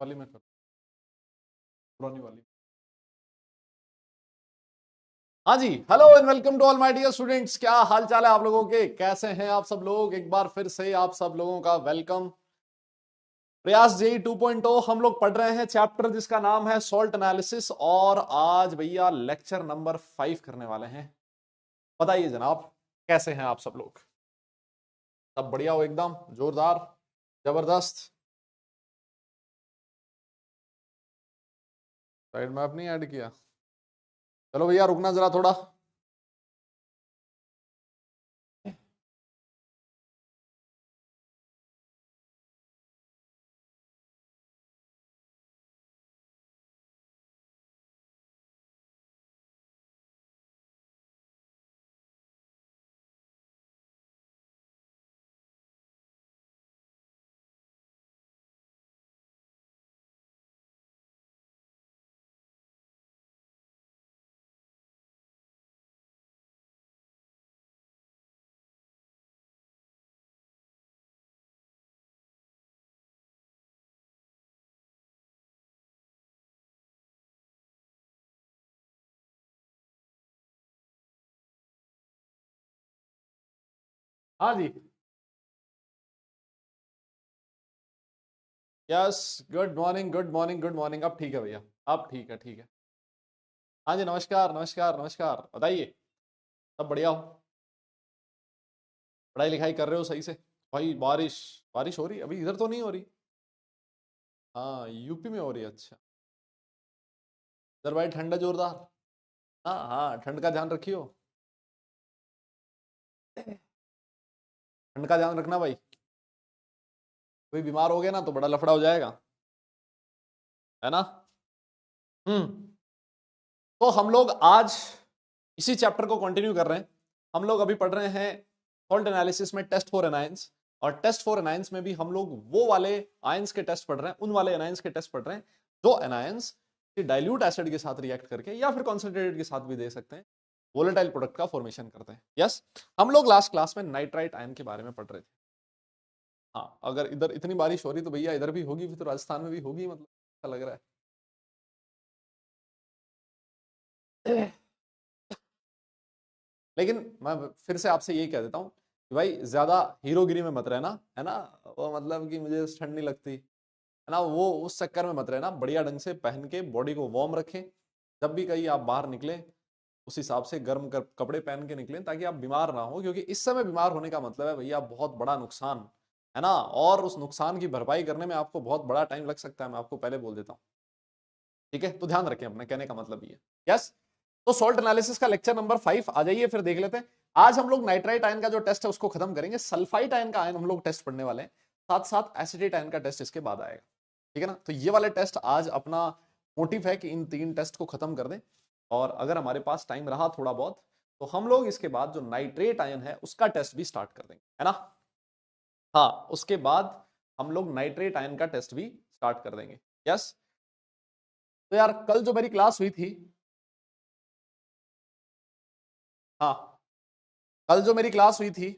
वाली में कर, पुरानी वाली। हाँ जी, hello and welcome to all my dear students. क्या हाल चाल है आप लोगों के, कैसे हैं आप सब लोग? एक बार फिर से आप सब लोगों का वेलकम। प्रयास जेई 2.0 हम लोग पढ़ रहे हैं चैप्टर जिसका नाम है सॉल्ट एनालिसिस, और आज भैया लेक्चर नंबर 5 करने वाले हैं। बताइए जनाब, कैसे हैं आप सब लोग? सब बढ़िया हो, एकदम जोरदार, जबरदस्त। साइड मैप नहीं ऐड किया? चलो भैया रुकना जरा थोड़ा। हाँ जी, yes, good morning good morning good morning. अब ठीक है भैया, अब ठीक है, ठीक है। हाँ जी, नमस्कार नमस्कार नमस्कार, बताइए। सब बढ़िया हो? पढ़ाई लिखाई कर रहे हो सही से? भाई बारिश, बारिश हो रही है? अभी इधर तो नहीं हो रही। हाँ, यूपी में हो रही है, अच्छा। इधर भाई ठंड है जोरदार। हाँ हाँ, ठंड का ध्यान रखियो। ठंड का ध्यान रखना भाई, कोई बीमार हो गया ना तो बड़ा लफड़ा हो जाएगा, है ना। हम्म। तो हम लोग आज इसी चैप्टर को कंटिन्यू कर रहे हैं। हम लोग अभी पढ़ रहे हैं सॉल्ट एनालिसिस में टेस्ट फॉर एनायंस, और टेस्ट फॉर एनायंस में भी हम लोग वो वाले आयंस के टेस्ट पढ़ रहे हैं, उन वाले एनायंस के टेस्ट पढ़ रहे हैं जो एनायंस डाइल्यूट एसिड के साथ रिएक्ट करके या फिर कॉन्सेंट्रेटेड के साथ भी दे सकते हैं, वोलेटाइल प्रोडक्ट का फॉर्मेशन करते हैं। यस, हम लोग लास्ट क्लास में नाइट्राइट आयन के बारे में पढ़ रहे थे। हाँ, अगर इधर इतनी बारिश हो रही तो भैया इधर भी होगी, फिर तो राजस्थान में भी होगी, मतलब ऐसा लग रहा है। लेकिन मैं फिर से आपसे यही कह देता हूँ कि भाई ज्यादा हीरोगिरी में मत रहना, है ना। वो मतलब कि मुझे ठंड नहीं लगती, है ना, वो उस चक्कर में मत रहना। बढ़िया ढंग से पहन के बॉडी को वार्म रखें। जब भी कहीं आप बाहर निकलें उस हिसाब से गर्म कपड़े पहन के निकलें, ताकि आप बीमार ना हो, क्योंकि इस समय बीमार होने का मतलब है भैया बहुत बड़ा नुकसान, है ना। और उस नुकसान की भरपाई करने में आपको बहुत बड़ा टाइम लग सकता है, मैं आपको पहले बोल देता हूँ। ठीक है, तो ध्यान रखें, अपने कहने का मतलब ये। यस, तो सॉल्ट एनालिसिस का लेक्चर नंबर 5 आ जाइए, फिर देख लेते हैं। आज हम लोग नाइट्राइट आयन का जो टेस्ट है उसको खत्म करेंगे, सल्फाइट आयन का आयन हम लोग टेस्ट पढ़ने वाले हैं, साथ साथ एसिडेट आयन का टेस्ट इसके बाद आएगा। ठीक है ना, तो ये वाले टेस्ट आज अपना मोटिव है कि इन 3 टेस्ट को खत्म कर दें, और अगर हमारे पास टाइम रहा थोड़ा बहुत तो हम लोग इसके बाद जो नाइट्रेट आयन है उसका टेस्ट भी स्टार्ट कर देंगे, है ना। हाँ, उसके बाद हम लोग नाइट्रेट आयन का टेस्ट भी स्टार्ट कर देंगे। यस। तो यार कल जो मेरी क्लास हुई थी, हाँ, कल जो मेरी क्लास हुई थी,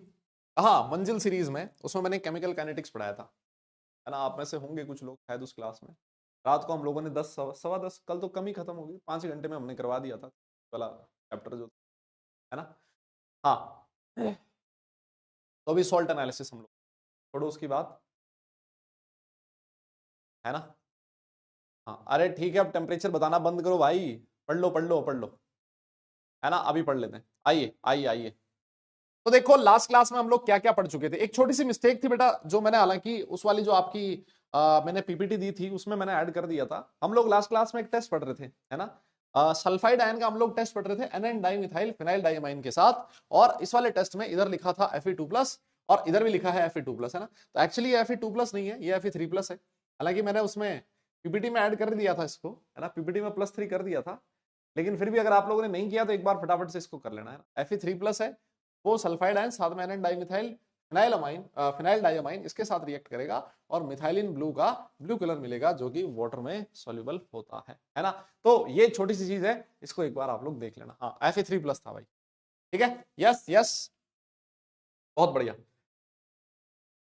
हाँ, मंजिल सीरीज में, उसमें मैंने केमिकल काइनेटिक्स पढ़ाया था, है ना। आप में से होंगे कुछ लोग शायद उस क्लास में। रात को हम लोगों ने 10 सवा 10, कल तो कम ही खत्म होगी, 5 घंटे में हमने करवा दिया था वाला चैप्टर जो, है ना। हाँ, तो अभी सॉल्ट एनालिसिस हम लोग छोड़ो उसकी बात, है ना। हाँ, अरे ठीक है, अब टेम्परेचर बताना बंद करो भाई, पढ़ लो पढ़ लो पढ़ लो, है ना। अभी पढ़ लेते हैं, आइए आइए आइए। तो देखो लास्ट क्लास में हम लोग क्या क्या पढ़ चुके थे। एक छोटी सी मिस्टेक थी बेटा, जो मैंने, हालांकि उस वाली जो आपकी मैंने पीपीटी दी थी उसमें मैंने ऐड कर दिया था। हम लोग लास्ट क्लास में एक टेस्ट पढ़ रहे थे, है ना। सल्फाइड आयन का हम लोग टेस्ट पढ़ रहे थे N N dimethyl phenyl diamine के साथ, और इस वाले टेस्ट में इधर लिखा था Fe2+ और इधर भी लिखा है Fe2+, है ना। तो एक्चुअली ये Fe2+ नहीं है, ये Fe3+ है। हालांकि मैंने उसमें पीपीटी में ऐड कर दिया था इसको, है ना, पीपीटी में +3 कर दिया था। लेकिन फिर भी अगर आप लोगों ने नहीं किया तो एक बार फटाफट से इसको कर लेना, है ना। Fe3+ है, वो सल्फाइड आयन साथ में एन डाइमिथाइल फिनाइलमाइन फिनाइल डाइमाइन इसके साथ रिएक्ट करेगा, और मिथाइलिन ब्लू का ब्लू कलर मिलेगा जो कि वाटर में सॉल्युबल होता है ना। तो ये छोटी सी चीज है, इसको एक बार आप लोग देख लेना। हाँ, Fe3+ था भाई। ठीक है, यस यस, बहुत बढ़िया।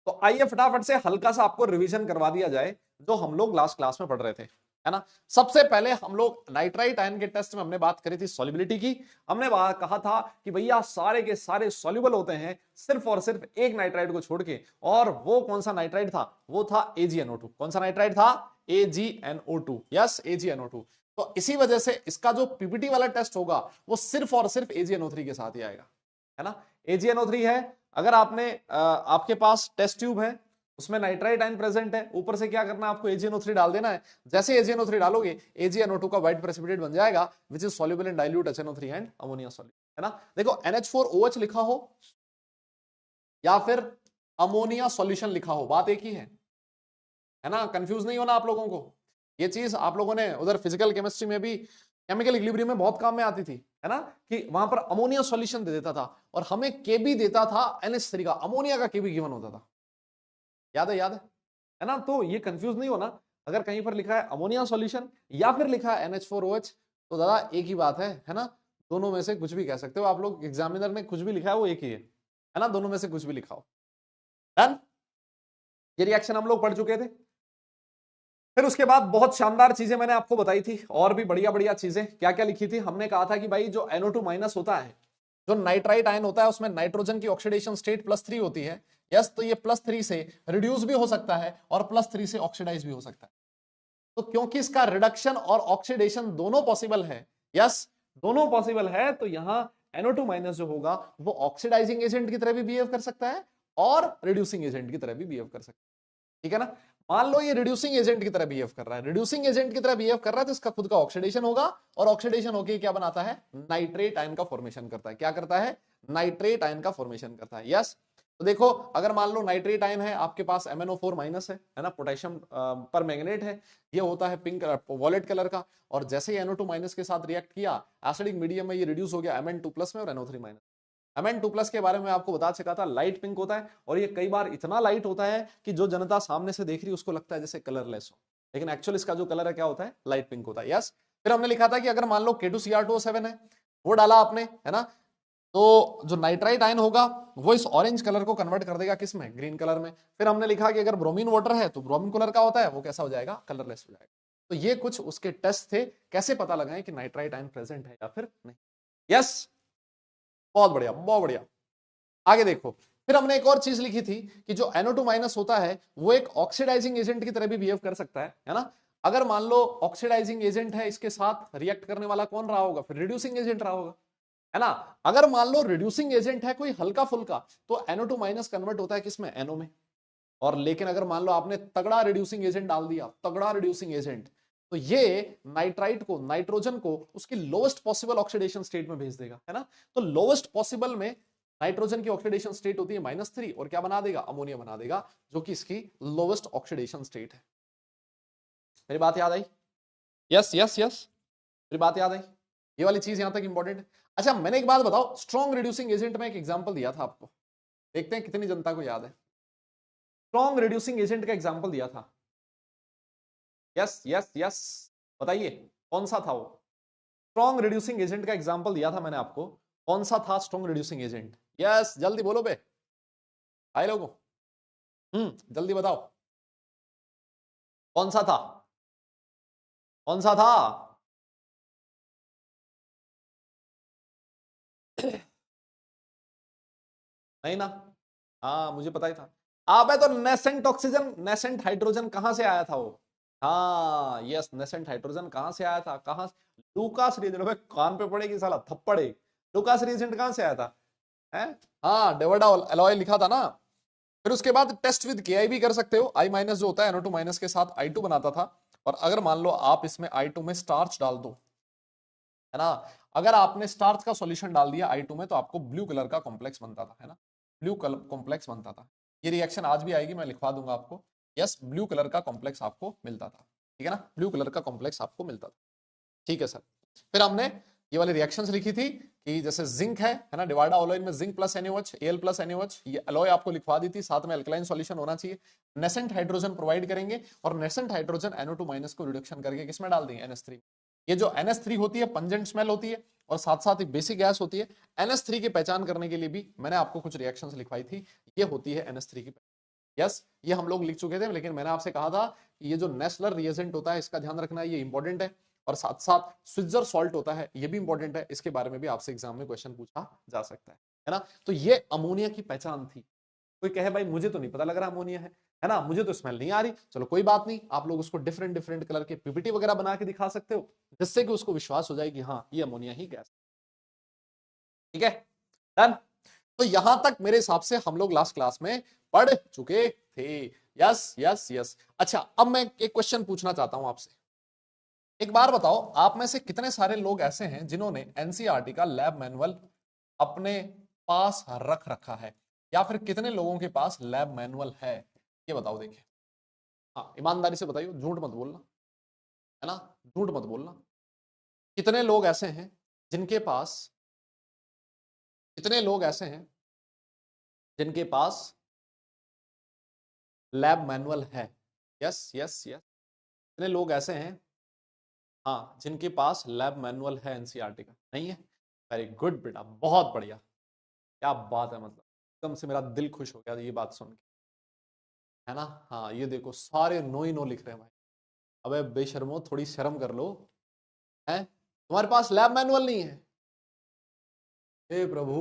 तो आइए फटाफट से हल्का सा आपको रिवीजन करवा दिया जाए जो हम लोग लास्ट क्लास में पढ़ रहे थे, है ना। सबसे पहले हम लोग नाइट्राइट आयन के टेस्ट में हमने बात करी थी सॉल्युबिलिटी की। हमने कहा था कि भैया सारे के सारे सॉल्युबल होते हैं सिर्फ और सिर्फ एक नाइट्राइट को छोड़ के, और वो कौन सा नाइट्राइट था, वो था AgNO2। कौन सा नाइट्राइट था, AgNO2, यस AgNO2। तो इसी वजह से इसका जो पीपीटी वाला टेस्ट होगा वो सिर्फ और सिर्फ AgNO3 के साथ ही आएगा, है ना। AgNO3 है, अगर आपने आपके पास टेस्ट ट्यूब है उसमें नाइट्राइट आयन प्रेजेंट है, ऊपर से क्या करना है आपको AgNO3 डाल देना है। जैसे AgNO3 डालोगे AgNO2 का व्हाइट प्रेसिपिटेट बन जाएगा which is soluble in dilute HNO3 and ammonia solute, है ना। देखो NH4OH लिखा हो या फिर अमोनिया सॉल्यूशन लिखा हो, बात एक ही है ना। कंफ्यूज नहीं होना आप लोगों को, ये चीज आप लोगों ने उधर फिजिकल केमिस्ट्री में भी केमिकल इक्विलिब्रियम में बहुत काम में आती थी, है ना, कि वहां पर अमोनिया सॉल्यूशन दे देता था और हमें केबी देता था NH3 का, अमोनिया का केबी गिवन होता था, याद है ना। तो ये कंफ्यूज नहीं होना, अगर कहीं पर लिखा है अमोनिया सॉल्यूशन या फिर लिखा है NH4OH तो दादा एक ही बात है ना। दोनों में से कुछ भी कह सकते हो आप लोग, एग्जामिनर ने कुछ भी लिखा है वो एक ही है ना, दोनों में से कुछ भी लिखा हो। डन, ये रिएक्शन हम लोग पढ़ चुके थे। फिर उसके बाद बहुत शानदार चीजें मैंने आपको बताई थी, और भी बढ़िया बढ़िया चीजें। क्या क्या लिखी थी, हमने कहा था कि भाई जो NO2 माइनस होता है, जो नाइट्राइट आयन होता है उसमें नाइट्रोजन की ऑक्सीडेशन स्टेट +3 होती है, यस। तो ये +3 से रिड्यूस भी हो सकता है और +3 से ऑक्सीडाइज भी हो सकता है। तो क्योंकि इसका रिडक्शन और ऑक्सीडेशन दोनों पॉसिबल है, यस दोनों पॉसिबल है, तो यहां NO2 माइनस जो होगा वो ऑक्सीडाइजिंग एजेंट की तरह भी बिहेव कर सकता है और रिड्यूसिंग एजेंट की तरह भी बिहेव कर सकता है, ठीक है ना। मान लो ये रिड्यूसिंग एजेंट की तरह बिहेव कर रहा है, रिड्यूसिंग एजेंट की तरह बिहेव कर रहा है तो इसका खुद का ऑक्सीडेशन होगा और ऑक्सीडेशन होके क्या बनाता है, नाइट्रेट आयन का फॉर्मेशन करता है। क्या करता है, नाइट्रेट आयन का फॉर्मेशन करता है, यस। तो देखो अगर मान लो नाइट्रेट आयन है, आपके पास MnO4 माइनस है ना, पोटेशियम पर मैग्नेट है, ये होता है पिंक वॉलेट कलर का, और जैसे ही NO2 माइनस के साथ रिएक्ट किया एसिडिक मीडियम में, ये रिड्यूस हो गया Mn2 प्लस में और NO3 माइनस। Mn2 प्लस के बारे में आपको बता चुका था, लाइट पिंक होता है और ये कई बार इतना लाइट होता है कि जो जनता सामने से देख रही है उसको लगता है जैसे कलरलेस हो, लेकिन एक्चुअली इसका जो कलर है क्या होता है, लाइट पिंक होता है, यस। फिर हमने लिखा था कि अगर मान लो K2Cr2O7 है, वो डाला आपने, है ना, तो जो नाइट्राइट आयन होगा वो इस ऑरेंज कलर को कन्वर्ट कर देगा किस में, ग्रीन कलर में। फिर हमने लिखा कि अगर ब्रोमीन वाटर है तो ब्रोमीन कलर का होता है, वो कैसा हो जाएगा, कलरलेस हो जाएगा। तो ये कुछ उसके टेस्ट थे, कैसे पता लगाएं कि नाइट्राइट आयन प्रेजेंट है या फिर नहीं, यस। बहुत बढ़िया बहुत बढ़िया। आगे देखो, फिर हमने एक और चीज लिखी थी कि जो NO2 माइनस होता है वो एक ऑक्सीडाइजिंग एजेंट की तरह भी बिहेव कर सकता है ना। अगर मान लो ऑक्सीडाइजिंग एजेंट है, इसके साथ रिएक्ट करने वाला कौन रहा होगा, फिर रिड्यूसिंग एजेंट रहा होगा, है ना। अगर मान लो रिड्यूसिंग एजेंट है कोई हल्का फुल्का तो NO2 माइनस कन्वर्ट होता है किसमें, NO में। और लेकिन अगर मान लो आपने तगड़ा रिड्यूसिंग एजेंट डाल दिया, तगड़ा रिड्यूसिंग एजेंट, तो ये नाइट्राइट को, नाइट्रोजन को उसकी लोवेस्ट पॉसिबल ऑक्सीडेशन स्टेट में भेज देगा, है ना। तो लोवेस्ट पॉसिबल में नाइट्रोजन की ऑक्सीडेशन स्टेट होती है -3 और क्या बना देगा, अमोनिया बना देगा, जो कि इसकी लोवेस्ट ऑक्सीडेशन स्टेट है। मेरी बात याद आई, यस यस यस, मेरी बात याद आई, ये वाली चीज यहां तक इंपॉर्टेंट है। अच्छा मैंने एक बात बताओ, स्ट्रॉन्ग रिड्यूसिंग एजेंट में एक एग्जांपल दिया था आपको, देखते हैं कितनी जनता को याद है। स्ट्रॉन्ग रिड्यूसिंग एजेंट का एग्जांपल दिया था, यस यस यस, बताइए कौन सा था वो। स्ट्रॉन्ग रिड्यूसिंग एजेंट का एग्जांपल दिया था मैंने आपको, कौन सा था स्ट्रॉन्ग रिड्यूसिंग एजेंट, यस जल्दी बोलो बे, आए लोगों, जल्दी बताओ कौन सा था, कौन सा था। नहीं ना, हाँ मुझे पता ही था। अबे तो नेसेंट ऑक्सीजन, नेसेंट हाइड्रोजन कहां से आया था वो, हाँ यस, नेसेंट हाइड्रोजन कहां से आया था, कहां, लूकास रीजेंट, भाई कान पे पड़ेगी साला थप्पड़े, लूकास रीजेंट कहां से आया था, है, हाँ डेवडा एलॉय लिखा था ना। फिर उसके बाद टेस्ट विद के भी कर सकते हो, I माइनस जो होता है NO2 माइनस के साथ I2 बनाता था, और अगर मान लो आप इसमें I2 में स्टार्च डाल दो, है ना, अगर आपने स्टार्च का सॉल्यूशन डाल दिया I2 में तो आपको ब्लू कलर का कॉम्प्लेक्स बनता था, है ना, ब्लू कलर कॉम्प्लेक्स बनता था। ये रिएक्शन आज भी आएगी, मैं लिखवा दूंगा आपको, यस ब्लू कलर का कॉम्प्लेक्स आपको मिलता था, ठीक है ना, ब्लू कलर का कॉम्प्लेक्स आपको मिलता था, ठीक है सर। फिर हमने ये वाली रिएक्शंस लिखी थी कि जैसे जिंक है ना, डिवाडा ऑलोइन में zinc plus NaOH, Al plus NaOH, ये एलॉय आपको लिखवा दी थी, साथ में अल्कलाइन सॉल्यूशन होना चाहिए, नेसेंट हाइड्रोजन प्रोवाइड करेंगे और नेसेंट हाइड्रोजन NO2 माइनस को रिडक्शन करके किसमें डाल देंगे, NH3। ये जो NH3 होती है पंजेंट स्मेल होती है और साथ साथ ही बेसिक गैस होती है। NH3 की पहचान करने के लिए भी मैंने आपको कुछ रिएक्शंस लिखवाई थी, ये होती है NH3 की। यस, ये हम लोग लिख चुके थे, लेकिन मैंने आपसे कहा था कि ये जो नेस्लर रिएजेंट होता है इसका ध्यान रखना है, ये इंपॉर्टेंट है। और साथ साथ स्विट्जर सॉल्ट होता है, ये भी इंपॉर्टेंट है, इसके बारे में भी आपसे एग्जाम में क्वेश्चन पूछा जा सकता है ना। तो ये अमोनिया की पहचान थी। कोई कहे भाई मुझे तो नहीं पता लग रहा अमोनिया है ना, मुझे तो स्मेल नहीं आ रही, चलो कोई बात नहीं, आप लोग उसको डिफरेंट डिफरेंट कलर के पीपीटी वगैरह बना के दिखा सकते हो, जिससे कि उसको विश्वास हो जाए कि हाँ ये अमोनिया ही गैस। ठीक है, डन। तो यहां तक मेरे हिसाब से हम लोग लास्ट क्लास में पढ़ चुके थे। Yes yes yes. अच्छा, अब मैं एक क्वेश्चन पूछना चाहता हूं आपसे। एक बार बताओ, आप में से कितने सारे लोग ऐसे हैं जिन्होंने एनसीईआरटी का लैब मैनुअल अपने पास रख रखा है, या फिर कितने लोगों के पास लैब मैनुअल है, ये बताओ। देखिए, हाँ ईमानदारी से बताइए, झूठ मत बोलना, है ना, झूठ मत बोलना। कितने लोग ऐसे हैं जिनके पास, कितने लोग ऐसे हैं जिनके पास लैब मैनुअल है? Yes yes yes. कितने लोग ऐसे हैं, हाँ, जिनके पास लैब मैनुअल है एनसीईआरटी का? नहीं है? वेरी गुड बेटा, बहुत बढ़िया, क्या बात है, मतलब एकदम से मेरा दिल खुश हो गया ये बात सुन के, है ना। हाँ, ये देखो सारे नो ही नो लिख रहे हैं भाई। अबे बेशर्मो, थोड़ी शर्म कर लो, है तुम्हारे पास लैब मैनुअल नहीं है? हे प्रभु,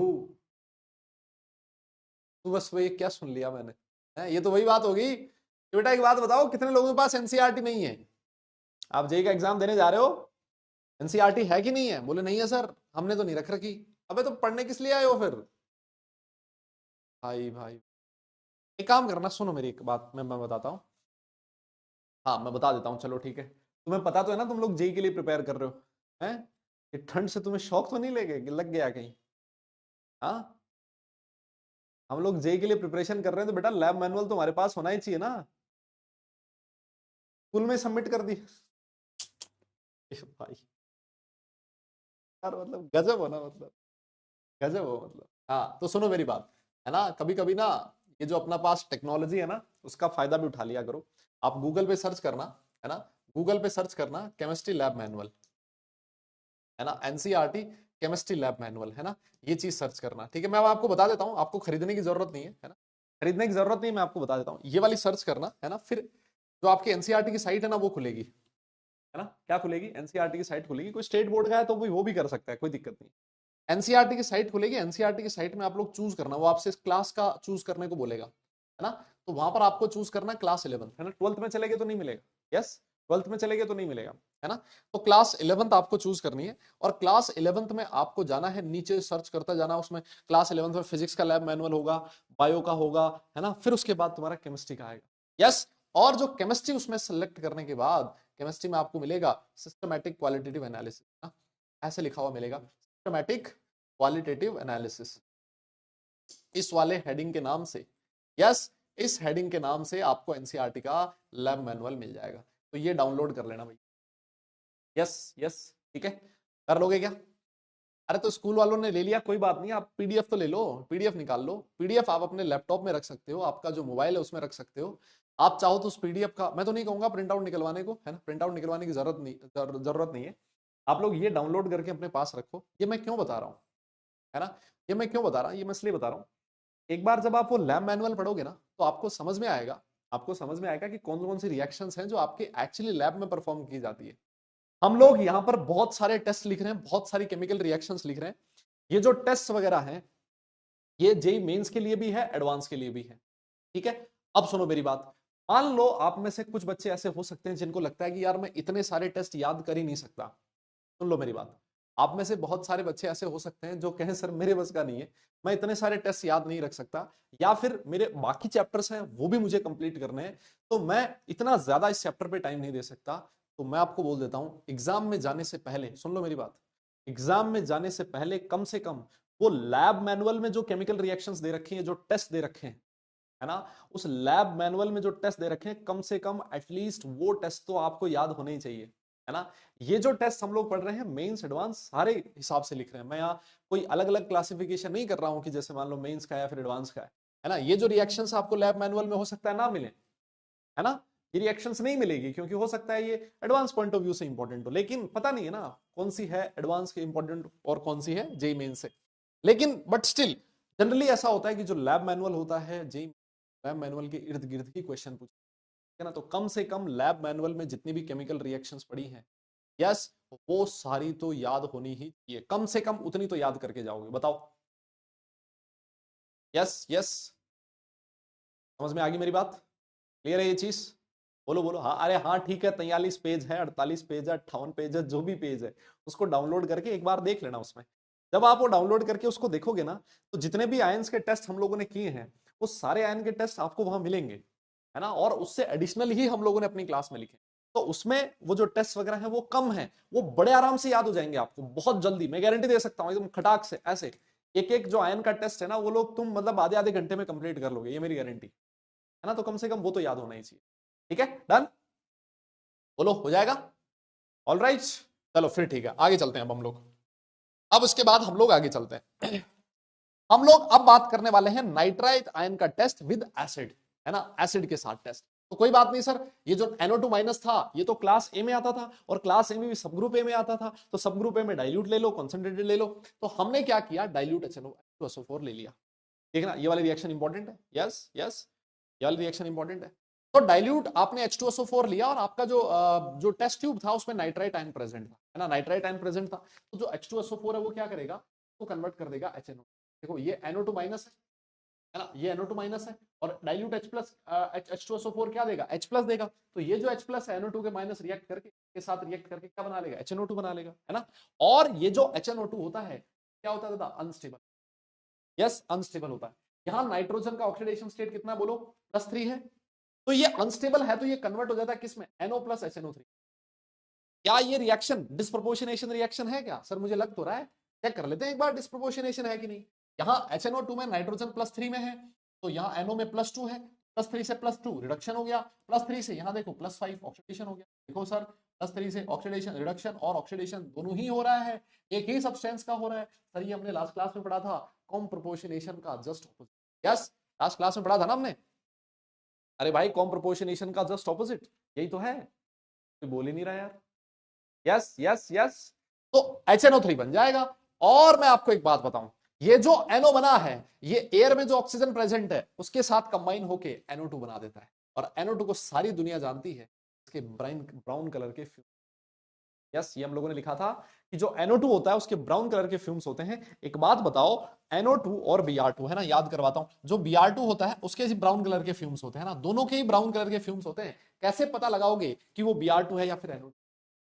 तू बस ये क्या सुन लिया मैंने, है ये तो वही बात होगी कि बेटा एक बात बताओ, कितने लोगों के पास एनसीईआरटी नहीं है? आप जेई का एग्जाम देने जा रहे हो, एनसीईआरटी है कि नहीं है? बोले नहीं है सर, हमने तो नहीं रख रखी। अबे तो पढ़ने किस लिए आए हो फिर? भाई भाई, एक काम करना, सुनो मेरी एक बात, मैं बताता हूँ। हाँ मैं बता देता हूँ, चलो ठीक है। तुम्हें पता तो है ना, तुम लोग जेई के लिए प्रिपेयर कर रहे हो, हैं? ये ठंड से तुम्हें शौक तो नहीं लग गया कहीं? हाँ, हम लोग जेई के लिए प्रिपरेशन कर रहे हैं, तो बेटा लैब मैनुअल तो हमारे पास होना ही चाहिए ना। स्कूल में सबमिट कर दी भाई, यार मतलब गजब हो ना, मतलब गजब हो, मतलब। हाँ तो सुनो मेरी बात, है ना, कभी कभी ना ये जो अपना पास टेक्नोलॉजी है ना, उसका फायदा भी उठा लिया करो। आप गूगल पे सर्च करना, है ना, गूगल पे सर्च करना केमिस्ट्री लैब मैनुअल, है ना, एनसीईआरटी केमिस्ट्री लैब मैनुअल, है ना, ये चीज सर्च करना। ठीक है, मैं अब आपको बता देता हूँ, आपको खरीदने की जरूरत नहीं है ना, खरीदने की जरूरत नहीं है, मैं आपको बता देता हूँ, ये वाली सर्च करना, है ना। फिर जो आपकी एनसीईआरटी की साइट है ना वो खुलेगी, है ना, क्या खुलेगी? एनसीईआरटी की साइट खुलेगी। कोई स्टेट बोर्ड का है तो वो भी कर सकता है, कोई दिक्कत नहीं। एनसीईआरटी की साइट खुलेगी, एनसीईआरटी की साइट में आप लोग चूज करना, वो आपसे क्लास का चूज करने को बोलेगा, है ना। तो वहां पर आपको चूज करना क्लास 11th, है ना। 12th में चले गए तो नहीं मिलेगा, यस, 12th में चले गए तो नहीं मिलेगा, है ना। तो क्लास 11th आपको चूज करनी है, और क्लास 11th में आपको जाना है, नीचे सर्च करता जाना, उसमें क्लास 11th में फिजिक्स का लैब मैनुअल होगा, बायो का होगा, है ना, फिर उसके बाद तुम्हारा केमिस्ट्री का आएगा, यस। और जो केमिस्ट्री उसमें सेलेक्ट करने के बाद, केमिस्ट्री में आपको मिलेगा सिस्टमैटिक क्वालिटेटिव एनालिसिस, ऐसे लिखा हुआ मिलेगा, सिस्टमैटिक क्वालिटेटिव एनालिसिस, इस वाले हेडिंग के नाम से, यस, इस हेडिंग के नाम से आपको एनसीईआरटी का लैब मैनुअल मिल जाएगा। तो ये डाउनलोड कर लेना भाई, यस यस, ठीक है, कर लोगे क्या? अरे तो स्कूल वालों ने ले लिया, कोई बात नहीं, आप पीडीएफ तो ले लो, पीडीएफ निकाल लो, पीडीएफ आप अपने लैपटॉप में रख सकते हो, आपका जो मोबाइल है उसमें रख सकते हो। आप चाहो तो उस पीडीएफ का, मैं तो नहीं कहूंगा प्रिंट आउट निकलवाने को, है ना, प्रिंट आउट निकलवाने की जरूरत नहीं है। आप लोग ये डाउनलोड करके अपने पास रखो। ये मैं क्यों बता रहा हूँ, है ना, ये मैं क्यों बता रहा हूँ, ये मैं इसलिए बता रहा हूँ, एक बार जब आप वो लैब मैनुअल पढ़ोगे ना, तो आपको समझ में आएगा, आपको समझ में आएगा कि कौन कौन सी रिएक्शंस हैं जो आपके एक्चुअली लैब में परफॉर्म की जाती है। हम लोग यहाँ पर बहुत सारे टेस्ट लिख रहे हैं, बहुत सारी केमिकल रिएक्शंस लिख रहे हैं। ये जो टेस्ट वगैरह हैं, ये जेई मेंस के लिए भी है, एडवांस के लिए भी है, ठीक है। अब सुनो मेरी बात, मान लो आप में से कुछ बच्चे ऐसे हो सकते हैं जिनको लगता है कि यार मैं इतने सारे टेस्ट याद कर ही नहीं सकता। सुन लो मेरी बात, आप में से बहुत सारे बच्चे ऐसे हो सकते हैं जो कहें सर मेरे बस का नहीं है, मैं इतने सारे टेस्ट याद नहीं रख सकता, या फिर मेरे बाकी चैप्टर्स हैं वो भी मुझे कंप्लीट करने हैं, तो मैं इतना ज्यादा इस चैप्टर पे टाइम नहीं दे सकता। तो मैं आपको बोल देता हूं, एग्जाम में जाने से पहले, सुन लो मेरी बात, एग्जाम में जाने से पहले कम से कम वो लैब मैनुअल में जो केमिकल रिएक्शंस दे रखी हैं, जो टेस्ट दे रखे हैं, है ना, उस लैब मैनुअल में जो टेस्ट दे रखे हैं, कम से कम एटलीस्ट वो टेस्ट तो आपको याद होने ही चाहिए, है ना। ये जो टेस्ट हम लोग पढ़ रहे हैं मेंस एडवांस सारे हिसाब से लिख रहे हैं, मैं यहाँ कोई अलग अलग क्लासिफिकेशन नहीं कर रहा हूं कि जैसे मान लो मेंस का है या फिर एडवांस का है ना। ये जो रिएक्शंस आपको लैब मैनुअल में हो सकता है ना मिले, है ना, ये रिएक्शंस नहीं मिलेगी, क्योंकि हो सकता है ये एडवांस पॉइंट ऑफ व्यू से इंपॉर्टेंट हो, लेकिन पता नहीं है ना कौन सी है एडवांस के इंपॉर्टेंट और कौन सी है जेई मेन से। लेकिन बट स्टिल जनरली ऐसा होता है कि जो लैब मैनुअल होता है जेई लैब मैनुअल के इर्द गिर्द ही क्वेश्चन पूछे है ना। तो कम से कम लैब मैनुअल में जितनी भी केमिकल रिएक्शंस पड़ी हैं, यस, वो सारी तो याद होनी ही चाहिए, कम से कम उतनी तो याद करके जाओगे। बताओ, यस यस, समझ में आ गई मेरी बात? क्लियर है ये चीज? बोलो बोलो हाँ। अरे हाँ ठीक है, 43 पेज है, 48 पेज है, 58 पेज है, जो भी पेज है उसको डाउनलोड करके एक बार देख लेना। उसमें जब आप वो डाउनलोड करके उसको देखोगे ना, तो जितने भी आयंस के टेस्ट हम लोगों ने किए हैं वो सारे आयन के टेस्ट आपको वहां मिलेंगे, है ना। और उससे एडिशनल ही हम लोगों ने अपनी क्लास में लिखे, तो उसमें वो जो टेस्ट वगैरह है वो कम है, वो बड़े आराम से याद हो जाएंगे आपको बहुत जल्दी, मैं गारंटी दे सकता हूं एकदम खटाक से। ऐसे एक एक जो आयन का टेस्ट है ना, वो लोग तुम मतलब आधे आधे घंटे में कंप्लीट कर लोगे, ये मेरी गारंटी है ना। तो कम से कम वो तो याद होना ही चाहिए। ठीक है, डन, बोलो हो जाएगा? ऑल राइट, चलो फिर ठीक है, आगे चलते हैं अब हम लोग। अब उसके बाद हम लोग आगे चलते हैं। हम लोग अब बात करने वाले हैं नाइट्राइट आयन का टेस्ट विद एसिड, है ना, एसिड के साथ टेस्ट। तो कोई बात नहीं सर, ये जो NO2 माइनस था ये तो क्लास ए में आता था, और क्लास ए में भी सब ग्रुप ए में आता था, तो सब ग्रुप ए में डाइल्यूट ले लो, कॉन्सेंट्रेटेड ले लो। तो हमने क्या किया, डाइल्यूट HNO2SO4 ले लिया। ठीक है ना, ये वाला रिएक्शन इंपॉर्टेंट है, यस यस, ये वाला रिएक्शन इंपॉर्टेंट है। तो डाइल्यूट आपने H2SO4 लिया, और आपका जो टेस्ट ट्यूब था उसमें नाइट्राइट आयन प्रेजेंट था, है ना, नाइट्राइट आयन प्रेजेंट था। तो जो H2SO4 है वो क्या करेगा, वो कन्वर्ट कर देगा HNO। देखो ये NO2 माइनस है ना, ये NO2 माइनस है, और डाइल्यूट H प्लस H2SO4 क्या देगा, H प्लस देगा। तो ये जो H प्लस है NO2 के माइनस रिएक्ट करके के साथ रिएक्ट करके क्या बना लेगा, HNO2 बना लेगा, है ना। और ये जो HNO2 होता है क्या होता है दादा, अनस्टेबल, यस अनस्टेबल होता है। यहां नाइट्रोजन का ऑक्सीडेशन स्टेट कितना बोलो, +3 है। तो ये अनस्टेबल है, तो ये कन्वर्ट हो जाता है किसमें, NO प्लस HNO3। क्या ये रिएक्शन डिस्प्रोपोर्शनेशन रिएक्शन है क्या, सर मुझे लग तो रहा है, चेक कर लेते हैं एक बार डिस्प्रोपोर्शनेशन है कि नहीं। यहाँ HNO2 में नाइट्रोजन +3 में है, तो यहाँ NO में +2 है, +3 से +2 रिडक्शन हो गया, +3 से यहाँ देखो +5 ऑक्सीडेशन हो गया। देखो सर, +3 से ऑक्सीडेशन, रिडक्शन और ऑक्सीडेशन दोनों ही हो रहा है, एक ही सब्सटेंस का हो रहा है। सर ये हमने लास्ट क्लास में पढ़ा था, कॉम्प्रोपोर्शनेशन का just opposite. Yes, last class में पढ़ा था ना हमने। अरे भाई, कॉम्प्रोपोर्शनेशन का जस्ट ऑपोजिट यही तो है, कोई बोल ही नहीं रहा यार। यस यस यस, तो HNO3 बन जाएगा। और मैं आपको एक बात बताऊं, ये जो NO बना है, ये एयर में जो ऑक्सीजन प्रेजेंट है उसके साथ कंबाइन होके NO2 बना देता है। और NO2 को सारी दुनिया जानती है इसके ब्राउन कलर के फ्यूम। यस, ये हम लोगों ने लिखा था कि जो NO2 होता है उसके ब्राउन कलर के फ्यूम्स होते हैं। एक बात बताओ, NO2 और Br2 है ना, याद करवाता हूं, जो Br2 होता है उसके ब्राउन कलर के फ्यूम्स होते हैं ना, दोनों के ही ब्राउन कलर के फ्यूम्स होते हैं। कैसे पता लगाओगे कि वो Br2 है या फिर NO2?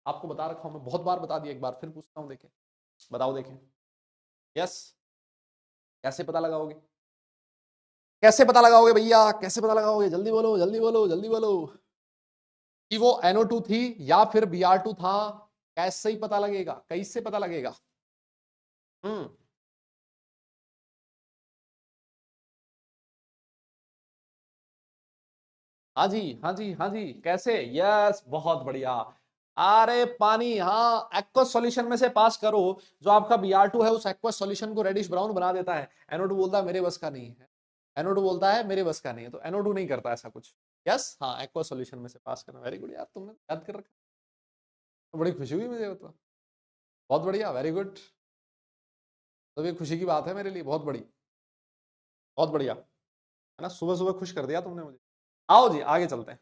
आपको बता रखा हूं मैं, बहुत बार बता दिया, एक बार फिर पूछता हूं, देखें, बताओ देखें। यस, कैसे पता लगाओगे, कैसे पता लगाओगे भैया, कैसे पता लगाओगे, जल्दी बोलो जल्दी बोलो जल्दी बोलो, कि वो NO2 थी या फिर Br2 था? कैसे ही पता लगेगा, कैसे पता लगेगा? हम्म, हाँ जी हाँ जी हाँ जी, कैसे, यस बहुत बढ़िया। अरे पानी, हाँ, एक्वस सॉल्यूशन में से पास करो, जो आपका Br2 है उस एक्वस सॉल्यूशन को रेडिश ब्राउन बना देता है। NO2 बोलता है मेरे बस का नहीं है, NO2 बोलता है मेरे बस का नहीं है, तो NO2 नहीं करता ऐसा कुछ। यस, हाँ, एक्वस सॉल्यूशन में से पास करना, वेरी गुड यार, तुमने याद कर रखा, तो बड़ी खुशी हुई मुझे, तो बहुत बढ़िया, वेरी गुड। तो ये खुशी की बात है मेरे लिए, बहुत बड़ी, बहुत बढ़िया, है ना, सुबह सुबह खुश कर दिया तुमने मुझे। आओ जी आगे चलते हैं।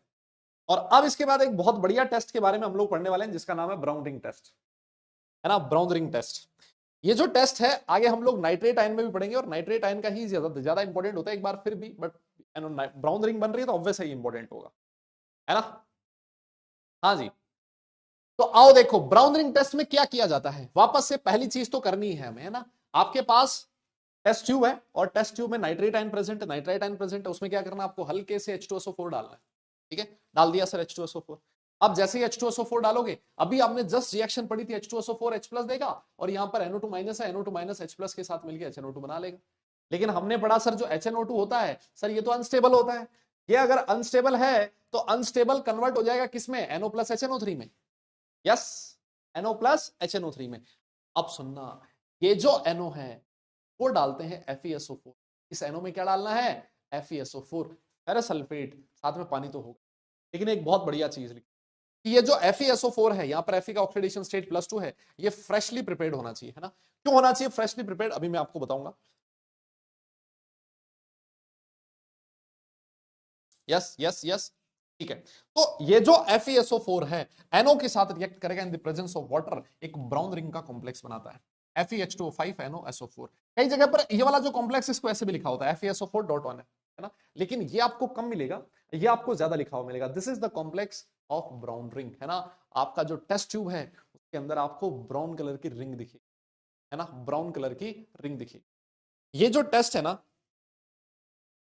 और अब इसके बाद एक बहुत बढ़िया टेस्ट के बारे में हम लोग पढ़ने वाले हैं, जिसका नाम है ब्राउन रिंग टेस्ट, है ना, ब्राउन रिंग टेस्ट। ये जो टेस्ट है आगे हम लोग नाइट्रेट आयन में भी पढ़ेंगे, और नाइट्रेट आयन का ही ज्यादा इंपॉर्टेंट होता है एक बार फिर भी, बट ब्राउन रिंग बन रही है तो ऑब्वियस ही इंपॉर्टेंट होगा, है ना। हाँ जी, तो आओ देखो ब्राउन रिंग टेस्ट में क्या किया जाता है। वापस से पहली चीज तो करनी है हमें, है ना। आपके पास टेस्ट ट्यूब है, और टेस्ट ट्यूब में नाइट्रेट आयन प्रेजेंट है, नाइट्रेट आयन प्रेजेंट है, उसमें क्या करना है आपको, हल्के से H2SO4 डालना है। ठीक है, डाल दिया सर H2SO4। अब जैसे ही H2SO4 डालोगे, अभी आपने जस्ट रिएक्शन पढ़ी थी, H2SO4 H प्लस देगा, और यहां पर NO2 माइनस है, NO2 माइनस H प्लस के साथ मिलकर HNO2 बना लेगा। लेकिन हमने पढ़ा सर जो HNO2 होता है सर, ये तो अनस्टेबल होता है। ये अगर अनस्टेबल है तो अनस्टेबल कन्वर्ट हो जाएगा किसमें, NO प्लस HNO3 में। यस, NO प्लस HNO3 में। अब सुनना, ये जो NO है वो डालते हैं FeSO4। इस NO में क्या डालना है, FeSO4, फेरस सल्फेट, साथ में पानी तो होगा। लेकिन एक बहुत बढ़िया चीज लिखी कि ये जो FeSO4 है, यहां पर Fe का ऑक्सीडेशन स्टेट +2 है, ये फ्रेशली प्रिपेयर्ड होना चाहिए, है ना। क्यों होना चाहिए फ्रेशली प्रिपेयर्ड, अभी मैं आपको बताऊंगा। यस यस यस, ठीक है। तो ये जो FeSO4 है NO के साथ रिएक्ट करेगा in the presence of water, एक ब्राउन रिंग का कॉम्प्लेक्स बनाता है, FeH2O5NoSO4। कई जगह पर ये वाला जो कॉम्प्लेक्स इसको ऐसे भी लिखा होता है FeSO4.1 है ना, लेकिन ये आपको कम मिलेगा, ये आपको ज्यादा लिखा हुआ मिलेगा। This is the complex of brown ring, है ना। आपका जो टेस्ट ट्यूब है उसके अंदर आपको ब्राउन कलर की रिंग दिखी, है ना, ब्राउन कलर की रिंग दिखी। ये जो टेस्ट है ना,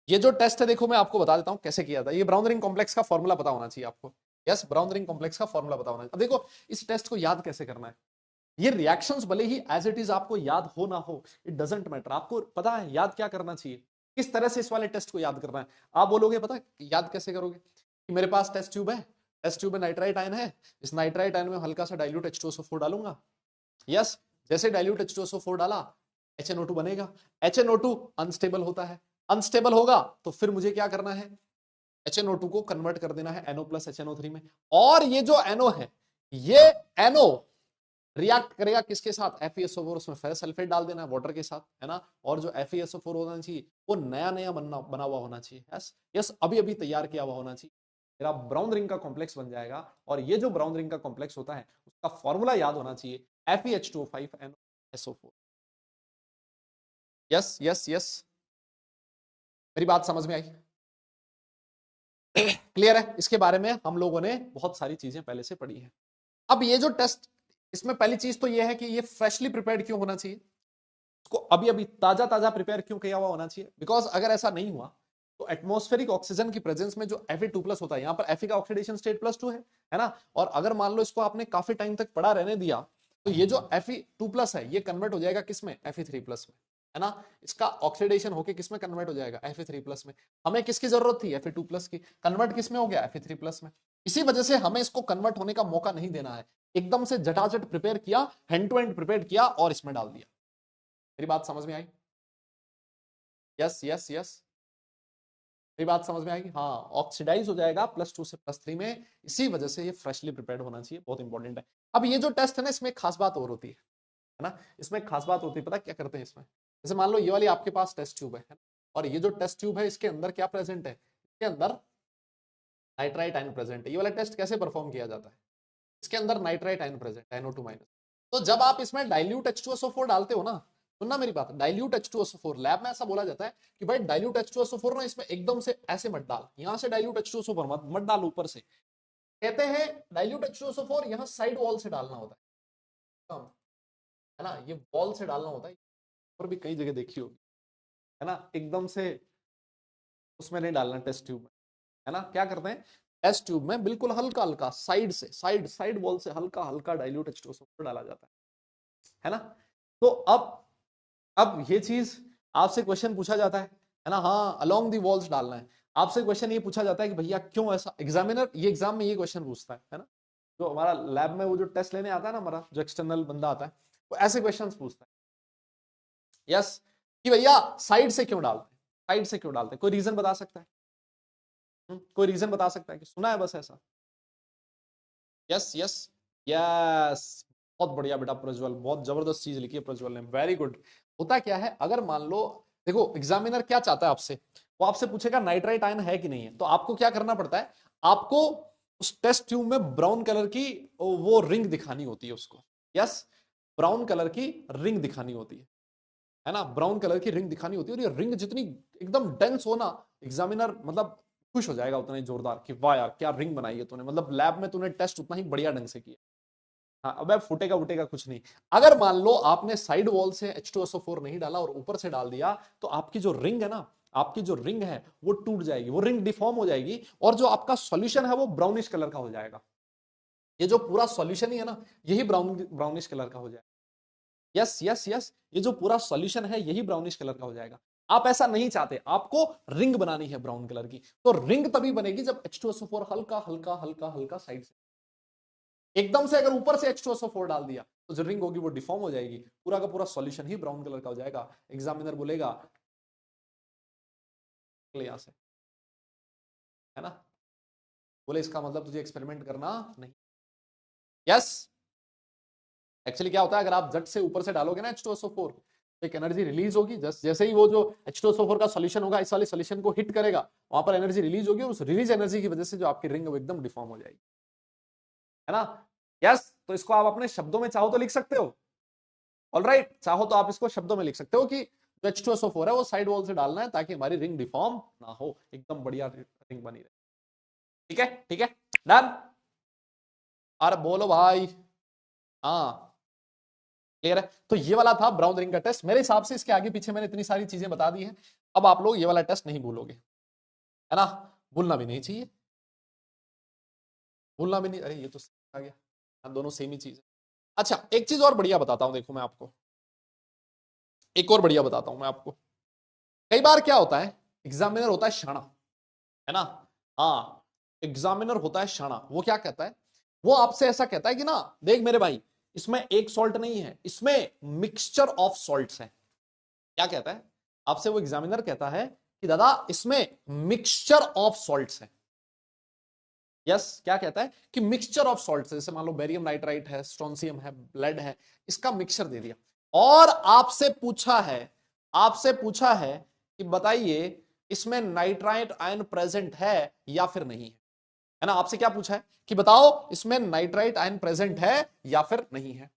ये जो टेस्ट है देखो मैं आपको बता देता हूं कैसे किया था। ये ब्राउन रिंग कॉम्प्लेक्स का फॉर्मूला पता होना चाहिए आपको। यस, ब्राउन रिंग कॉम्प्लेक्स का फॉर्मूला पता होना चाहिए। अब देखो इस टेस्ट को याद कैसे करना है। ये रिएक्शंस भले ही एज इट इज आपको याद हो ना हो, इट डजंट मैटर। आपको पता है याद क्या करना चाहिए, किस तरह से इस वाले टेस्ट को याद करना है। आप बोलोगे पता याद कैसे करोगे कि मेरे पास टेस्ट ट्यूब है, टेस्ट ट्यूब में नाइट्राइट आयन है, इस नाइट्राइट आयन में हल्का सा डाइल्यूट H2SO4 डालूंगा। यस, जैसे डाइल्यूट H2SO4 डाला HNO2 बनेगा। HNO2 अनस्टेबल होता है, अनस्टेबल होगा तो फिर मुझे क्या करना है, HNO2 को कन्वर्ट कर देना है NO प्लस HNO3 में। और ये जो NO है, ये NO रिएक्ट करेगा किसके साथ, FeSO4, उसमें फेरस सल्फेट डाल देना है वाटर के साथ, है ना। और जो FeSO4 होना चाहिए वो नया नया बना हुआ होना चाहिए। यस यस, अभी अभी तैयार किया हुआ होना चाहिए। मेरा ब्राउन रिंग का कॉम्प्लेक्स बन जाएगा। और ये जो ब्राउन रिंग का कॉम्प्लेक्स होता है उसका फॉर्मूला याद होना चाहिए FeH2O5NoSO4। यस यस यस, मेरी बात समझ में आई, क्लियर है। इसके बारे में हम लोगों ने बहुत सारी चीजें पहले से पढ़ी है। अब ये जो टेस्ट, इसमें पहली चीज तो ये है कि ये फ्रेशली प्रिपेयर्ड क्यों होना चाहिए, उसको अभी अभी ताजा ताजा प्रिपेयर क्यों किया हुआ होना चाहिए। बिकॉज अगर ऐसा नहीं हुआ तो एटमॉस्फेरिक ऑक्सीजन की प्रेजेंस में जो Fe2+ होता है, यहां पर Fe का ऑक्सीडेशन स्टेट +2 है ना। और अगर मान लो इसको आपने काफी टाइम तक पड़ा रहने दिया तो ये जो Fe2+ है ये कन्वर्ट हो जाएगा किसमें, Fe3+ में, है ना। इसका ऑक्सीडेशन होके किसमें कन्वर्ट हो जाएगा, Fe3+ में। हमें किसकी जरूरत थी, Fe2+ की, कन्वर्ट किसमें हो गया, Fe3+ में। इसी वजह से हमें इसको कन्वर्ट होने का मौका नहीं देना है, एकदम से झटाझट प्रिपेयर किया, हैंड टू हैंड प्रिपेयर किया और इसमें डाल दिया। मेरी बात समझ में आई, यस यस यस, मेरी बात समझ में आएगी। हाँ, ऑक्सीडाइज हो जाएगा +2 से +3 में, इसी वजह से ये फ्रेशली प्रिपेयर्ड होना चाहिए, बहुत इंपॉर्टेंट है। अब ये जो टेस्ट है ना, इसमें एक खास बात और होती है ना, इसमें एक खास बात होती है, पता क्या करते हैं इसमें। जैसे मान लो ये वाली आपके पास टेस्ट ट्यूब है, और ये जो टेस्ट ट्यूब है इसके अंदर क्या प्रेजेंट है, इसके अंदर नाइट्राइट आयन प्रेजेंट है। ये वाला टेस्ट कैसे परफॉर्म किया जाता है, इसके अंदर नाइट्राइट आयन प्रेजेंट है, NO2-। तो जब आप इसमें डाइल्यूट H2SO4 डालते हो ना, सुनना मेरी बात, डाइल्यूट H2SO4 लैब में ऐसा बोला जाता है कि भाई डाइल्यूट H2SO4 ना इसमें एकदम से ऐसे मत डाल, यहां से डाइल्यूट H2SO4 मत डाल ऊपर से। कहते हैं डाइल्यूट H2SO4 यहां साइड वॉल से डालना होता है ना, ये वॉल से डालना होता है। और भी कई जगह देखी होगी, है ना, एकदम से उसमें नहीं डालना टेस्ट ट्यूब में, है ना। क्या करते हैं, टेस्ट ट्यूब में बिल्कुल हल्का हल्का साइड से, साइड वॉल से हल्का हल्का डाइल्यूट H2SO4 डाला जाता है ना। तो अब ये चीज आपसे क्वेश्चन पूछा जाता है ना, हाँ अलोंग दी वॉल्स डालना है। आपसे क्वेश्चन ये पूछा जाता है कि भैया क्यों ऐसा, एग्जामिनर ये एग्जाम में ये क्वेश्चन पूछता है ना। जो हमारा लैब में वो जो टेस्ट लेने आता है ना, हमारा जो एक्सटर्नल बंदा आता है, वो ऐसे क्वेश्चन पूछता है, यस, कि भैया साइड से क्यों डालते हैं, साइड से क्यों डालते हैं, कोई रीजन बता सकता है, कोई रीजन बता सकता है कि सुना है बस ऐसा। यस यस यस, बहुत बढ़िया बेटा प्रज्वल, बहुत जबरदस्त चीज लिखी है प्रज्वल ने, वेरी गुड। होता क्या है, अगर मान लो देखो एग्जामिनर क्या चाहता है आपसे, वो आपसे पूछेगा नाइट्राइट आयन है कि नहीं है, तो आपको क्या करना पड़ता है, आपको उस टेस्ट ट्यूब में ब्राउन कलर की वो रिंग दिखानी होती है उसको। यस, ब्राउन कलर की रिंग दिखानी होती है ना, ब्राउन कलर की रिंग दिखानी होती है। और ये रिंग जितनी एकदम डेंस हो ना, एग्जामिनर मतलब खुश हो जाएगा उतना ही जोरदार कि वाह यार क्या रिंग बनाई है तूने, मतलब लैब में तूने टेस्ट उतना ही बढ़िया ढंग से किया। हाँ, अब फुटेगा उटेगा कुछ नहीं। अगर मान लो आपने साइड वॉल से H2SO4 नहीं डाला और ऊपर से डाल दिया, तो आपकी जो रिंग है ना, आपकी जो रिंग है वो टूट जाएगी, वो रिंग डिफॉर्म हो जाएगी, और जो आपका सॉल्यूशन है वो ब्राउनिश कलर का हो जाएगा। ये जो पूरा सॉल्यूशन ही है ना, यही ब्राउनिश कलर का हो जाएगा। यस यस यस, ये जो पूरा सॉल्यूशन है यही ब्राउनिश कलर का हो जाएगा। आप ऐसा नहीं चाहते, आपको रिंग बनानी है ब्राउन कलर की, तो रिंग तभी बनेगी जब H2SO4 हल्का हल्का हल्का हल्का साइड से, एकदम से अगर ऊपर से H2SO4 डाल दिया तो जो रिंग होगी वो डिफॉर्म हो जाएगी, पूरा का पूरा सॉल्यूशन ही ब्राउन कलर का हो जाएगा। एग्जामिनर बोलेगा यहां से, है ना, बोले इसका मतलब तुझे एक्सपेरिमेंट करना नहीं। यस, एक्चुअली क्या होता है, अगर आप जट से ऊपर से डालोगे ना H2SO4, एक एनर्जी रिलीज होगी, जैसे ही वो जो H2SO4 का सॉल्यूशन होगा इस वाले सॉल्यूशन को हिट करेगा, वहां पर एनर्जी रिलीज होगी, और उस रिलीज एनर्जी की वजह से जो आपकी रिंग वो एकदम डिफॉर्म हो जाएगी, है ना। यस, तो इसको आप अपने शब्दों में चाहो तो लिख सकते हो, ऑलराइट, चाहो तो आप इसको शब्दों में लिख सकते हो कि जो H2SO4 है वो साइड वॉल से डालना है ताकि हमारी रिंग डिफॉर्म ना हो, एकदम बढ़िया रिंग बनी रहे। ठीक है, ठीक है, डन। अरे बोलो भाई, हाँ क्लियर है। तो ये वाला था ब्राउन रिंग का टेस्ट। मेरे हिसाब से इसके आगे पीछे मैंने इतनी सारी चीजें बता दी हैं, अब आप लोग ये वाला टेस्ट नहीं भूलोगे, है ना, भूलना भी नहीं चाहिए, भूलना भी नहीं, अरे ये तो आ गया, दोनों सेम ही चीज है। अच्छा एक चीज और बढ़िया बताता हूं, देखो मैं आपको एक और बढ़िया बताता हूं मैं आपको। कई बार क्या होता है, एग्जामिनर होता है शाना, है ना, हाँ एग्जामिनर होता है शाना, वो क्या कहता है, वो आपसे ऐसा कहता है कि ना देख मेरे भाई, इसमें एक सॉल्ट नहीं है, इसमें मिक्सचर ऑफ सॉल्ट्स है। क्या कहता है आपसे वो एग्जामिनर, कहता है कि दादा इसमें मिक्सचर ऑफ सॉल्ट्स है। यस, क्या कहता है कि मिक्सचर ऑफ सॉल्ट्स है, जैसे मान लो बेरियम नाइट्राइट है, स्ट्रोंसियम है, ब्लेड है, इसका मिक्सचर दे दिया, और आपसे पूछा है कि बताइए इसमें नाइट्राइट आयन प्रेजेंट है या फिर नहीं है ना। आपसे क्या पूछा है कि बताओ इसमें नाइट्राइट आयन प्रेजेंट है या फिर नहीं है,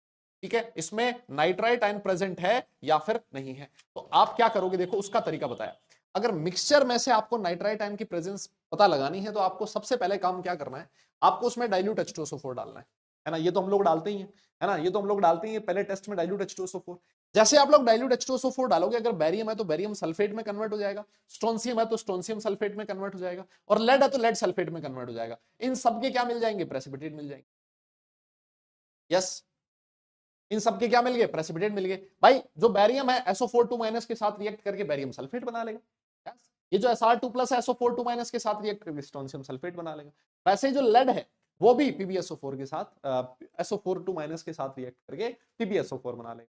ठीक है, इसमें नाइट्राइट आयन प्रेजेंट है या फिर नहीं है। तो आप क्या करोगे, देखो उसका तरीका बताया। अगर मिक्सचर में से आपको नाइट्राइट आयन की प्रेजेंस पता लगानी है तो आपको सबसे पहले काम क्या करना है, आपको उसमें डाइल्यूट H2SO4 डालना है ना, ये तो हम लोग डालते ही हैं, है ना, ये तो हम लोग डालते ही हैं पहले टेस्ट में डाइल्यूट H2SO4। जैसे आप लोग डाइल्यूट H2SO4 डालोगे, अगर बैरियम है तो बैरियम सल्फेट में कन्वर्ट हो जाएगा, स्ट्रोंसियम है तो स्ट्रोंसियम सल्फेट में कन्वर्ट हो जाएगा, और लेड है तो लेड सल्फेट में कन्वर्ट हो जाएगा। इन सबके क्या मिल जाएंगे, प्रेसिपिटेट मिल जाएंगे। यस, इन सबके क्या मिल गए, प्रेसिपिटेट मिल गए। भाई जो बैरियम है SO4 के साथ रिएक्ट करके बैरियम सल्फेट बना लेगा। yes? ये जो Sr2+ है SO4 के साथ रिएक्ट करके स्ट्रोंसियम सल्फेट बना लेगा। वैसे ही जो लेड है वो भी PbSO4 के साथ SO4 के साथ रिएक्ट करके PbSO4 बना लेगा।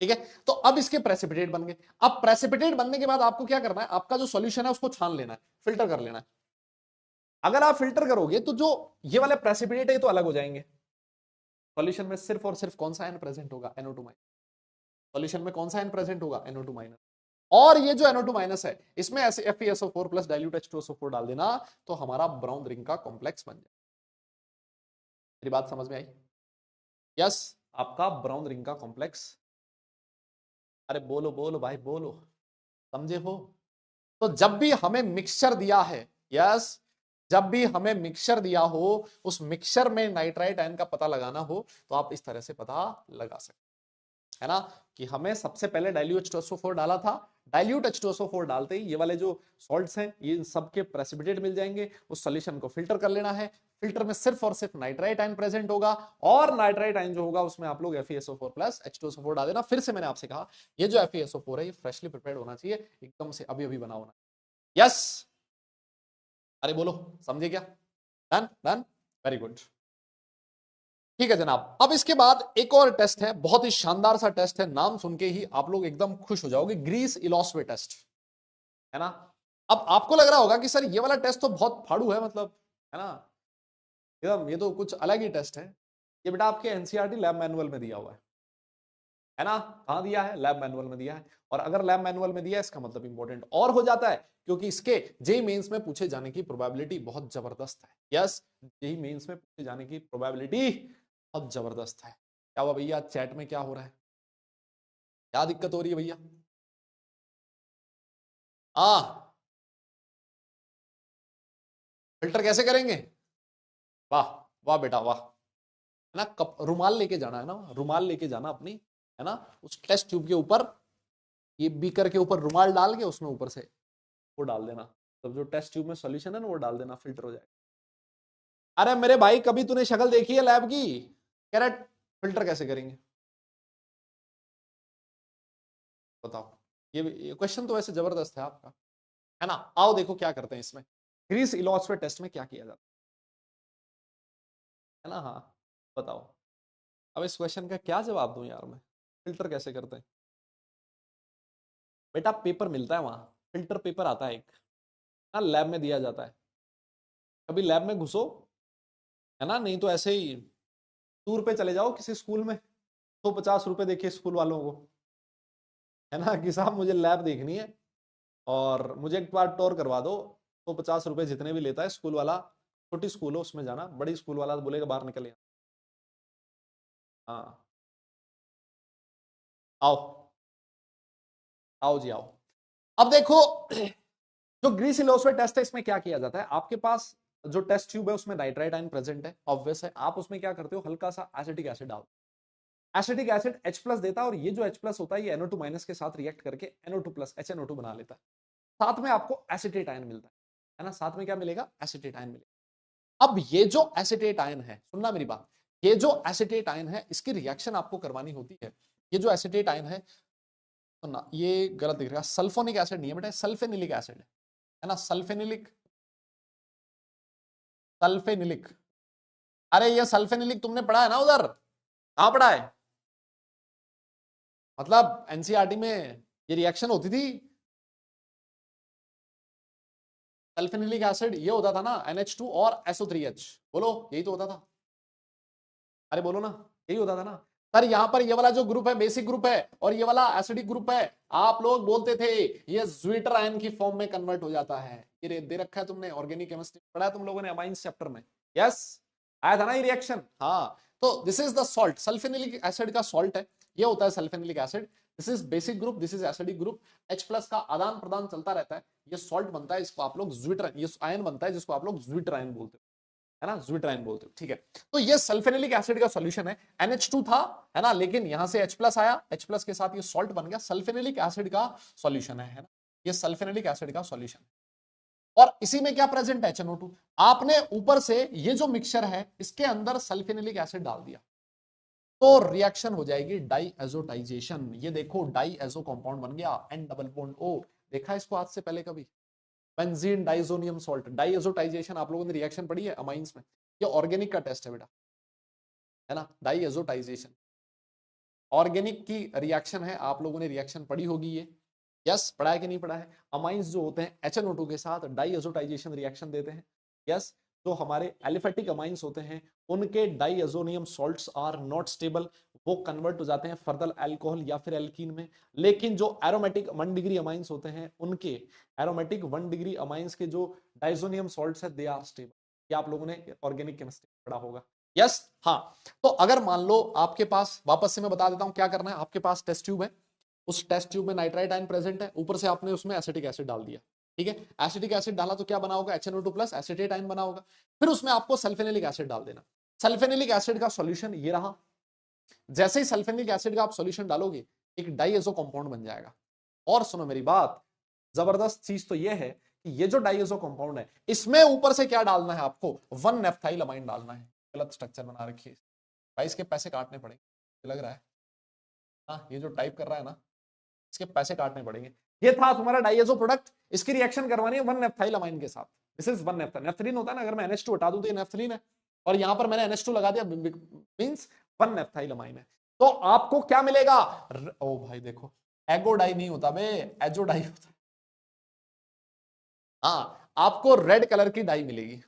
ठीक है, तो अब इसके प्रेसिपिटेट बन गए। अब प्रेसिपिटेट बनने के बाद आपको क्या करना है, आपका जो सॉल्यूशन है उसको छान लेना है, फिल्टर कर लेना है। अगर आप फिल्टर करोगे तो जो ये वाले प्रेसिपिटेट है तो अलग हो जाएंगे। सॉल्यूशन में सिर्फ और सिर्फ कौन सा आयन प्रेजेंट होगा, NO2-। सॉल्यूशन में कौन सा आयन प्रेजेंट होगा, NO2-। और ये जो NO2- है इसमें ऐसे FeSO4+ डाइल्यूट H2SO4 डाल देना तो हमारा ब्राउन रिंग का कॉम्प्लेक्स बन जाए। मेरी बात समझ में आई? यस, आपका ब्राउन रिंग का कॉम्प्लेक्स। अरे बोलो बोलो भाई बोलो, समझे हो। तो जब भी हमें मिक्सचर दिया है, यस, जब भी हमें मिक्सचर दिया हो, उस मिक्सचर में नाइट्राइट आयन का पता लगाना हो तो आप इस तरह से पता लगा सकते, है ना, कि हमें सबसे पहले डाइल्यूट H2SO4 डाला था, डाइल्यूट H2SO4 डालते ही ये वाले जो सॉल्ट्स हैं ये सबके प्रेसिपिटेट मिल जाएंगे, उस सॉल्यूशन को फिल्टर कर लेना है, फिल्टर में सिर्फ और सिर्फ नाइट्राइट आयन प्रेजेंट होगा, और नाइट्राइट आयन जो होगा उसमें आप लोग FeSO4+ H2SO4 डाल देना। फिर से मैंने आपसे कहा ये जो FeSO4 है ये फ्रेशली प्रिपेयर्ड होना चाहिए, एकदम से अभी अभी बना होना। यस, अरे बोलो, समझे क्या, डन डन, वेरी गुड। ठीक है जनाब, अब इसके बाद एक और टेस्ट है, बहुत ही शानदार सा टेस्ट है, नाम सुन के ही आप लोग एकदम खुश हो जाओगे, ग्रीस इलॉस्वे टेस्ट, है ना। अब आपको लग रहा होगा कि सर ये वाला टेस्ट तो बहुत फाड़ू है, मतलब, है ना, एकदम ये तो कुछ अलग ही टेस्ट है। ये बेटा आपके एनसीईआरटी लैब मैनुअल में दिया हुआ है ना, कहां दिया है, लैब मैनुअल में दिया है। और अगर लैब मैनुअल में दिया है इसका मतलब इंपॉर्टेंट और हो जाता है, क्योंकि इसके जेई मेंस में पूछे जाने की प्रोबेबिलिटी बहुत जबरदस्त है। यस, जेई मेंस में पूछे जाने की प्रोबेबिलिटी बहुत जबरदस्त है। क्या हुआ भैया, चैट में क्या हो रहा है, क्या दिक्कत हो रही है भैया, हाँ, फिल्टर कैसे करेंगे, वाह, वाह बेटा वाह, है ना, कप रुमाल लेके जाना है ना, रुमाल लेके जाना अपनी, है ना, उस टेस्ट ट्यूब के ऊपर, ये बीकर के ऊपर रुमाल डाल के उसमें ऊपर से वो डाल देना, तब जो टेस्ट ट्यूब में सॉल्यूशन है ना वो डाल देना, फिल्टर हो जाएगा। अरे मेरे भाई कभी तूने शक्ल देखी है लैब की, कह रहा फिल्टर कैसे करेंगे, बताओ। ये क्वेश्चन तो वैसे जबरदस्त है आपका, है ना। आओ देखो क्या करते हैं इसमें, ग्रीस इलॉस्फेट टेस्ट में क्या किया जाता है ना, हाँ बताओ। अब इस क्वेश्चन का क्या जवाब दूं यार मैं, फिल्टर कैसे करते हैं। बेटा पेपर मिलता है वहां, फिल्टर पेपर आता है एक, ना लैब में दिया जाता है, कभी लैब में घुसो, है ना, नहीं तो ऐसे ही टूर पे चले जाओ किसी स्कूल में, तो 50 रुपए देखिए स्कूल वालों को, है ना कि साहब मुझे लैब देखनी है और मुझे एक बार टूर करवा दो, तो 50 रुपए जितने भी लेता है स्कूल वाला, छोटी स्कूल हो उसमें जाना, बड़ी स्कूल वाला तो बोलेगा बाहर निकल यहाँ। हाँ, आओ, आओ जी आओ। अब देखो, जो ग्रीस इलोस्फेट टेस्ट है इसमें क्या किया जाता है, आपके पास जो टेस्ट ट्यूब है उसमें नाइट्राइट आयन प्रेजेंट है, ऑब्वियस है। आप उसमें क्या करते हो, हल्का सा एसिटिक एसिड डाल, एसिटिक एसिड H प्लस देता है, और ये जो H प्लस होता है ये NO2 माइनस के साथ रिएक्ट करके NO2 प्लस HNO2 बना लेता है। साथ में आपको एसिटेट आयन मिलता है ना, साथ में क्या मिलेगा, एसिटेट आयन मिलेगा। अब ये जो एसिटेट आयन है, सुनना मेरी बात, ये जो एसिटेट आयन है इसकी रिएक्शन आपको करवानी होती है। ये जो एसिटेट आयन है, सुनना, ये गलत दिख रहा है, सल्फोनिक एसिड नहीं है बेटा, सल्फेनिलिक एसिड है ना, सल्फेनिलिक, सल्फेनिलिक। अरे ये सल्फेनिलिक तुमने पढ़ा है ना उधर, कहां पढ़ा है, मतलब एनसीईआरटी में ये रिएक्शन होती थी। सल्फेनिलिक एसिड ये होता था ना NH2 और SO3H, बोलो यही तो होता था, अरे बोलो ना, यही होता था ना सर। यहाँ पर ये वाला जो ग्रुप है बेसिक ग्रुप है और ये वाला एसिडिक ग्रुप है, आप लोग बोलते थे ये ज्विटर आयन की फॉर्म में कन्वर्ट हो जाता है। ये दे रखा है तुमने, ऑर्गेनिक केमिस्ट्री पढ़ा है तुम लोगों ने अमाइंस चैप्टर में, यस आया था ना ये रिएक्शन। हाँ, तो this is the salt, sulphanilic acid का सॉल्ट है, ये होता है sulphanilic acid. This is basic group, this is acidic group, H plus का आदान प्रदान चलता रहता है, ये सॉल्ट बनता है, इसको आप लोग ज्विटर, ये आयन बनता है जिसको आप लोग ज्विटर आयन बोलते हो, है ना, ज्विटराइन बोलते हो, ठीक है। तो ये सल्फेनिलिक एसिड का सॉल्यूशन है, NH2 था, है ना, लेकिन यहां से H प्लस आया, H प्लस के साथ ये सॉल्ट बन गया, सल्फेनिलिक एसिड का सॉल्यूशन है ना, ये सल्फेनिलिक एसिड का सॉल्यूशन है। और इसी में क्या प्रेजेंट है, HNO2। आपने ऊपर से ये जो मिक्सचर है इसके अंदर सल्फेनिलिक एसिड डाल दिया, तो रिएक्शन हो जाएगी डाईएजोटाइजेशन। ये देखो डाईएजो कंपाउंड बन गया, N डबल बॉन्ड O। देखा इसको आज से पहले कभी, बेंजीन डाइजोनियम सॉल्ट, डाईएजोटाइजेशन आप लोगों ने रिएक्शन पढ़ी है अमाइंस में, ये ऑर्गेनिक का टेस्ट है बेटा, है ना, डाईएजोटाइजेशन ऑर्गेनिक की रिएक्शन है, आप लोगों ने रिएक्शन पढ़ी होगी ये, यस पढ़ा है कि नहीं पढ़ा है। अमाइंस जो होते हैं HNO2 के साथ डाईएजोटाइजेशन रिएक्शन देते हैं, यस। जो हमारे एलिफेटिक अमाइंस होते हैं उनके diazonium salts are not stable, वो कन्वर्ट हो जाते हैं फर्दर अल्कोहल या फिर एल्कीन में। लेकिन जो एरोमेटिक 1 डिग्री अमाइंस होते हैं उनके एरोमेटिक 1 डिग्री अमाइंस के जो डाइजोनियम सॉल्ट्स है दे आर स्टेबल। ये आप लोगों ने ऑर्गेनिक केमिस्ट्री पढ़ा होगा, यस। हाँ, तो अगर मान लो आपके पास, वापस से मैं बता देता हूं क्या करना है, आपके पास टेस्ट ट्यूब है, उस टेस्ट ट्यूब में नाइट्राइट आयन प्रेजेंट है, ऊपर से आपने उसमें एसिटिक एसिड डाल दिया, ठीक है। एसिटिक एसिड डाला तो क्या बना होगा, HNO2 प्लस एसिटेट आयन बना होगा। फिर उसमें आपको सल्फेनिलिक एसिड डाल देना, सल्फेनिलिक एसिड का सॉल्यूशन ये रहा। जैसे ही सल्फेनिक एसिड का आप सॉल्यूशन डालोगे एक डाईएजो कंपाउंड बन जाएगा। और सुनो मेरी बात, जबरदस्त चीज तो ये है कि ये जो डाईएजो कंपाउंड है इसमें ऊपर से क्या डालना है आपको, 1 नेफ्थाइलमाइन डालना है। गलत स्ट्रक्चर बना रखी है भाई, इसके पैसे काटने पड़ेंगे लग रहा है। हाँ, ये जो टाइप कर रहा है ना इसके पैसे काटने पड़ेंगे। ये था तुम्हारा डाइएजो प्रोडक्ट, इसकी रिएक्शन करवानी है 1 नेफ्थाइलमाइन के साथ। दिस इज 1 नेफ्थाइल, नेफ्थलीन होता है ना, अगर मैं NH2 हटा दूं तो ये नेफ्थलीन है, और यहां पर मैंने NH2 लगा दिया, मींस 1 नेफ्थाइलमाइन है। तो आपको क्या मिलेगा, ओ भाई देखो, एगोडाई नहीं होता बे, एजोडाई होता है। हाँ, आपको रेड कलर की डाई मिलेगी,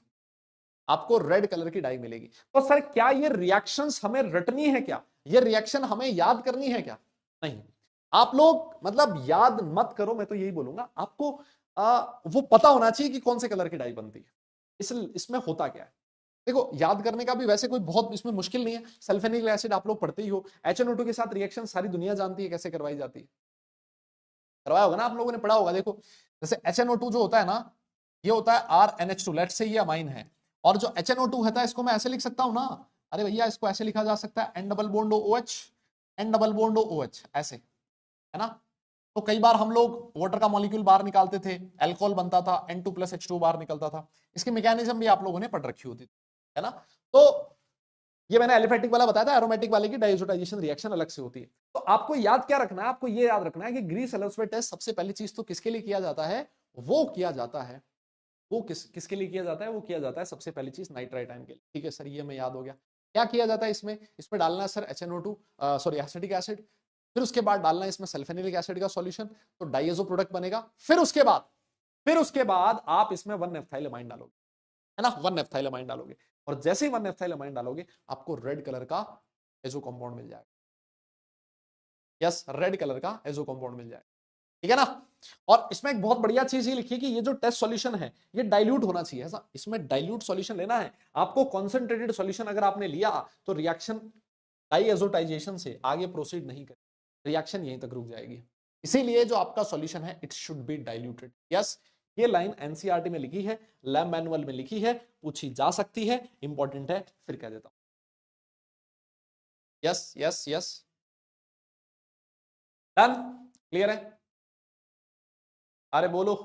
आपको रेड कलर की डाई मिलेगी। तो सर क्या ये रिएक्शंस हमें रटनी है क्या, ये रिएक्शन हमें याद करनी है क्या, नहीं। आप लोग मतलब याद मत करो, मैं तो यही बोलूंगा आपको, वो पता होना चाहिए कि कौन से कलर की डाई बनती है, इसमें होता क्या है। देखो याद करने का भी वैसे कोई बहुत इसमें मुश्किल नहीं है, सल्फेनिक एसिड आप लोग पढ़ते ही हो, HNO2 के साथ रिएक्शन सारी दुनिया जानती है कैसे करवाई जाती है, करवाया होगा ना आप लोगों ने, पढ़ा होगा। देखो जैसे HNO2 जो होता है ना, ये होता है RNH2, लेट से ये अमाइन है, और जो HNO2 होता है इसको मैं ऐसे लिख सकता हूं ना, अरे भैया इसको ऐसे लिखा जा सकता है N double bond OH, N double bond OH ऐसे, है ना। तो कई बार हम लोग वाटर का मॉलिक्यूल बाहर निकालते थे, अल्कोहल बनता था, N2 प्लस H2 बाहर निकलता था, इसकी मैकेनिज्म भी आप लोगों ने पढ़ रखी होती थी, है ना। तो ये मैंने एलिफेटिक वाला बताया था, एरोमेटिक वाले की डाइएजोटाइजेशन रिएक्शन अलग से होती है। तो आपको याद क्या रखना है, आपको ये याद रखना है कि ग्रीस एलोस्फेट टेस्ट सबसे पहली चीज तो किसके लिए किया जाता है, वो किया जाता है, वो किसके लिए किया जाता है, वो किया जाता है सबसे पहली चीज नाइट्राइट आयन के लिए, ठीक है सर, ये हमें याद हो गया। क्या किया जाता है इसमें, इसमें डालना है sir HNO2, sorry acetic acid, फिर उसके बाद डालना है इसमें सल्फेनिलिक एसिड का सॉल्यूशन, तो डाइएजो प्रोडक्ट बनेगा। फिर उसके बाद आप इसमें 1 नेफ्थाइलमाइन डालोगे, है ना, 1 नेफ्थाइलमाइन डालोगे, और जैसे ही 1 नेफ्थाइलमाइन डालोगे आपको रेड कलर का एजो कंपाउंड मिल जाएगा। यस, रेड कलर का एजो कंपाउंड मिल जाएगा, ठीक है ना। और इसमें एक बहुत बढ़िया चीज ये लिखी है कि ये जो टेस्ट सॉल्यूशन है ये डाइल्यूट होना चाहिए, ऐसा इसमें डाइल्यूट सॉल्यूशन लेना है आपको। कॉन्सेंट्रेटेड सॉल्यूशन अगर आपने लिया तो रिएक्शन डाइएजोटाइजेशन से आगे प्रोसीड नहीं करे, रिएक्शन यहीं तक रुक जाएगी। इसीलिए जो आपका सॉल्यूशन है it should be diluted. Yes, ये लाइन एनसीईआरटी में लिखी है, लैब मैनुअल में लिखी है, पूछी जा सकती है, इंपॉर्टेंट है, फिर कह देता हूं। Yes yes yes, done, clear है? अरे बोलो,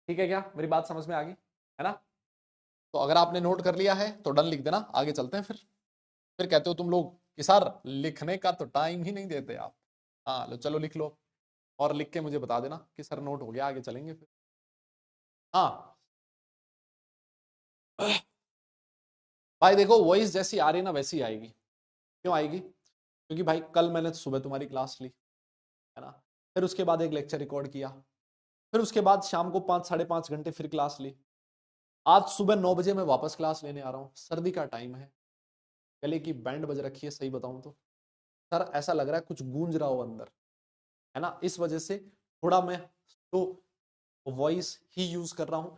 ठीक है क्या, मेरी बात समझ में आ गई है ना? तो अगर आपने नोट कर लिया है तो डन लिख देना, आगे चलते हैं। फिर कहते हो तुम लोग कि सर लिखने का तो टाइम ही नहीं देते आप। हाँ लो, चलो लिख लो और लिख के मुझे बता देना कि सर नोट हो गया, आगे चलेंगे फिर। हाँ भाई देखो, वॉइस जैसी आ रही ना वैसी आएगी। क्यों आएगी? क्योंकि भाई कल मैंने सुबह तुम्हारी क्लास ली है ना, फिर उसके बाद एक लेक्चर रिकॉर्ड किया, फिर उसके बाद शाम को 5-5.5 घंटे फिर क्लास ली, आज सुबह 9 बजे मैं वापस क्लास लेने आ रहा हूँ, सर्दी का टाइम है, गले की बैंड बज रखी है, सही बताऊं तो सर ऐसा लग रहा है कुछ गूंज रहा हो अंदर, है ना। इस वजह से थोड़ा मैं तो वॉइस ही यूज कर रहा हूं,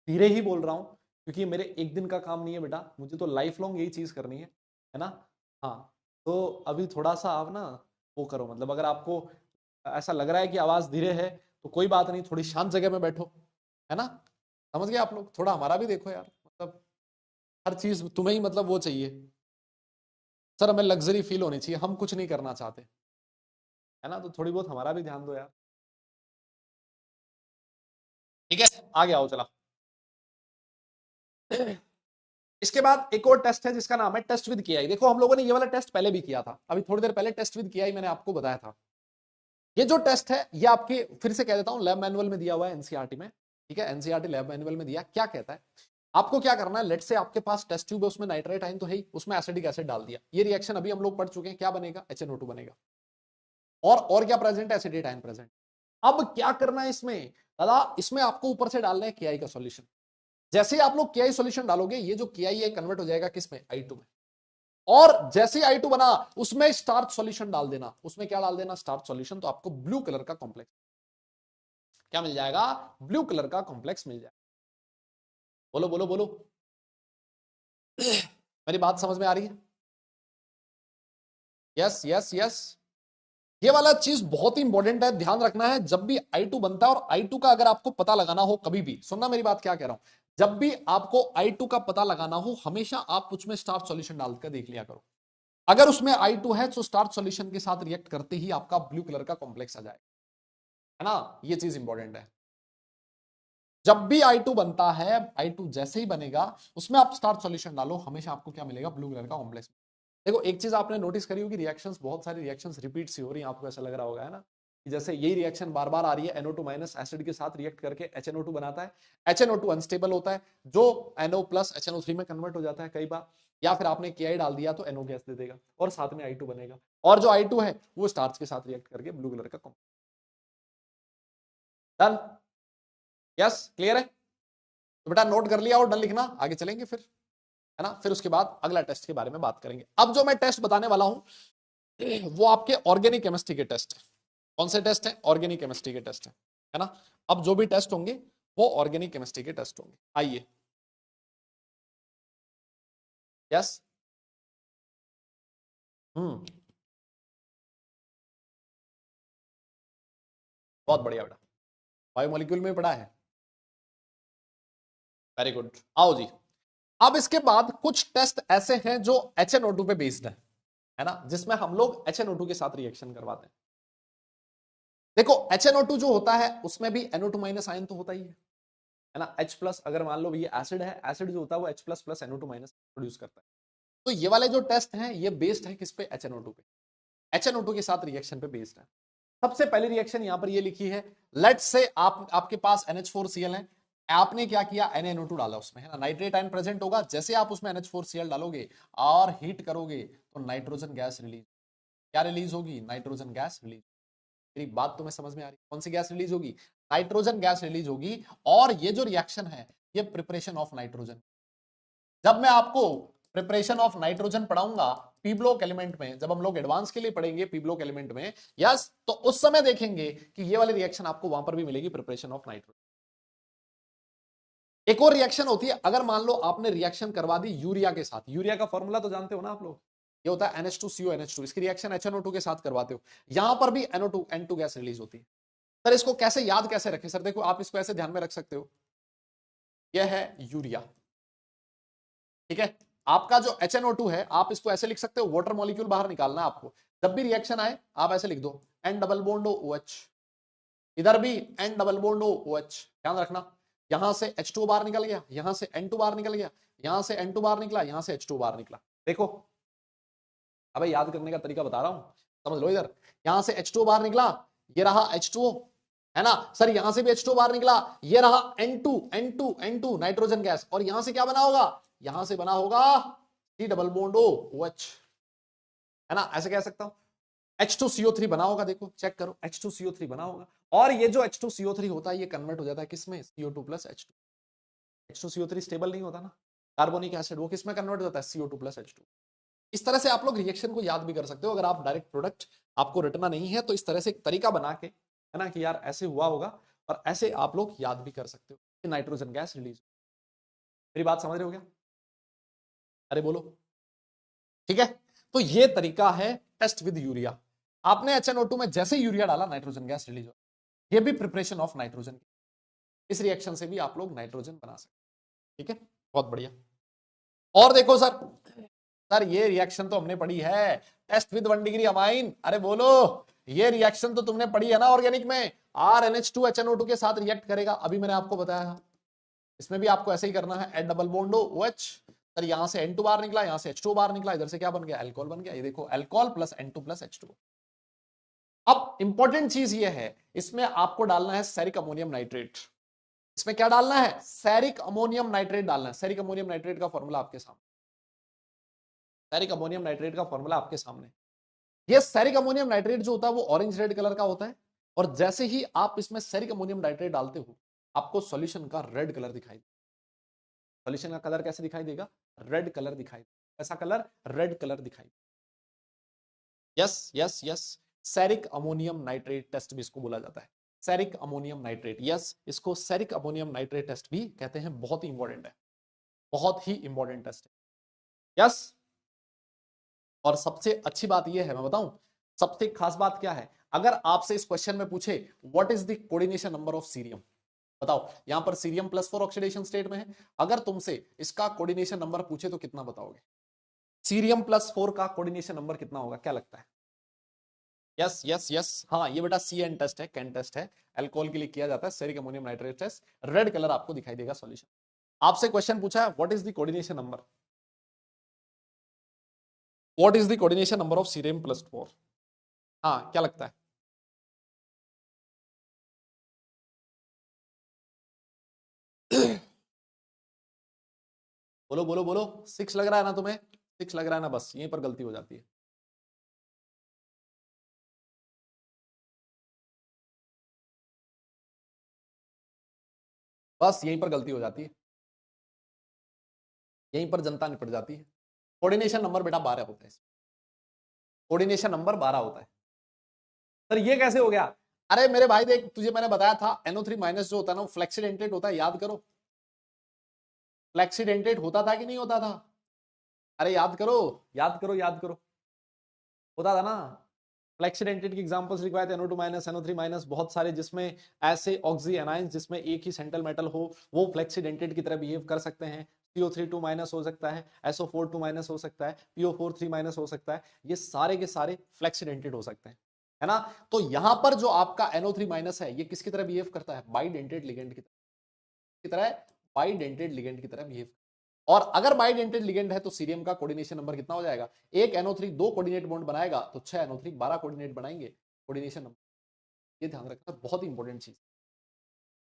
धीरे ही बोल रहा हूं, क्योंकि मेरे एक दिन का काम नहीं है बेटा, मुझे तो लाइफ लॉन्ग यही चीज करनी है ना। हाँ, तो अभी थोड़ा सा आप ना वो करो, मतलब अगर आपको ऐसा लग रहा है कि आवाज धीरे है तो कोई बात नहीं, थोड़ी शांत जगह में बैठो, है ना। समझ गए आप लोग? थोड़ा हमारा भी देखो यार, मतलब हर चीज तुम्हें ही मतलब वो चाहिए। सर हमें लग्जरी फील होनी चाहिए, हम कुछ नहीं करना चाहते, है ना, तो थोड़ी बहुत हमारा भी ध्यान दो यार। ठीक है, आगे आओ चला। इसके बाद एक और टेस्ट है जिसका नाम है टेस्ट विद केआई। देखो हम लोगों ने ये वाला टेस्ट पहले भी किया था, अभी थोड़ी देर पहले टेस्ट विद केआई मैंने आपको बताया था। ये जो टेस्ट है ये आपके, फिर से कह देता हूं, लैब मैनुअल में दिया हुआ है एनसीईआरटी में, ठीक है, एनसीईआरटी लैब मैनुअल में दिया। क्या कहता है आपको क्या करना है, लेट से आपके पास टेस्ट ट्यूब है, उसमें नाइट्रेट आयन तो है ही, उसमें एसिडिक एसिड डाल दिया, ये रिएक्शन अभी हम लोग पढ़ चुके हैं, क्या बनेगा, HNO2 बनेगा। और क्या प्रेजेंट है, एसिडेट आयन प्रेजेंट। अब क्या करना है इसमें दादा, इसमें आपको ऊपर से डालना है केआई का सॉल्यूशन। जैसे ही आप लोग केआई सॉल्यूशन डालोगे, ये जो केआई है कन्वर्ट हो जाएगा किसमें, I2 में। और जैसे I2 बना उसमें स्टार्च सॉल्यूशन डाल देना, उसमें क्या डाल देना, स्टार्च सॉल्यूशन, तो आपको ब्लू कलर का कॉम्प्लेक्स क्या मिल जाएगा, ब्लू कलर का कॉम्प्लेक्स मिल जाएगा। बोलो बोलो बोलो, मेरी बात समझ में आ रही है? यस यस यस, ये वाला चीज बहुत ही इंपॉर्टेंट है, ध्यान रखना है। जब भी I2 बनता है, और I2 का अगर आपको पता लगाना हो, कभी भी सुनना मेरी बात क्या कह रहा हूं, जब भी आपको I2 का पता लगाना हो, हमेशा आप उसमें स्टार्च सॉल्यूशन डालकर देख लिया करो। अगर उसमें I2 है तो स्टार्च सॉल्यूशन के साथ रिएक्ट करते ही आपका ब्लू कलर का कॉम्प्लेक्स आ जाएगा, है ना, ये चीज इंपॉर्टेंट है। जब भी I2 बनता है, I2 जैसे ही बनेगा उसमें आप स्टार्च सॉल्यूशन डालो, हमेशा आपको क्या मिलेगा, ब्लू कलर का कॉम्प्लेक्स। देखो एक चीज आपने नोटिस करी होगी, रिएक्शंस, बहुत सारी रिएक्शंस रिपीट सी हो रही हैं, आपको ऐसा लग रहा होगा, है ना, कि जैसे यही रिएक्शन बार बार आ रही है, NO2 माइनस एसिड के साथ रिएक्ट करके HNO2 बनाता है, HNO2 अनस्टेबल होता है, जो NO प्लस HNO3 में कन्वर्ट हो जाता है कई बार, या फिर आपने KI डाल दिया तो NO गैस दे देगा और साथ में I2 बनेगा, और जो I2 है वो स्टार्च के साथ रिएक्ट करके ब्लू कलर का कॉम्प्लेक्स। डन, यस, क्लियर है? तो बेटा नोट कर लिया और डन लिखना, आगे चलेंगे फिर, है ना। फिर उसके बाद अगला टेस्ट के बारे में बात करेंगे। अब जो मैं टेस्ट बताने वाला हूं वो आपके ऑर्गेनिक केमिस्ट्री के टेस्ट है। कौन से टेस्ट है? ऑर्गेनिक केमिस्ट्री के टेस्ट है ना। अब जो भी टेस्ट होंगे वो ऑर्गेनिक केमिस्ट्री के टेस्ट होंगे। आइए, यस, हम्म, बहुत बढ़िया बेटा, बायोमोलिक्यूल में पढ़ा है, वेरी गुड। आओ जी, अब इसके बाद कुछ टेस्ट ऐसे हैं जो HNO2 पे बेस्ड है ना, जिसमें हम लोग HNO2 के साथ रिएक्शन करवाते हैं। देखो HNO2 जो होता है उसमें भी NO2 माइनस आयन तो होता ही है ना, H प्लस, अगर मान लो ये एसिड है, एसिड जो होता है वो H plus plus NO2 minus produce करता है। तो ये वाले जो टेस्ट हैं ये बेस्ड है किस पे, HNO2 पे, HNO2 के साथ रिएक्शन पे बेस्ड है। सबसे पहली रिएक्शन यहां पर ये लिखी है, लेट्स से आपके पास NH4Cl है, आपने क्या किया, NaNO2 डाला उसमें, है ना, नाइट्रेट आयन प्रेजेंट होगा, जैसे आप उसमें NH4Cl डालोगे और हीट करोगे तो नाइट्रोजन गैस रिलीज, क्या रिलीज होगी, नाइट्रोजन गैस रिलीज। मेरी बात तुम्हें समझ में आ रही है? कौन सी गैस रिलीज होगी, नाइट्रोजन गैस रिलीज होगी। और ये जो रिएक्शन है ये प्रिपरेशन ऑफ नाइट्रोजन, जब मैं आपको प्रिपरेशन ऑफ नाइट्रोजन पढ़ाऊंगा पी ब्लॉक एलिमेंट में, जब हम लोग एडवांस के लिए पढ़ेंगे पी ब्लॉक एलिमेंट में, यस, तो उस समय देखेंगे कि ये वाली रिएक्शन आपको वहां पर भी मिलेगी, प्रिपरेशन ऑफ नाइट्रोजन। एक और रिएक्शन होती है, अगर मान लो आपने रिएक्शन करवा दी यूरिया के साथ, यूरिया का फॉर्मूला तो जानते हो ना आप लोग, ये होता है NH2CO NH2, इसकी रिएक्शन HNO2 के साथ करवाते हो, यहां पर भी NO2 N2 गैस रिलीज होती है। सर इसको कैसे याद कैसे रखें? सर देखो आप इसको ऐसे ध्यान में रख सकते हो, यह है यूरिया, ठीक है, आपका जो HNO2 है आप इसको ऐसे लिख सकते हो, वाटर मॉलिक्यूल बाहर निकालना है आपको, जब भी रिएक्शन आए आप ऐसे लिख दो N डबल बॉन्ड OH, इधर भी N डबल बॉन्ड OH, ध्यान रखना, यहां से H2 बाहर निकल गया, यहां से N2 बाहर निकल गया, यहां से N2 बाहर निकला, यहां से H2 बाहर निकला। देखो अब याद करने का तरीका बता रहा हूं, समझ लो, इधर यहां से H2 बाहर निकला, ये रहा H2O, है ना सर, यहां से भी H2 बाहर निकला, ये रहा N2 N2 N2 nitrogen gas, और यहां से क्या बना होगा, यहां से बना होगा C डबल बॉन्ड OH, है ना, ऐसे कह सकता हूं। H2CO3 बना होगा, देखो चेक करो, H2CO3 बना होगा, और ये जो H2CO3 होता है ये कन्वर्ट हो जाता है किसमें, CO2 plus H2। H2CO3 stable नहीं होता ना, कार्बोनिक एसिड, वो किसमें कन्वर्ट हो जाता है, CO2 प्लस H2। इस तरह से आप लोग रिएक्शन को याद भी कर सकते हो, अगर आप डायरेक्ट प्रोडक्ट आपको रटना नहीं है तो इस तरह से एक तरीका बना के, है ना, कि यार ऐसे हुआ होगा, और ऐसे आप लोग याद भी कर सकते हो कि नाइट्रोजन गैस रिलीज। मेरी बात समझ रहे हो क्या? अरे बोलो, ठीक है। तो ये तरीका है टेस्ट विद यूरिया। आपने HNO2 में जैसे यूरिया डाला नाइट्रोजन गैस रिलीज हो, ये भी प्रिपरेशन ऑफ नाइट्रोजन, इस रिएक्शन से भी आप लोग नाइट्रोजन बना सकते, ठीक है, बहुत बढ़िया। और देखो सर, सर ये रिएक्शन तो हमने पढ़ी है, टेस्ट विद 1 डिग्री अमाइन, अरे बोलो, ये रिएक्शन तो तुमने पढ़ी है ना ऑर्गेनिक में, RNH2 HNO2 के साथ रिएक्ट करेगा, अभी मैंने आपको बताया, इसमें भी आपको ऐसे ही करना है, N double bond OH, sir यहां से N2 बाहर निकला, यहां से H2 बाहर निकला, इधर से क्या बन गया, अल्कोहल बन गया, ये देखो alcohol plus N2 plus H2। अब इंपॉर्टेंट चीज ये है, इसमें आपको डालना है सेरिक अमोनियम नाइट्रेट, इसमें क्या डालना है, सेरिक अमोनियम नाइट्रेट डालना है। सेरिक अमोनियम नाइट्रेट का फॉर्मूला आपके सामने, सेरिक अमोनियम नाइट्रेट का फॉर्मूला आपके सामने। ये सेरिक अमोनियम नाइट्रेट जो होता है वो ऑरेंज रेड कलर का होता है, और जैसे ही आप इसमें सेरिक अमोनियम नाइट्रेट डालते हो आपको सॉल्यूशन का रेड कलर दिखाई, सॉल्यूशन का कलर कैसे दिखाई देगा, रेड कलर दिखाई, ऐसा कलर रेड कलर दिखाई। Yes yes yes, ceric ammonium nitrate test भी इसको बोला जाता है, सेरिक अमोनियम नाइट्रेट, यस, इसको सेरिक अमोनियम नाइट्रेट टेस्ट भी कहते हैं, बहुत ही इंपॉर्टेंट है, बहुत ही इंपॉर्टेंट टेस्ट है, यस। और सबसे अच्छी बात यह है, मैं बताऊं सबसे खास बात क्या है, अगर आपसे इस क्वेश्चन में पूछे what is the coordination number of cerium, बताओ, यहां पर सीरियम +4 ऑक्सीडेशन स्टेट में है, अगर तुमसे इसका कोऑर्डिनेशन नंबर पूछे तो कितना बताओगे, सीरियम +4 का कोऑर्डिनेशन नंबर कितना होगा, क्या लगता है? यस यस यस, हाँ ये बेटा CN टेस्ट है, कैन टेस्ट है, अल्कोहल के लिए किया जाता है, ceric ammonium nitrate test, red colour आपको दिखाई देगा सॉल्यूशन। आपसे क्वेश्चन पूछा है what is the coordination number, what is the coordination number of cerium +4, हाँ क्या लगता है? बोलो बोलो बोलो, 6 लग रहा है ना तुम्हें, 6 लग रहा है ना, बस यहीं पर गलती हो जाती है। बस यहीं पर गलती हो जाती है, यहीं पर जनता निपट जाती है। कोऑर्डिनेशन नंबर बेटा 12 होता है, कोऑर्डिनेशन नंबर 12 होता है। सर ये कैसे हो गया? अरे मेरे भाई देख, तुझे मैंने बताया था NO3 माइनस जो होता है ना वो फ्लेक्सीडेंटेट होता है, याद करो, फ्लेक्सीडेंटेट होता था कि नहीं होता था? अरे याद करो, याद करो, याद करो, होता था ना। फ्लेक्सीडेंटेट की एग्जांपल्स लिखवाए थे, NO2 माइनस NO3 माइनस, बहुत सारे, जिसमें ऐसे ऑक्सी एनाइंस जिसमें एक ही सेंट्रल मेटल हो वो फ्लेक्सीडेंटेट की तरह बिहेव कर सकते हैं। CO3 2 माइनस हो सकता है, SO4 2 माइनस हो सकता है, PO4 3 माइनस हो सकता है, ये सारे के सारे फ्लेक्सीडेंटेट हो सकते हैं, है ना। तो यहां पर जो आपका NO3 माइनस है ये किसकी तरह बिहेव करता है, बाइडेंटेड लिगेंड की तरह, बाइडेंटेड लिगेंड की तरह बिहेव। और अगर बाइडेंटेड लिगेंड है तो सीरियम का कोऑर्डिनेशन नंबर कितना हो जाएगा, एक NO3 2 कोऑर्डिनेट बॉन्ड बनाएगा तो 6 NO3 12 कोऑर्डिनेट बनाएंगे, कोऑर्डिनेशन नंबर, ये ध्यान रखना, बहुत इंपॉर्टेंट चीज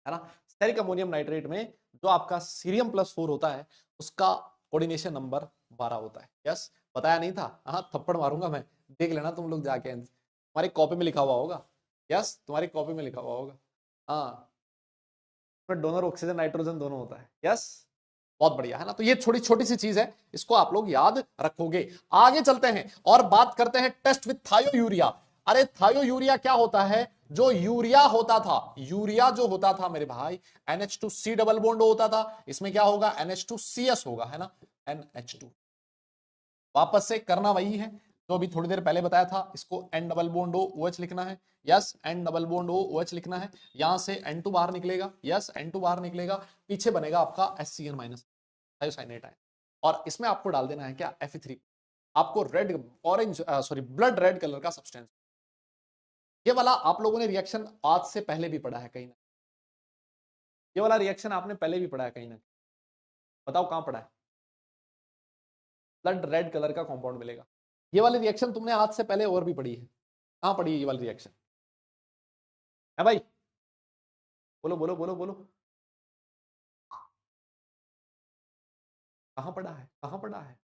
है ना। स्टेरिक अमोनियम नाइट्रेट में जो आपका सीरियम +4 होता है उसका कोऑर्डिनेशन नंबर 12 होता है। यस, बताया नहीं था, हाँ थप्पड़ मारूंगा मैं, देख लेना तुम लोग जाके, तुम्हारी कॉपी में लिखा हुआ होगा, यस तुम्हारी कॉपी में लिखा हुआ होगा, हाँ, डोनर ऑक्सीजन नाइट्रोजन दोनों होता है, यस। बहुत बढ़िया है ना। तो ये छोटी छोटी सी चीज है, इसको आप लोग याद रखोगे। आगे चलते हैं और बात करते हैं टेस्ट विथ थायोयूरिया। अरे थायोयूरिया क्या होता है? जो यूरिया होता था, यूरिया जो होता था मेरे भाई, NH2C डबल बॉन्ड होता था, इसमें क्या होगा? NH2CS होगा, है ना, NH2। वापस से करना वही है जो अभी थोड़ी देर पहले बताया था, इसको N double bond O OH लिखना है, yes N double bond O OH लिखना है, यहां से N2 बाहर निकलेगा, यस N2 बाहर निकलेगा, पीछे बनेगा आपका HCl माइनस थायोसाइनेट आयन, और इसमें आपको डाल देना है क्या? Fe3। आपको red orange sorry blood red colour का सब्सटेंस। ये वाला आप लोगों ने रिएक्शन आज से पहले भी पढ़ा है कहीं ना, ये वाला रिएक्शन आपने पहले भी पढ़ा है कहीं ना, बताओ कहां पढ़ा है? ब्लड रेड कलर का कंपाउंड मिलेगा। ये वाली रिएक्शन तुमने आज से पहले और भी पढ़ी है, कहां पढ़ी है ये वाली रिएक्शन? है भाई, बोलो बोलो बोलो बोलो, कहां पढ़ा है, कहां पढ़ा है?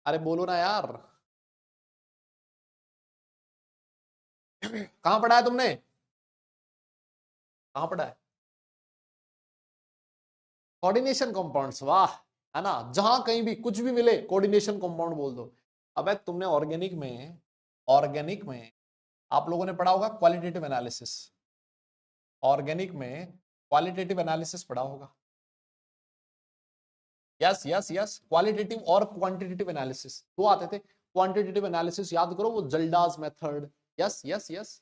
अरे बोलो ना यार, कहां पढ़ा है तुमने, कहां पढ़ा है? कोऑर्डिनेशन कंपाउंड्स, वाह, है ना, जहां कहीं भी कुछ भी मिले कोऑर्डिनेशन कंपाउंड बोल दो। अब तुमने ऑर्गेनिक में आप लोगों ने पढ़ा होगा क्वालिटेटिव एनालिसिस, ऑर्गेनिक में क्वालिटेटिव एनालिसिस पढ़ा होगा, यस यस यस, क्वालिटेटिव और क्वांटिटेटिव एनालिसिस दो आते थे। क्वांटिटेटिव एनालिसिस याद करो, वो Kjeldahl method, yes yes yes,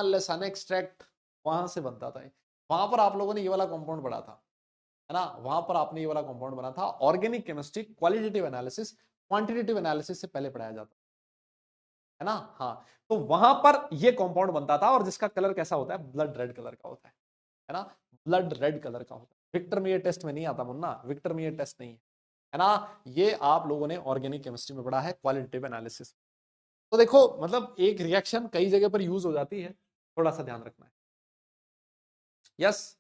Lassaigne extract, वहां से बनता था। वहां पर आप लोगों ने ये वाला कंपाउंड पढ़ा था, है ना, वहां पर आपने ये वाला कंपाउंड बना था। Organic chemistry qualitative analysis quantitative analysis से पहले पढ़ाया जाता है ना। हाँ, तो वहां पर ये कंपाउंड बनता था, और जिसका कलर कैसा होता है? ब्लड रेड कलर का होता है ना, ब्लड रेड कलर का होता है। विक्टर में ये टेस्ट में नहीं आता मुन्ना, विक्टर में ये टेस्ट नहीं है ना। ये आप लोगों ने ऑर्गेनिक केमिस्ट्री में पढ़ा है, क्वालिटेटिव एनालिसिस। तो देखो मतलब एक रिएक्शन कई जगह पर यूज हो जाती है, थोड़ा सा ध्यान रखना है, यस।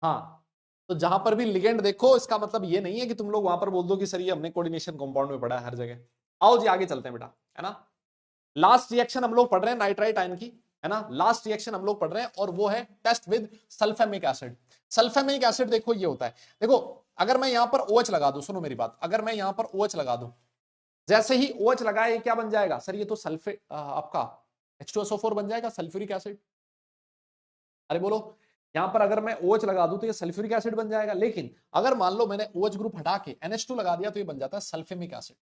हाँ, तो जहां पर भी लिगेंड देखो, इसका मतलब ये नहीं है कि तुम लोग वहां पर बोल दो कि सर ये हमने कोऑर्डिनेशन कंपाउंड में पढ़ा है हर जगह। आओ जी आगे चलते हैं बेटा, है ना। लास्ट रिएक्शन हम लोग पढ़ रहे हैं नाइट्राइट आयन की, है ना, लास्ट रिएक्शन हम लोग पढ़ रहे हैं, और वो है टेस्ट विद सल्फेमिक एसिड। सल्फेमिक एसिड देखो ये होता है, देखो अगर मैं यहां पर OH लगा दूं, सुनो मेरी बात, अगर मैं यहां पर OH लगा दूं, जैसे ही OH लगाए ये क्या बन जाएगा? सर ये तो सल्फे आपका H2SO4 बन जाएगा, सल्फ्यूरिक एसिड। अरे बोलो, यहां पर अगर मैं OH लगा दूं तो ये सल्फ्यूरिक एसिड बन जाएगा, लेकिन अगर मान लो मैंने OH ग्रुप हटा के NH2 लगा दिया तो ये बन जाता है सल्फेमिक एसिड,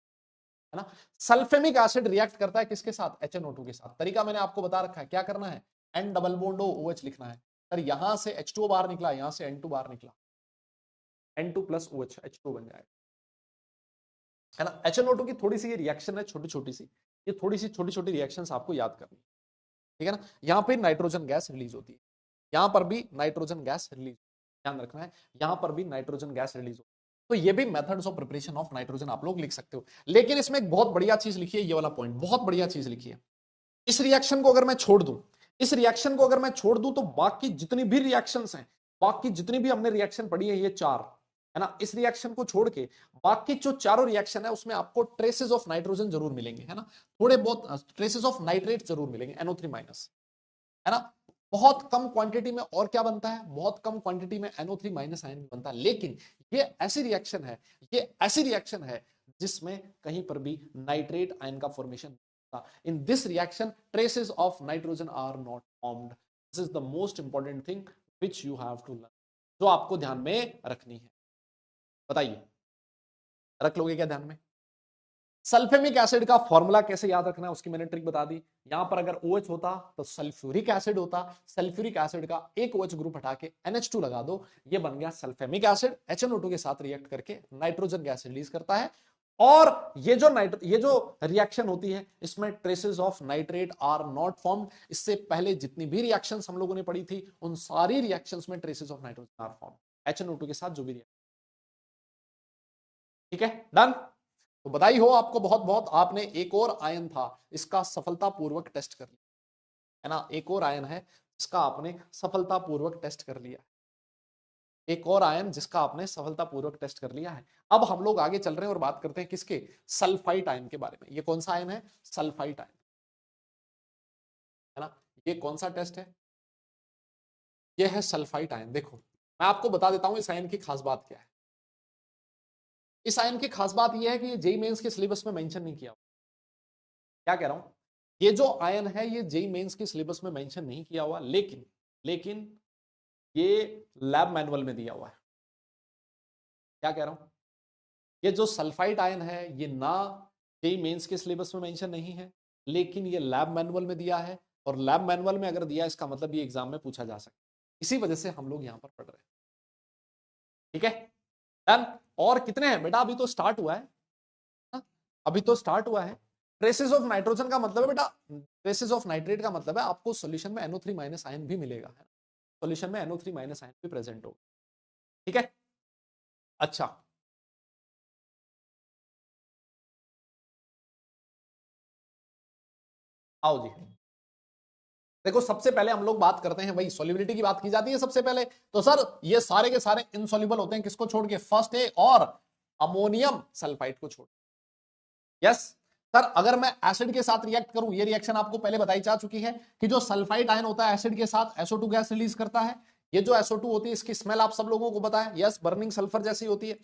है ना। सल्फेमिक एसिड रिएक्ट करता है किसके साथ? HNO2 के साथ। तरीका मैंने आपको बता रखा है, क्या करना है? N डबल बॉन्ड OH लिखना है। सर यहां से H2O बाहर निकला, यहां से N2 बाहर निकला, N2 प्लस OH H2O बन जाएगा, है ना। HNO2 की थोड़ी सी ये रिएक्शन है, छोटी छोटी सी, ये थोड़ी सी छोटी छोटी रिएक्शंस आपको याद करनी, ठीक है ना। यहां पे नाइट्रोजन गैस रिलीज होती है, यहां पर भी नाइट्रोजन गैस रिलीज, ध्यान रखना है, यहां पर भी नाइट्रोजन गैस रिलीज होती है। तो ये भी methods of preparation of nitrogen आप लोग लिख सकते हो, लेकिन इसमें एक बहुत बढ़िया चीज लिखी है, ये वाला पॉइंट बहुत बढ़िया चीज लिखी है। इस रिएक्शन को अगर मैं छोड़ दूं, इस रिएक्शन को अगर मैं छोड़ दूं, तो बाकी जितनी भी रिएक्शंस हैं, बाकी जितनी भी हमने रिएक्शन पढ़ी है ये चार, है ना, इस रिएक्शन को छोड़ के बाकी जो चारों रिएक्शन है उसमें आपको ट्रेसेस ऑफ नाइट्रोजन जरूर मिलेंगे, है ना, थोड़े बहुत ट्रेसेस ऑफ नाइट्रेट जरूर मिलेंगे, NO3 माइनस, है ना। बहुत कम क्वांटिटी में और क्या बनता है? बहुत कम क्वांटिटी में NO3 माइनस आयन बनता है, लेकिन ये ऐसी रिएक्शन है, ये ऐसी रिएक्शन है जिसमें कहीं पर भी नाइट्रेट आयन का formation, in this reaction traces of nitrogen are not formed. This is the most important thing which you have to learn, जो आपको ध्यान में रखनी है। बताइए, रख लोगे क्या ध्यान में? सल्फेमिक एसिड का फॉर्मूला कैसे याद रखना है उसकी मैंने ट्रिक बता दी। यहां पर अगर OH होता तो सल्फ्यूरिक एसिड होता, सल्फ्यूरिक एसिड का एक OH ग्रुप हटा के NH2 लगा दो, ये बन गया सल्फेमिक एसिड, HNO2 के साथ रिएक्ट करके नाइट्रोजन गैस रिलीज करता है, और ये जो रिएक्शन होती है इसमें traces of nitrate are not formed. इससे पहले जितनी भी रिएक्शंस हम लोगों ने पढ़ी थी उन सारी रिएक्शंस में traces of nitrogen are formed, HNO2 के साथ जो भी रिएक्शन, ठीक है, डन। तो बधाई हो आपको बहुत बहुत, आपने एक और आयन था इसका सफलतापूर्वक टेस्ट कर लिया, है ना, एक और आयन है जिसका आपने सफलतापूर्वक टेस्ट कर लिया, एक और आयन जिसका आपने सफलतापूर्वक टेस्ट कर लिया है। अब हम लोग आगे चल रहे हैं और बात करते हैं किसके? सल्फाइट आयन के बारे में। ये कौन सा आयन है? सल्फाइट आयन, है ना। ये कौन सा टेस्ट है? ये है सल्फाइड आयन। देखो मैं आपको बता देता हूं इस आयन की खास बात क्या है। इस आयन की खास बात यह है कि ये जेई मेंस के सिलेबस में मेंशन नहीं किया। क्या कह रहा हूं, ये जो आयन है ये जेई मेंस के सिलेबस में मेंशन नहीं किया हुआ, लेकिन लेकिन ये लैब मैनुअल में दिया हुआ है। क्या कह रहा हूं, ये जो सल्फाइड आयन है ये ना जेई मेंस के सिलेबस में मेंशन नहीं है, लेकिन ये लैब मैनुअल में दिया है, और लैब मैनुअल में अगर दिया इसका मतलब ये एग्जाम में पूछा जा सकता है। इसी वजह से हम लोग यहां पर पढ़ रहे हैं। ठीक है, डन। और कितने हैं बेटा, अभी तो स्टार्ट हुआ है ना? अभी तो स्टार्ट हुआ है। ट्रेसेस ऑफ नाइट्रोजन का मतलब है बेटा, ट्रेसेस ऑफ नाइट्रेट का मतलब है आपको सॉल्यूशन में NO3 माइनस आयन भी मिलेगा, है सॉल्यूशन में NO3 माइनस आयन भी प्रेजेंट होगा। ठीक है, अच्छा आओ जी। देखो सबसे पहले हम लोग बात करते हैं, भाई सॉल्युबिलिटी की बात की जाती है सबसे पहले। तो सर ये सारे के सारे इनसॉल्युबल होते हैं, किसको छोड़ के, फर्स्ट ए और अमोनियम सल्फाइड को छोड़। यस सर, अगर मैं एसिड के साथ रिएक्ट करूं, ये रिएक्शन आपको पहले बताई जा चुकी है कि जो सल्फाइड आयन होता है एसिड के साथ SO2 गैस रिलीज करता है। ये जो SO2 होती है इसकी स्मेल आप सब लोगों को पता है, यस बर्निंग सल्फर जैसी होती है।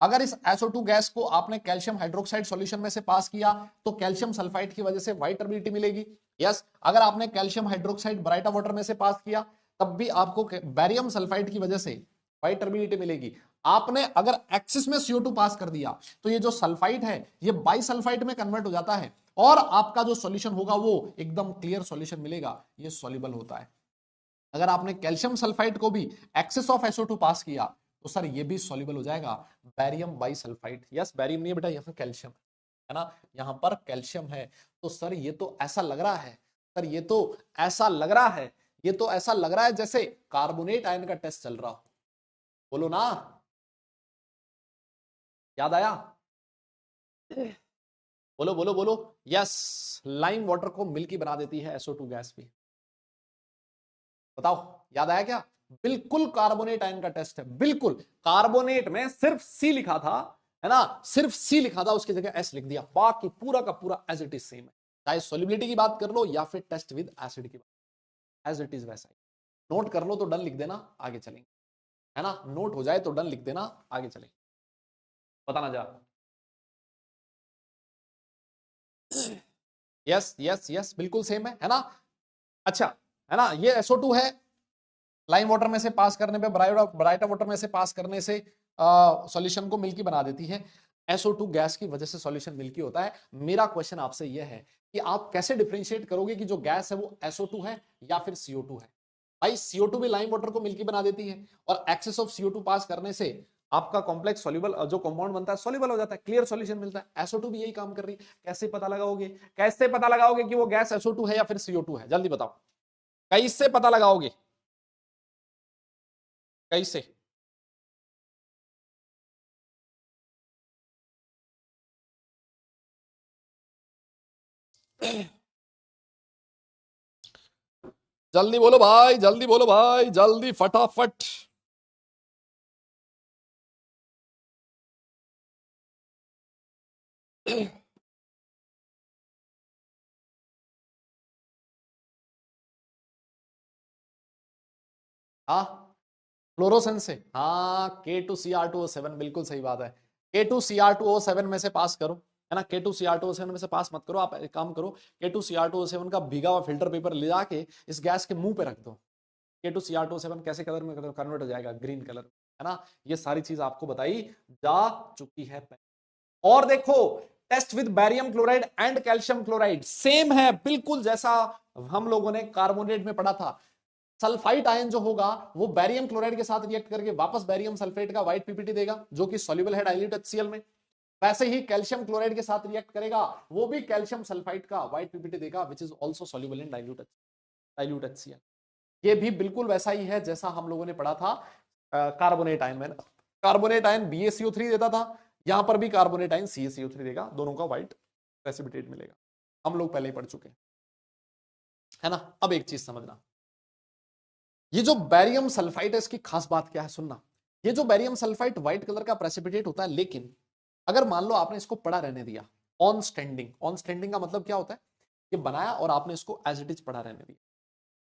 अगर इस SO2 गैस को आपने कैल्शियम हाइड्रोक्साइड सॉल्यूशन में से पास किया तो कैल्शियम सल्फाइड की वजह से व्हाइट टर्बिडिटी मिलेगी। यस, अगर आपने कैल्शियम हाइड्रोक्साइड ब्राइटा वाटर में से पास किया तब भी आपको बैरियम सल्फाइड की वजह से व्हाइट टर्बिडिटी मिलेगी। आपने अगर एक्सिस में CO2 पास कर दिया तो ये जो सल्फाइड है ये बाई सल्फाइड में कन्वर्ट हो जाता है, और आपका जो सॉल्यूशन होगा वो एकदम क्लियर सॉल्यूशन मिलेगा, ये सॉल्युबल होता है। अगर आपने कैल्शियम सल्फाइड को भी एक्सेस ऑफ SO2 पास किया तो सर ये भी सॉल्युबल हो जाएगा, barium by sulphide. Yes, barium नहीं है बेटा, यहाँ कैल्शियम है ना, यहाँ पर कैल्शियम है। तो सर ये तो ऐसा लग रहा है, सर ये तो ऐसा लग रहा है, ये तो ऐसा लग रहा है जैसे कार्बोनेट आयन का टेस्ट चल रहा हो। बोलो ना, याद आया? बोलो बोलो बोलो। यस, लाइम वाटर को मिल्की बना देती है SO2 गैस भी। बताओ, याद आया क्या? बिल्कुल कार्बोनेट आयन का टेस्ट है, बिल्कुल कार्बोनेट में सिर्फ C लिखा था, है ना, सिर्फ C लिखा था, उसकी जगह S लिख दिया, बाकी पूरा का पूरा एज इट इज सेम है। चाहे सोलिबिलिटी की बात कर लो या फिर टेस्ट विद एसिड की बात, एज इट इज वैसा ही। नोट कर लो तो डन लिख देना, आगे चलेंगे, है ना, नोट हो जाए तो डन लिख देना, आगे चलेंगे, पता ना जा। यस यस यस, बिल्कुल सेम है ना। अच्छा, है ना, ये SO2 है, लाइम वाटर में से पास करने पे, ब्राइटा वाटर में से पास करने से सॉल्यूशन को मिल्की बना देती है। SO2 गैस की वजह से सॉल्यूशन मिल्की होता है। मेरा क्वेश्चन आपसे यह है कि आप कैसे डिफरेंशिएट करोगे कि जो गैस है वो SO2 है या फिर CO2 है। भाई CO2 भी लाइम वाटर को मिल्की बना देती है, और एक्सेस ऑफ CO2 पास करने से आपका कॉम्प्लेक्स सॉल्युबल जो कंपाउंड बनता है सॉल्युबल हो जाता है, क्लियर सॉल्यूशन मिलता है। SO2 भी यही काम कर रही है। कैसे पता लगाओगे, कैसे पता लगाओगे कि वो गैस SO2 है या फिर CO2 है, जल्दी बताओ, कैसे पता लगाओगे, कैसे? जल्दी बोलो भाई, जल्दी बोलो भाई, जल्दी फटाफट। हाँ, फ्लोरोसेंस से, हाँ K2Cr2O7, बिल्कुल सही बात है। K2Cr2O7 में से पास करो, है ना, K2Cr2O7 में से पास मत करो, आप एक काम करो, K2Cr2O7 का भीगा हुआ फिल्टर पेपर ले जाके इस गैस के मुंह पे रख दो। K2Cr2O7 कैसे कलर में कन्वर्ट हो जाएगा, ग्रीन कलर, है ना। ये सारी चीज आपको बताई जा चुकी है। और देखो, test with barium chloride and calcium chloride same है, बिल्कुल जैसा हम लोगों ने कार्बोनेट में पढ़ा था। सल्फाइड आयन जो होगा वो बैरियम क्लोराइड के साथ रिएक्ट करके वापस बैरियम सल्फेट का व्हाइट पीपीटी देगा, जो कि सॉल्युबल है डाइल्यूट HCl में। वैसे ही कैल्शियम क्लोराइड के साथ रिएक्ट करेगा, वो भी कैल्शियम सल्फाइड का व्हाइट पीपीटी देगा, which is also soluble in dilute HCl। ये भी बिल्कुल वैसा ही है जैसा हम लोगों ने पढ़ा था कार्बोनेट आयन में। कार्बोनेट आयन BaCO3 देता था, यहां पर भी कार्बोनेट आयन CaCO3 देगा, दोनों का व्हाइट प्रेसिपिटेट मिलेगा, हम लोग पहले ही पढ़ चुके हैं, है ना। अब एक चीज समझना, ये जो बैरियम सल्फाइड है इसकी खास बात क्या है, सुनना। ये जो बैरियम सल्फाइड व्हाइट कलर का प्रेसिपिटेट होता है, लेकिन अगर मान लो आपने इसको पड़ा रहने दिया, ऑन स्टैंडिंग, ऑन स्टैंडिंग का मतलब क्या होता है, ये बनाया और आपने इसको एज इट इज पड़ा रहने दिया,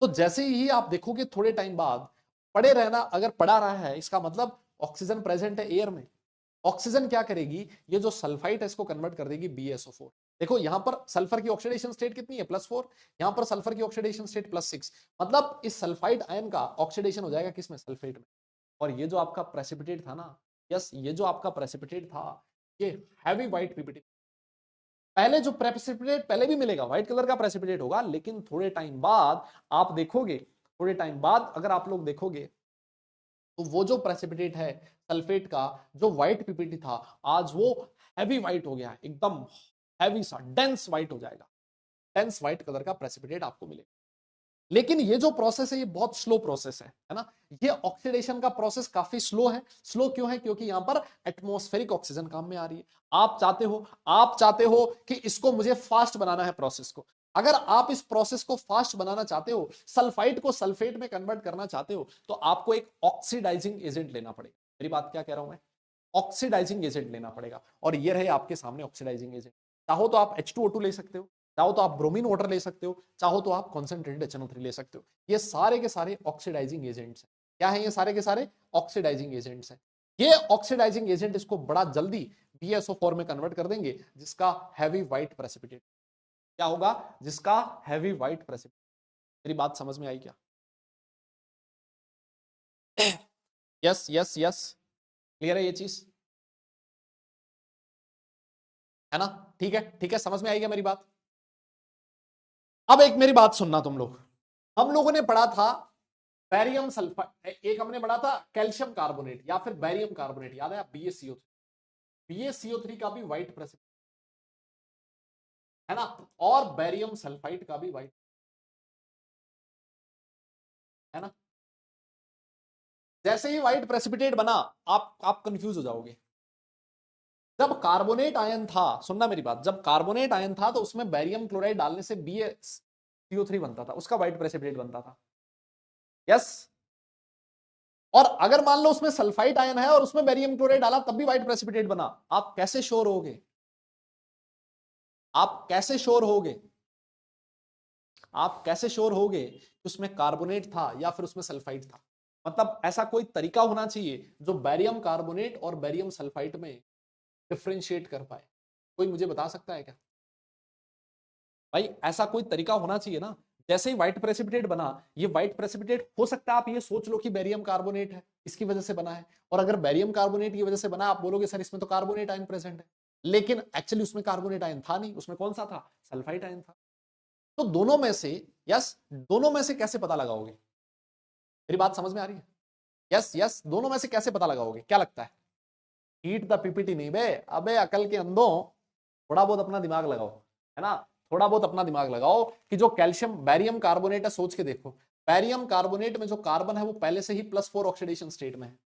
तो जैसे ही आप देखोगे थोड़े टाइम बाद पड़े रहना अगर पड़ा रहा है इसका मतलब ऑक्सीजन प्रेजेंट है एयर में। ऑक्सीजन क्या करेगी, ये जो सल्फाइड है इसको कन्वर्ट कर देगी BaSO4। देखो यहां पर सल्फर की ऑक्सीडेशन स्टेट कितनी है, +4। यहां पर सल्फर की ऑक्सीडेशन स्टेट +6। मतलब इस सल्फाइड आयन का ऑक्सीडेशन हो जाएगा किसमें, सल्फेट में। और ये जो आपका प्रेसिपिटेट था ना, यस, ये जो आपका प्रेसिपिटेट था ये हैवी व्हाइट पीपीटी। पहले जो प्रेसिपिटेट पहले भी मिलेगा व्हाइट कलर का प्रेसिपिटेट होगा, लेकिन थोड़े टाइम बाद आप देखोगे, थोड़े टाइम बाद अगर आप लोग देखोगे तो वो जो प्रेसिपिटेट है सल्फेट का, जो व्हाइट पीपीटी था, आज वो हैवी व्हाइट हो गया, एकदम हैवी सा डेंस व्हाइट हो जाएगा। डेंस व्हाइट कलर का प्रेसिपिटेट आपको मिलेगा। लेकिन ये जो प्रोसेस है ये बहुत स्लो प्रोसेस है ना। ये ऑक्सीडेशन का प्रोसेस काफी स्लो है। स्लो क्यों है, क्योंकि यहां पर एटमॉस्फेरिक ऑक्सीजन काम में आ रही है। आप चाहते हो कि इसको मुझे फास्ट बनाना है प्रोसेस को। अगर आप इस प्रोसेस को फास्ट बनाना चाहते हो, सल्फाइड को सल्फेट में कन्वर्ट करना चाहते हो, तो आपको एक ऑक्सीडाइजिंग एजेंट लेना पड़ेगा। मेरी बात क्या कह रहा हूं मैं, ऑक्सीडाइजिंग एजेंट लेना पड़ेगा। और ये रहे आपके सामने ऑक्सीडाइजिंग एजेंट। चाहो तो आप H2O2 ले सकते हो, चाहो तो आप ब्रोमीन वाटर ले सकते हो, चाहो तो आप कॉन्सेंट्रेटेड HNO3 ले सकते हो। ये सारे के सारे ऑक्सीडाइजिंग एजेंट्स हैं। क्या है ये सारे के सारे ऑक्सीडाइजिंग एजेंट्स हैं। ये ऑक्सीडाइजिंग एजेंट इसको बड़ा जल्दी BaSO4 में कन्वर्ट कर देंगे, जिसका हैवी व्हाइट प्रेसिपिटेट क्या होगा, जिसका हैवी व्हाइट प्रेसिपिटेट। मेरी बात समझ में आई क्या? यस यस यस, क्लियर है ये चीज, है ना? ठीक है ठीक है, समझ में आई क्या मेरी बात? अब एक मेरी बात सुनना तुम लोग, हम लोगों ने पढ़ा था बैरियम सल्फाइड, एक हमने पढ़ा था कैल्शियम कार्बोनेट या फिर बैरियम कार्बोनेट, याद है? BaCO3 का भी व्हाइट प्रेसिपिटेट है ना, और बैरियम सल्फाइड का भी व्हाइट, है ना। जैसे ही व्हाइट प्रेसिपिटेट बना, आप कंफ्यूज हो जाओगे। जब कार्बोनेट आयन था, सुनना मेरी बात, जब कार्बोनेट आयन था तो उसमें बैरियम क्लोराइड डालने से BaCO3 बनता था, उसका व्हाइट प्रेसिपिटेट बनता था। यस। और अगर मान लो उसमें सल्फाइड आयन है और उसमें बैरियम क्लोराइड डाला तब भी व्हाइट प्रेसिपिटेट बना, आप कैसे श्योर होगे? आप कैसे श्योर होगे? आप कैसे श्योर होगे कि उसमें कार्बोनेट था या फिर उसमें सल्फाइड था? मतलब ऐसा कोई तरीका होना चाहिए जो बैरियम कार्बोनेट और बैरियम सल्फाइड में डिफ्रेंशिएट कर पाए। कोई मुझे बता सकता है क्या भाई? ऐसा कोई तरीका होना चाहिए ना। जैसे ही व्हाइट प्रेसिपिटेट बना, ये व्हाइट प्रेसिपिटेट हो सकता है आप ये सोच लो कि बैरियम कार्बोनेट है, इसकी वजह से बना है। और अगर बैरियम कार्बोनेट की वजह से बना, आप बोलोगे सर इसमें तो कार्बोनेट आयन प्रेजेंट है, लेकिन एक्चुअली उसमें कार्बोनेट आयन था नहीं, उसमें कौन सा था, सल्फाइड आयन था। तो दोनों में से, यस, दोनों में से कैसे पता लगाओगे? मेरी बात समझ में आ रही है? यस यस, दोनों में से कैसे पता लगाओगे, क्या लगता है? हीट द पीपीटी नहीं बे, अबे अकल के अंधों, थोड़ा बहुत अपना दिमाग लगाओ, है ना। थोड़ा बहुत अपना दिमाग लगाओ कि जो कैल्शियम बैरियम कार्बोनेट है, सोच के देखो, बैरियम कार्बोनेट में जो कार्बन है वो पहले से ही +4 ऑक्सीडेशन स्टेट में है।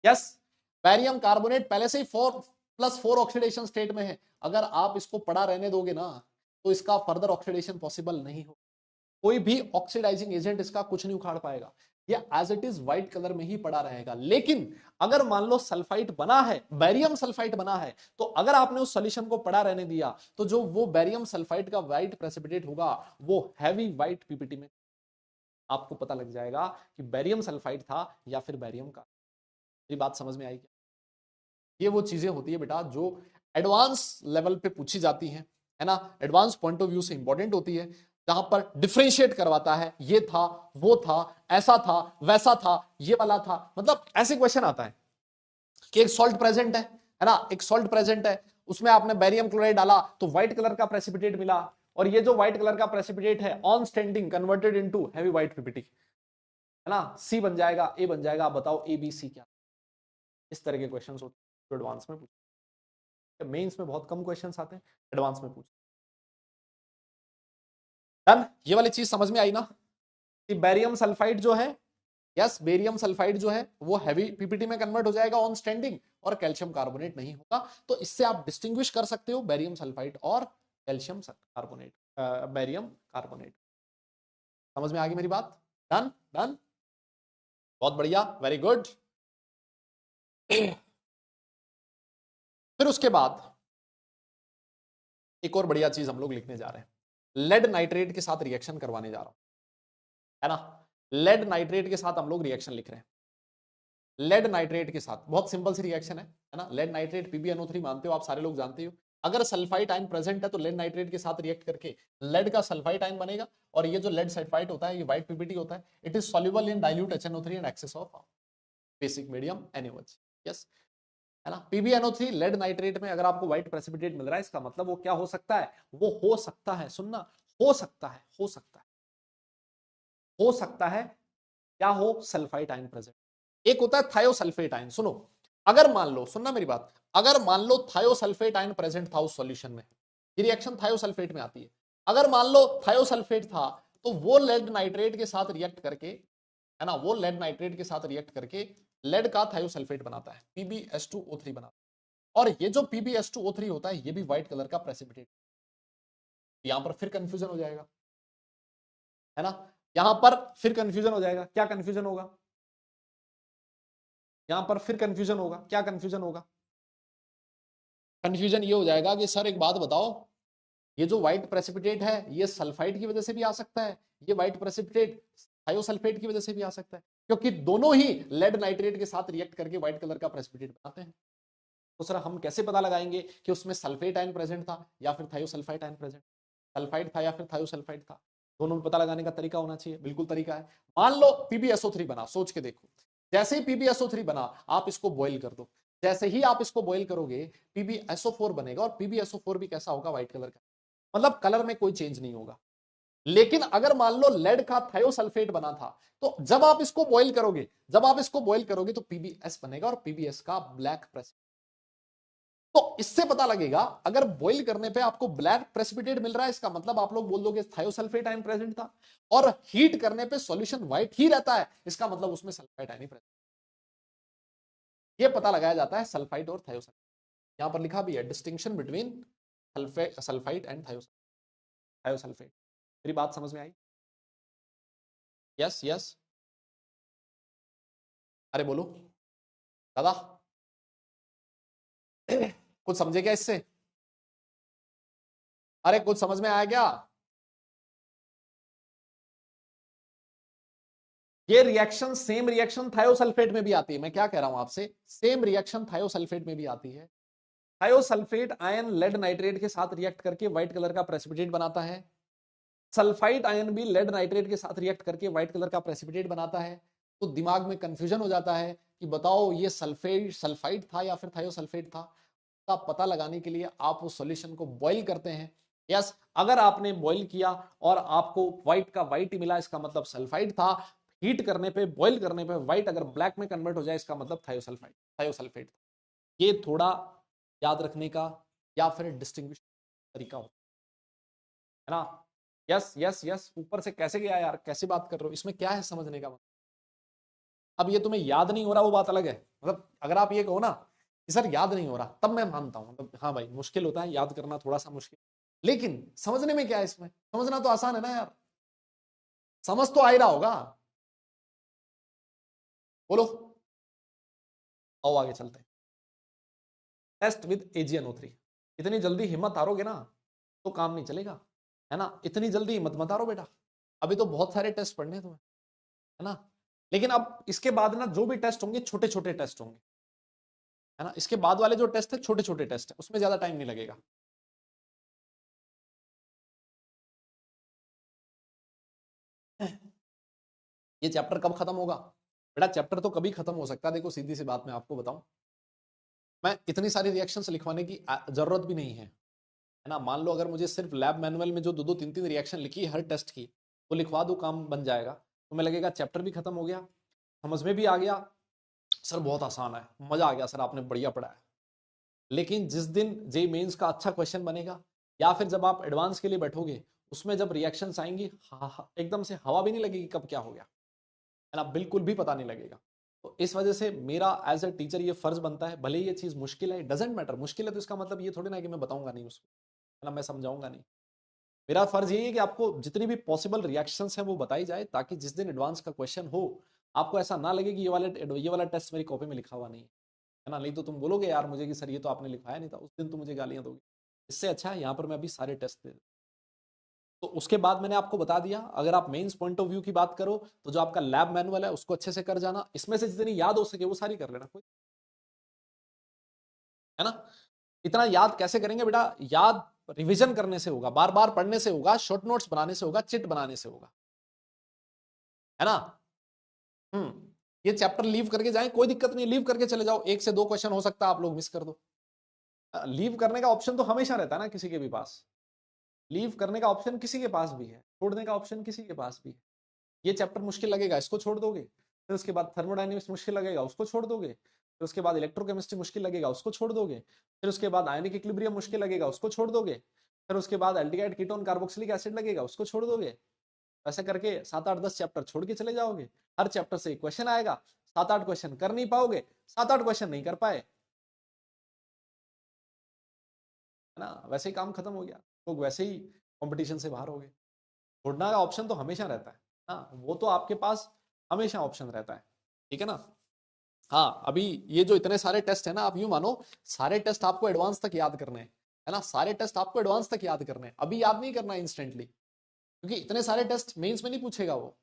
यस, बैरियम कार्बोनेट पहले से ही +4 ऑक्सीडेशन स्टेट में है। अगर आप इसको पड़ा रहने दोगे ना, तो इसका फर्दर ऑक्सीडेशन पॉसिबल नहीं हो। कोई भी ऑक्सीडाइजिंग एजेंट इसका कुछ नहीं उखाड़ पाएगा, ये as it is white colour में ही पड़ा रहेगा। लेकिन अगर मान लो सल्फाइड बना है, बैरियम सल्फाइड बना है, तो अगर आपने उस सॉल्यूशन को पड़ा रहने दिया, तो जो वो बैरियम सल्फाइड का व्हाइट प्रेसिपिटेट होगा, वो हैवी व्हाइट पीपीटी में आपको पता लग जाएगा कि बैरियम सल्फाइड था या फिर बैरियम का। मेरी बात समझ में आई क्या? ये वो चीजें होती है बेटा जो एडवांस लेवल पे पूछी जाती हैं, है ना, एडवांस पॉइंट ऑफ व्यू से इंपॉर्टेंट होती है, जहां पर डिफरेंशिएट करवाता है, ये था, वो था, ऐसा था, वैसा था, ये वाला था। मतलब ऐसे क्वेश्चन आता है कि एक सॉल्ट प्रेजेंट है ना, एक सॉल्ट प्रेजेंट है, उसमें आपने बैरियम क्लोराइड डाला तो व्हाइट कलर का प्रेसिपिटेट मिला, और ये जो व्हाइट कलर का प्रेसिपिटेट है on standing converted into heavy white PPT, है ना, सी बन जाएगा, ए बन जाएगा। आप बताओ ए बी सी क्या? इस तरह के क्वेश्चंस होते हैं जो एडवांस में पूछते हैं। मेंस में बहुत कम क्वेश्चंस आते हैं, एडवांस में पूछते हैं। डन, ये वाली चीज समझ में आई ना कि बैरियम सल्फाइड जो है, यस, बेरियम सल्फाइड जो है वो हैवी पीपीटी में कन्वर्ट हो जाएगा ऑन स्टैंडिंग, और कैल्शियम कार्बोनेट नहीं होगा। तो इससे आप डिस्टिंग्विश कर सकते हो बैरियम सल्फाइड और कैल्शियम कार्बोनेट, बैरियम कार्बोनेट। समझ में आ गई मेरी बात? डन डन, बहुत बढ़िया, वेरी गुड। फिर उसके बाद एक और बढ़िया चीज हम लोग लिखने जा रहे हैं, लेड नाइट्रेट के साथ रिएक्शन करवाने जा रहा हूं, है ना। लेड नाइट्रेट के साथ हम लोग रिएक्शन लिख रहे हैं, लेड नाइट्रेट के साथ, बहुत सिंपल सी रिएक्शन है ना। लेड नाइट्रेट PbNO3 मानते हो आप सारे लोग जानते हो। अगर सल्फाइड आयन प्रेजेंट है तो लेड नाइट्रेट के साथ रिएक्ट करके लेड का सल्फाइड आयन बनेगा, और ये जो लेड सल्फाइड होता है ये व्हाइट PBT होता है। It is soluble in dilute HNO3 and excess of basic medium NaOH। Yes, है ना। PbNO3 लेड नाइट्रेट में अगर आपको व्हाइट प्रेसिपिटेट मिल रहा है, इसका मतलब वो क्या हो सकता है, वो हो सकता है, सुनना, हो सकता है, हो सकता है, हो सकता है क्या हो, सल्फाइड आयन प्रेजेंट। एक होता है थायोसल्फेट आयन, सुनो, अगर मान लो, सुनना मेरी बात, अगर मान लो थायोसल्फेट आयन प्रेजेंट था उस सॉल्यूशन में, ये रिएक्शन थायोसल्फेट में आती है, अगर मान लो थायोसल्फेट था तो वो लेड नाइट्रेट के साथ रिएक्ट करके, है ना, वो लेड नाइट्रेट के साथ रिएक्ट करके लेड का थायोसल्फेट बनाता है, PbS2O3 बनाता है। और ये जो PbS2O3 होता है ये भी व्हाइट कलर का प्रेसिपिटेट। यहां पर फिर कंफ्यूजन हो जाएगा, है ना, यहां पर फिर कंफ्यूजन हो जाएगा। क्या कंफ्यूजन होगा, यहां पर फिर कंफ्यूजन होगा, क्या कंफ्यूजन होगा, कंफ्यूजन ये हो जाएगा कि सर एक बात बताओ, ये जो व्हाइट प्रेसिपिटेट है ये सल्फाइड की वजह से भी आ सकता है, ये व्हाइट प्रेसिपिटेट थायोसल्फेट की वजह से भी आ सकता है, क्योंकि दोनों ही लेड नाइट्रेट के साथ रिएक्ट करके व्हाइट कलर का प्रेसिपिटेट बनाते हैं। तो सर हम कैसे पता लगाएंगे कि उसमें सल्फेट आयन प्रेजेंट था या फिर थायोसल्फाइड आयन प्रेजेंट, सल्फाइड था या फिर थायोसल्फाइड था, दोनों में पता लगाने का तरीका होना चाहिए, बिल्कुल तरीका है। मान लो PbSO3 बना, सोच के देखो, जैसे ही PbSO3 बना आप इसको बॉईल कर दो, जैसे ही आप इसको बॉईल करोगे PbSO4 बनेगा, और PbSO4 भी कैसा होगा, व्हाइट कलर का, मतलब कलर में कोई चेंज नहीं होगा। लेकिन अगर मान लो लेड का थायोसल्फेट बना था, तो जब आप इसको बॉईल करोगे, जब आप इसको बॉईल करोगे तो PbS बनेगा, और PbS का ब्लैक प्रेस। तो इससे पता लगेगा, अगर बॉईल करने पे आपको ब्लैक प्रेसिपिटेट मिल रहा है, इसका मतलब आप लोग बोल दोगे थायोसल्फेट आयन प्रेजेंट था, और हीट करने पे सॉल्यूशन व्हाइट ही रहता है, इसका मतलब उसमें सल्फाइड आयन प्रेजेंट। ये पता लगाया जाता है सल्फाइड और थायोसल्फेट। यहां पर लिखा भी है distinction between sulphide and thiosulphate. मेरी बात समझ में आई? यस यस, अरे बोलो दादा, कुछ समझे क्या इससे, अरे कुछ समझ में आया क्या? ये रिएक्शन, सेम रिएक्शन थायोसल्फेट में भी आती है, मैं क्या कह रहा हूं आपसे, सेम रिएक्शन थायोसल्फेट में भी आती है। थायोसल्फेट आयन लेड नाइट्रेट के साथ रिएक्ट करके व्हाइट कलर का प्रेसिपिटेट बनाता है, सल्फाइड आयन भी लेड नाइट्रेट के साथ रिएक्ट करके व्हाइट कलर का प्रेसिपिटेट बनाता है। तो दिमाग में कंफ्यूजन हो जाता है कि बताओ ये सल्फाइड था या फिर थायोसल्फेट था। का पता लगाने के लिए आप उस सॉल्यूशन को बॉईल करते हैं। यस, अगर आपने बॉईल किया और आपको व्हाइट का व्हाइट ही मिला, इसका मतलब सल्फाइड था। हीट करने पे, बॉईल करने पे व्हाइट अगर ब्लैक में कन्वर्ट हो जाए, इसका मतलब थायोसल्फेट। ये थोड़ा याद रखने का या फिर डिस्टिंग्विश तरीका होता है ना। यस यस यस, ऊपर से कैसे गया यार, कैसे बात कर रहे हो, इसमें क्या है समझने का मतलब। अब ये तुम्हें याद नहीं हो रहा वो बात अलग है, मतलब अगर आप ये कहो ना कि सर याद नहीं हो रहा, तब मैं मानता हूं, मतलब हाँ भाई मुश्किल होता है याद करना, थोड़ा सा मुश्किल, लेकिन समझने में क्या है, इसमें समझना तो आसान है ना यार, समझ तो आ ही रहा होगा। बोलो, आओ आगे चलते हैं। Test with AgNO3। इतनी जल्दी हिम्मत हारोगे ना तो काम नहीं चलेगा, है ना, इतनी जल्दी हिम्मत मत हारो बेटा, अभी तो बहुत सारे टेस्ट पढ़ने हैं तुम्हें, है ना। लेकिन अब इसके बाद ना जो भी टेस्ट होंगे छोटे छोटे टेस्ट होंगे, है ना, इसके बाद वाले जो टेस्ट है छोटे छोटे टेस्ट है, उसमें ज्यादा टाइम नहीं लगेगा। ये चैप्टर कब खत्म होगा बेटा, चैप्टर तो कभी खत्म हो सकता है, देखो सीधी सी बात मैं आपको बताऊं, मैं इतनी सारी रिएक्शंस लिखवाने की जरूरत भी नहीं है ना। मान लो अगर मुझे सिर्फ लैब मैनुअल में जो दो दो तीन तीन रिएक्शन लिखी है हर टेस्ट की, वो लिखवा दो, काम बन जाएगा, तो मैं लगेगा चैप्टर भी खत्म हो गया, समझ में भी आ गया, सर बहुत आसान है, मजा आ गया सर, आपने बढ़िया पढ़ा है। लेकिन जिस दिन जेई मेंस का अच्छा क्वेश्चन बनेगा, या फिर जब आप एडवांस के लिए बैठोगे, उसमें जब रिएक्शंस आएंगी, एकदम से हवा भी नहीं लगेगी कब क्या हो गया, है ना, बिल्कुल भी पता नहीं लगेगा। तो इस वजह से मेरा एज ए टीचर ये फर्ज बनता है, भले ये चीज मुश्किल है, डजेंट मैटर, मुश्किल है तो इसका मतलब ये थोड़ी ना कि मैं बताऊंगा नहीं उसको, है ना, मैं समझाऊंगा नहीं। मेरा फर्ज यही है कि आपको जितनी भी पॉसिबल रिएक्शंस हैं वो बताई जाए, ताकि जिस दिन एडवांस का क्वेश्चन हो, आपको ऐसा ना लगे कि ये वाला टेस्ट मेरी कॉपी में लिखा हुआ नहीं है ना, नहीं तो तुम बोलोगे यार मुझे कि सर ये तो आपने लिखवाया नहीं था, उस दिन तुम मुझे गालियां दोगे। इससे अच्छा है यहाँ पर मैं अभी सारे टेस्ट दे तो उसके बाद मैंने आपको बता दिया, अगर आप मेंस पॉइंट ऑफ व्यू की बात करो तो जो आपका लैब मैनुअल है उसको अच्छे से कर जाना, इसमें से जितनी याद हो सके वो सारी कर लेना, कोई है ना। इतना याद कैसे करेंगे बेटा, याद रिवीजन करने से होगा, बार बार पढ़ने से होगा, शॉर्ट नोट्स बनाने से होगा, चिट बनाने से होगा, है ना। ये चैप्टर लीव करके जाएं कोई दिक्कत नहीं, लीव करके चले जाओ, 1 से 2 क्वेश्चन हो सकता है आप लोग मिस कर दो। लीव करने का ऑप्शन तो हमेशा रहता है ना किसी के भी पास, लीव करने का ऑप्शन किसी के पास भी है, छोड़ने का ऑप्शन किसी के पास भी है। ये चैप्टर मुश्किल लगेगा, इसको छोड़ दोगे, फिर उसके बाद थर्मोडायनेमिक्स मुश्किल लगेगा, उसको छोड़ दोगे, फिर उसके बाद इलेक्ट्रोकेमिस्ट्री मुश्किल लगेगा, उसको छोड़ दोगे, फिर उसके बाद आयनिक इक्विलिब्रियम मुश्किल लगेगा, उसको छोड़ दोगे, फिर उसके बाद एल्डिहाइड कीटोन कार्बोक्सिलिक एसिड लगेगा, उसको छोड़ दोगे। ऐसे करके 7-8-10 चैप्टर छोड़ के चले जाओगे, हर चैप्टर से एक क्वेश्चन आएगा, 7-8 क्वेश्चन कर नहीं पाओगे, 7-8 क्वेश्चन नहीं कर पाए, है ना, वैसे ही काम खत्म हो गया, लोग वैसे ही कंपटीशन से बाहर हो गए। छोड़ना का ऑप्शन तो हमेशा रहता है ना, वो तो आपके पास हमेशा ऑप्शन रहता है, ठीक है ना। हाँ, अभी ये जो इतने सारे टेस्ट है ना, आप यूं मानो सारे टेस्ट आपको एडवांस तक याद करने हैं, है ना, सारे टेस्ट आपको एडवांस तक याद करने हैं, अभी याद नहीं करना इंस्टेंटली, क्योंकि इतने सारे टेस्ट मेंस में नहीं पूछेगा वो,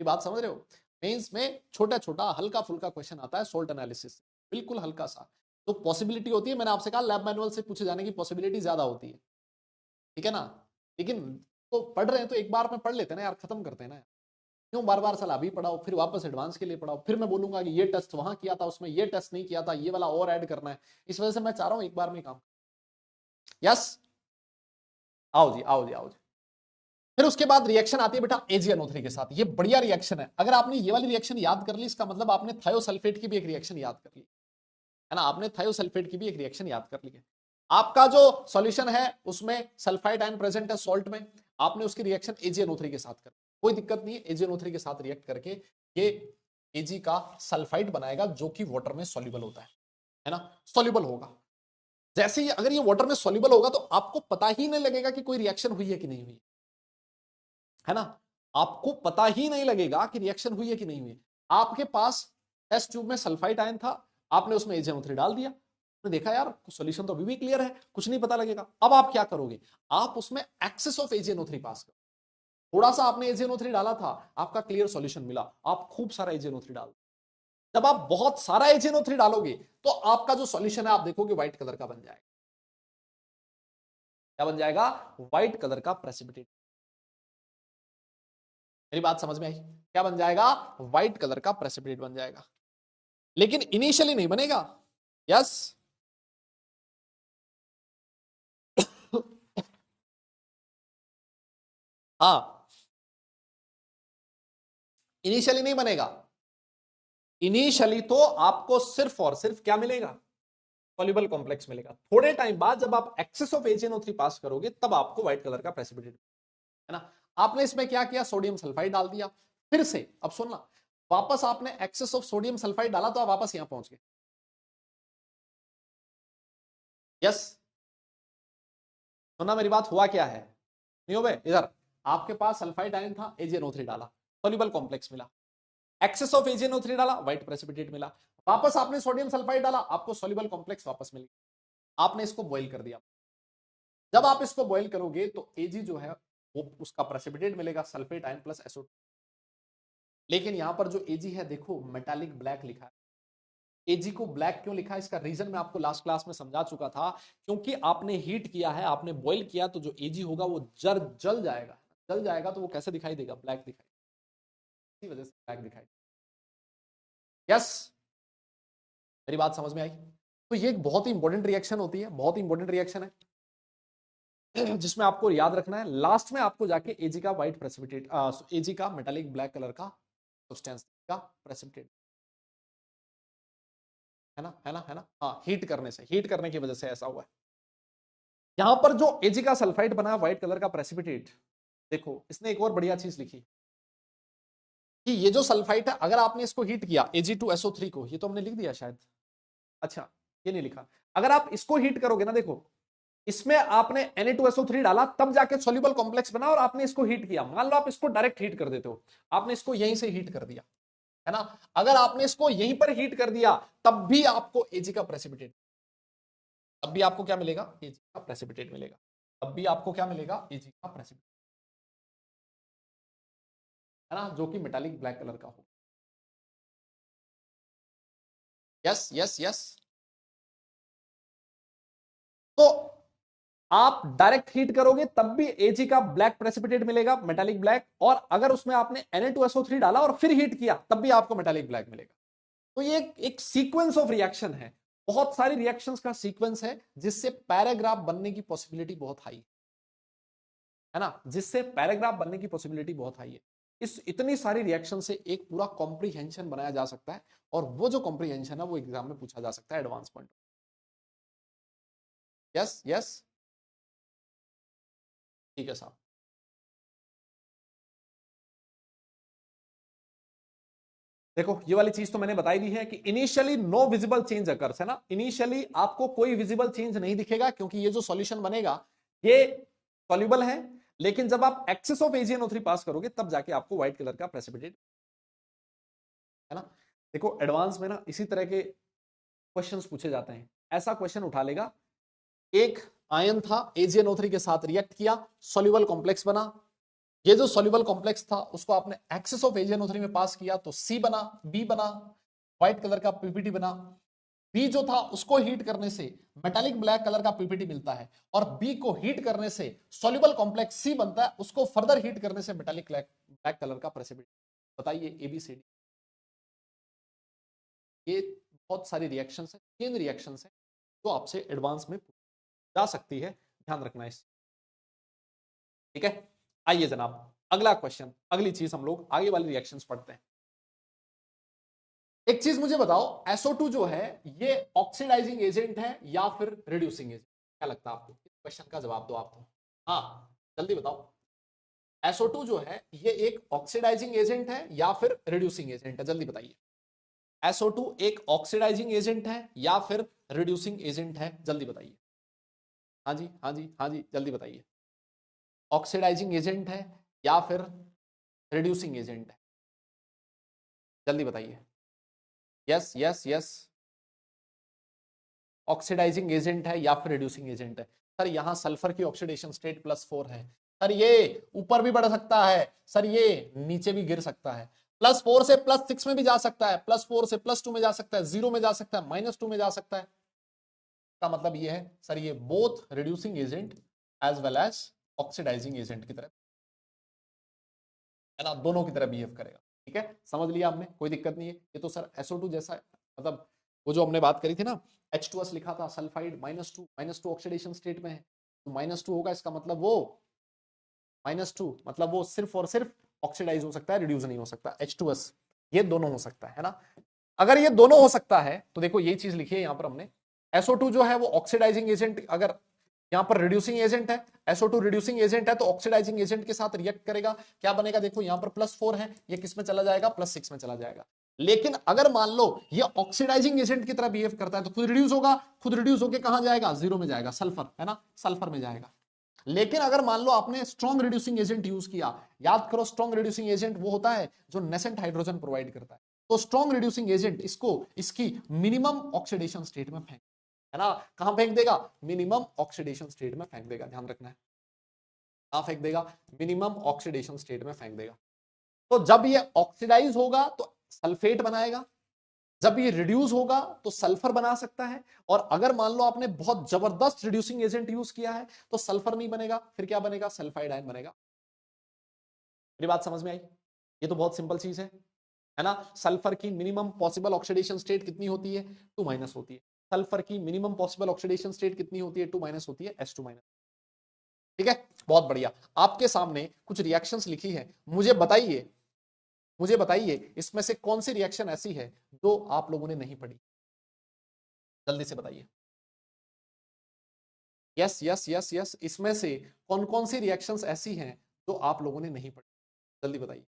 ये बात समझ रहे हो। मेंस में छोटा छोटा हल्का फुल्का क्वेश्चन आता है सोल्ट एनालिसिस, बिल्कुल हल्का सा, तो पॉसिबिलिटी होती है, मैंने आपसे कहा लैब मैनुअल से पूछे जाने की पॉसिबिलिटी ज्यादा होती है, ठीक है ना। लेकिन तो पढ़ रहे हैं तो एक बार में पढ़ लेते हैं ना यार, खत्म करते हैं ना, क्यों बार बार साल अभी पढ़ाओ फिर वापस एडवांस के लिए पढ़ाओ, फिर मैं बोलूंगा कि ये टेस्ट वहां किया था उसमें ये टेस्ट नहीं किया था, ये वाला और ऐड करना है, इस वजह से मैं चाह रहा हूं एक बार में काम। यस, आओ जी आओ जी आओ जी। फिर उसके बाद रिएक्शन आती है बेटा AgNO3 के साथ, ये बढ़िया रिएक्शन है, अगर आपने ये वाली रिएक्शन याद कर ली इसका मतलब आपने थायोसल्फेट की भी एक रिएक्शन याद कर ली, है ना, आपने थायोसल्फेट की भी एक रिएक्शन याद कर ली है। आपका जो सॉल्यूशन है उसमें सल्फाइड आयन प्रेजेंट है सॉल्ट में, आपने उसकी रिएक्शन AgNO3 के साथ कर, कोई दिक्कत नहीं है, AgNO3 के साथ रिएक्ट करके ये Ag का सल्फाइड बनाएगा जो कि वाटर में सॉल्युबल होता है ना, सॉल्युबल होगा। जैसे ही अगर ये वाटर में सॉल्युबल होगा तो आपको पता ही नहीं लगेगा कि कोई रिएक्शन हुई है कि नहीं हुई, है ना, आपको पता ही नहीं लगेगा कि रिएक्शन हुई है कि नहीं हुई। आपके पास टेस्ट ट्यूब में सल्फाइड आयन था, आपने उसमें AgNO3 डाल दिया, आपने देखा यार सॉल्यूशन तो अभी भी क्लियर है, कुछ नहीं पता लगेगा, अब आप क्या करोगे, आप उसमें एक्सेस ऑफ AgNO3 पास करो, थोड़ा सा आपने AgNO3 डाला था, आपका क्लियर सॉल्यूशन मिला, आप खूब सारा AgNO3 डाल, जब आप बहुत सारा AgNO3 डालोगे तो आपका जो सॉल्यूशन है आप देखोगे व्हाइट कलर का बन जाएगा, क्या बन जाएगा, व्हाइट कलर का प्रेसिपिटेट। मेरी बात समझ में आई, क्या बन जाएगा, व्हाइट कलर का प्रेसिपिटेट बन जाएगा, लेकिन इनिशियली नहीं बनेगा। यस हाँ, इनिशियली नहीं बनेगा, इनिशियली तो आपको सिर्फ और सिर्फ क्या मिलेगा, सॉल्युबल कॉम्प्लेक्स मिलेगा, थोड़े टाइम बाद जब आप एक्सेस ऑफ AgNO3 पास करोगे तब आपको व्हाइट कलर का प्रेसिपिटेट, है ना। आपने इसमें क्या किया, सोडियम सल्फाइड डाल दिया, फिर से अब सुनना, वापस आपने एक्सेस ऑफ सोडियम सल्फाइड डाला तो आप वापस यहां पहुंच गए। यस, सुनना मेरी बात, हुआ क्या है, नहीं हो गए इधर, आपके पास सल्फाइड आयन था, AgNO3 डाला, सॉल्युबल कॉम्प्लेक्स मिला, एक्सेस ऑफ AgNO3 डाला, व्हाइट प्रेसिपिटेट मिला, वापस आपने सोडियम सल्फाइड डाला, आपको सॉल्युबल कॉम्प्लेक्स वापस मिल गया, आपने इसको बॉईल कर दिया, जब आप इसको बॉईल करोगे तो Ag जो है वो उसका प्रेसिपिटेट मिलेगा, सल्फेट आयन प्लस SO2, लेकिन यहां पर जो Ag है देखो मेटालिक ब्लैक लिखा है, Ag को ब्लैक क्यों लिखा है, इसका रीजन मैं आपको लास्ट क्लास में समझा चुका था, क्योंकि आपने हीट किया है, आपने बॉईल किया, तो जो Ag होगा वो जल जाएगा, जल जाएगा तो वो कैसे दिखाई देगा, ब्लैक दिखाई, इसी वजह से ब्लैक दिखाई। यस, मेरी बात समझ में आई। तो ये एक बहुत ही इंपॉर्टेंट रिएक्शन होती है, बहुत ही इंपॉर्टेंट रिएक्शन है जिसमें आपको याद रखना है, लास्ट में आपको जाके Ag का व्हाइट प्रेसिपिटेट, Ag का मेटालिक ब्लैक कलर का सब्सटेंस का प्रेसिपिटेट, है ना, है ना, है ना, हाँ, हीट करने से, हीट करने की वजह से ऐसा हुआ है। यहां पर जो Ag का सल्फाइड बना व्हाइट कलर का प्रेसिपिटेट, देखो इसने एक और बढ़िया चीज लिखी कि ये जो सल्फाइड है अगर आपने इसको हीट किया Ag2SO3 को, ये तो हमने लिख दिया शायद, अच्छा ये नहीं लिखा, अगर आप इसको हीट करोगे ना, देखो इसमें आपने Na2SO3 डाला तब जाके सॉल्युबल कॉम्प्लेक्स बना, और आपने इसको हीट किया, मान लो आप इसको डायरेक्ट हीट कर देते हो, आपने इसको यहीं से हीट कर दिया, है ना, अगर आपने इसको यहीं पर हीट कर दिया तब भी आपको Ag का प्रेसिपिटेट, तब भी आपको क्या मिलेगा, Ag का प्रेसिपिटेट मिलेगा, तब भी आपको क्या मिलेगा, Ag का प्रेसिपिटेट। है ना, जो कि मेटालिक ब्लैक कलर का हो। Yes yes yes. तो आप डायरेक्ट हीट करोगे तब भी Ag का ब्लैक प्रेसिपिटेट मिलेगा, मेटालिक ब्लैक, और अगर उसमें आपने Na2SO3 डाला और फिर हीट किया तब भी आपको मेटालिक ब्लैक मिलेगा। तो ये एक सीक्वेंस ऑफ रिएक्शन है, बहुत सारी रिएक्शंस का सीक्वेंस है, जिससे पैराग्राफ बनने की पॉसिबिलिटी बहुत हाई है ना, जिससे पैराग्राफ बनने की पॉसिबिलिटी बहुत हाई है। इस इतनी सारी रिएक्शन से एक पूरा कॉम्प्रीहेंशन बनाया जा सकता है, और वो जो कॉम्प्रीहेंशन है वो एग्जाम में पूछा जा सकता है एडवांस पॉइंट। यस यस, ठीक है साहब। देखो ये वाली चीज तो मैंने बताई दी है कि initially no visible change occurs, है ना, इनिशियली आपको कोई विजिबल चेंज नहीं दिखेगा, क्योंकि ये जो सॉल्यूशन बनेगा ये सॉल्युबल है, लेकिन जब आप एक्सेस ऑफ AgNO3 पास करोगे तब जाके आपको व्हाइट कलर का प्रेसिपिटेट, है ना। देखो एडवांस में ना इसी तरह के क्वेश्चंस पूछे जाते हैं। ऐसा क्वेश्चन उठा लेगा, एक आयन था AgNO3 के साथ रिएक्ट किया, सॉल्युबल कॉम्प्लेक्स बना, ये जो सॉल्युबल कॉम्प्लेक्स था उसको आपने एक्सेस ऑफ AgNO3 में पास किया तो C बना, B बना, व्हाइट कलर का पीपीटी बना। बी जो था उसको हीट करने से मेटालिक ब्लैक कलर का पीपीटी मिलता है, और बी को हीट करने से सॉल्युबल कॉम्प्लेक्स सी बनता है, उसको फर्दर हीट करने से मेटालिक ब्लैक कलर का प्रेसिपिटेट। बताइए ABCD। ये बहुत सारी रिएक्शंस है, 3 रिएक्शंस है जो आपसे एडवांस में जा सकती है, ध्यान रखना इस। ठीक है, आइए जनाब अगला क्वेश्चन, अगली चीज हम लोग आगे वाली रिएक्शंस पढ़ते हैं। एक चीज मुझे बताओ, SO2 जो है ये ऑक्सीडाइजिंग एजेंट है या फिर रिड्यूसिंग एजेंट, क्या लगता है आपको? इस क्वेश्चन का जवाब दो आप तो। हाँ, जल्दी बताओ। SO2 जो है ये एक ऑक्सीडाइजिंग एजेंट है या फिर रिड्यूसिंग एजेंट है, जल्दी बताइए। SO2 एक ऑक्सीडाइजिंग एजेंट है या फिर रिड्यूसिंग एजेंट है, जल्दी बताइए। हाँ जी हाँ जी हाँ जी, जल्दी बताइए। ऑक्सीडाइजिंग एजेंट है या फिर रिड्यूसिंग एजेंट है, जल्दी बताइए। Yes yes yes, oxidising agent है या फिर रिड्यूसिंग एजेंट है। सर यहां सल्फर की ऑक्सीडेशन स्टेट +4 है। सर ये ऊपर भी बढ़ सकता है, सर ये नीचे भी गिर सकता है, +4 से +6 में भी जा सकता है, +4 से +2 में जा सकता है, 0 में जा सकता है, -2 में जा सकता है। का मतलब ये है सर ये both reducing agent as well as oxidising agent की तरह, है ना, दोनों की तरह बिहेव करेगा। ठीक है, समझ लिया आपने, कोई दिक्कत नहीं है। ये तो सर SO2 जैसा है, मतलब वो जो हमने बात करी थी ना, H2S लिखा था सल्फाइड -2 ऑक्सीडेशन स्टेट में है, तो -2 होगा, इसका मतलब वो -2 मतलब वो सिर्फ और सिर्फ ऑक्सीडाइज हो सकता है, रिड्यूस नहीं हो सकता। H2S ये दोनों हो सकता है ना। अगर ये दोनों हो सकता है तो देखो ये चीज लिखी है यहां पर हमने, SO2 जो है वो ऑक्सीडाइजिंग एजेंट, अगर यहां पर रिड्यूसिंग एजेंट है, SO2 रिड्यूसिंग एजेंट है, तो ऑक्सीडाइजिंग एजेंट के साथ रिएक्ट करेगा, क्या बनेगा? देखो यहां पर +4 है, ये किस में चला जाएगा? +6 में चला जाएगा। लेकिन अगर मान लो ये ऑक्सीडाइजिंग एजेंट की तरह बिहेव करता है तो खुद रिड्यूस होगा, खुद रिड्यूस होकर कहां जाएगा? 0 में जाएगा, सल्फर, है ना, सल्फर में जाएगा। लेकिन अगर मान लो आपने स्ट्रॉन्ग रिड्यूसिंग एजेंट यूज किया, याद करो स्ट्रॉन्ग रिड्यूसिंग एजेंट वो होता है जो नेसेंट हाइड्रोजन प्रोवाइड करता है, तो स्ट्रॉन्ग रिड्यूसिंग एजेंट इसको इसकी मिनिमम ऑक्सीडेशन स्टेट में फेंक, है ना, कहां फेंक देगा? मिनिमम ऑक्सीडेशन स्टेट में फेंक देगा, ध्यान रखना है, कहां फेंक देगा? मिनिमम ऑक्सीडेशन स्टेट में फेंक देगा। तो जब ये ऑक्सीडाइज होगा तो सल्फेट बनाएगा, जब ये रिड्यूस होगा तो सल्फर बना सकता है, और अगर मान लो आपने बहुत जबरदस्त रिड्यूसिंग एजेंट यूज किया है तो सल्फर नहीं बनेगा, फिर क्या बनेगा? सल्फाइड आयन बनेगा। मेरी बात समझ में आई? ये तो बहुत सिंपल चीज है ना। सल्फर की मिनिमम पॉसिबल ऑक्सीडेशन स्टेट कितनी होती है? 2- होती है। सल्फर की मिनिमम पॉसिबल ऑक्सीडेशन स्टेट कितनी होती है? 2- होती है, H2-। ठीक है, बहुत बढ़िया। आपके सामने कुछ रिएक्शंस लिखी है, मुझे बताइए इसमें से कौन सी रिएक्शन ऐसी है जो आप लोगों ने नहीं पढ़ी, जल्दी से बताइए। यस यस यस यस, इसमें से कौन कौन सी रिएक्शंस ऐसी हैं जो आप लोगों ने नहीं पढ़ी, जल्दी बताइए।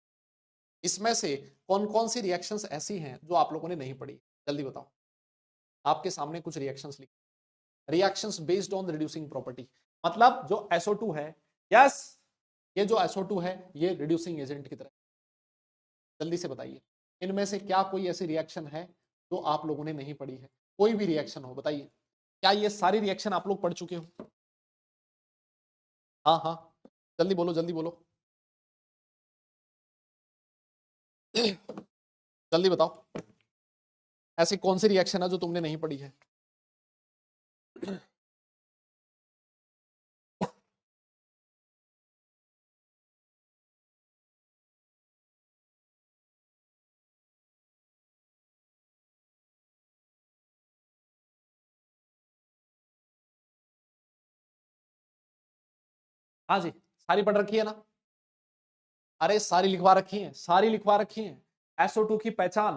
इसमें से कौन कौन सी रिएक्शंस ऐसी हैं जो आप लोगों ने नहीं पढ़ी, जल्दी बताओ। आपके सामने कुछ रिएक्शंस लिखी, reactions based on reducing property, मतलब जो SO2 है, यस, ये जो SO2 है ये रिड्यूसिंग एजेंट की तरह, जल्दी से बताइए इनमें से क्या कोई ऐसी रिएक्शन है जो आप लोगों ने नहीं पढ़ी है? कोई भी रिएक्शन हो बताइए। क्या ये सारी रिएक्शन आप लोग पढ़ चुके हो? हाँ हाँ, जल्दी बोलो जल्दी बोलो। जल्दी बताओ, ऐसी कौन सी रिएक्शन है जो तुमने नहीं पढ़ी है? हाँ जी, सारी पढ़ रखी है ना? अरे सारी लिखवा रखी है, सारी लिखवा रखी है। SO2 की पहचान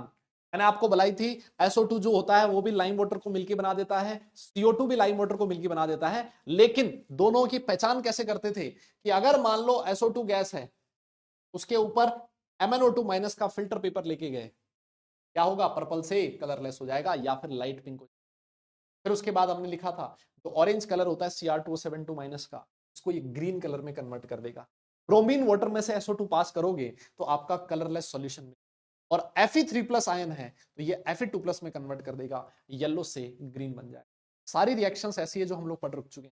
मैंने आपको बताई थी। SO2 जो होता है वो भी लाइम वाटर को मिलकर बना देता है, CO2 भी लाइम वाटर को मिलकर बना देता है। लेकिन दोनों की पहचान कैसे करते थे कि अगर मान लो SO2 गैस है, उसके ऊपर MnO2 माइनस का फिल्टर पेपर लेके गए, क्या होगा? पर्पल से कलरलेस हो जाएगा या फिर लाइट पिंक हो जाएगा। फिर उसके बाद हमने लिखा था तो ऑरेंज कलर होता है Cr2O7 माइनस का, इसको ये ग्रीन कलर में कन्वर्ट कर देगा। ब्रोमीन वाटर में से SO2 पास करोगे तो आपका कलरलेस सॉल्यूशन मिलेगा। और Fe3+ आयन है तो ये Fe2+ में कन्वर्ट कर देगा, येलो से ग्रीन बन जाएगा। सारी रिएक्शंस ऐसी है जो हम लोग पढ़ रख चुके हैं।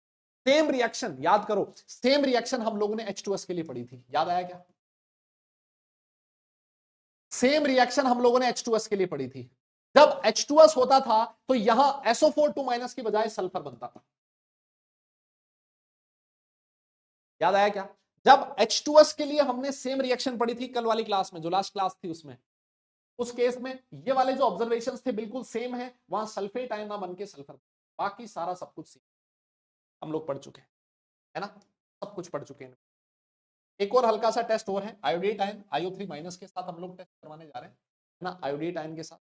सेम रिएक्शन याद करो, सेम रिएक्शन हम लोगों ने H2S के लिए पढ़ी थी, याद आया क्या? सेम रिएक्शन हम लोगों ने H2S के लिए पढ़ी थी। जब H2S होता था तो यहां SO4 की बजाय सल्फर बनता था, याद आया क्या? जब H2S के लिए हमने सेम रिएक्शन पढ़ी थी कल वाली क्लास में, जो लास्ट क्लास थी उसमें, उस केस में ये वाले जो ऑब्जर्वेशंस थे बिल्कुल सेम है, वहां सल्फेट आयन ना बन के सल्फर, बाकी सारा सब कुछ हम लोग पढ़ चुके हैं, है ना? सब कुछ पढ़ चुके हैं। एक और हल्का सा टेस्ट और है, आयोडेट आयन IO3- के साथ हम लोग टेस्ट करवाने जा रहे हैं, है ना? आयोडेट आयन के साथ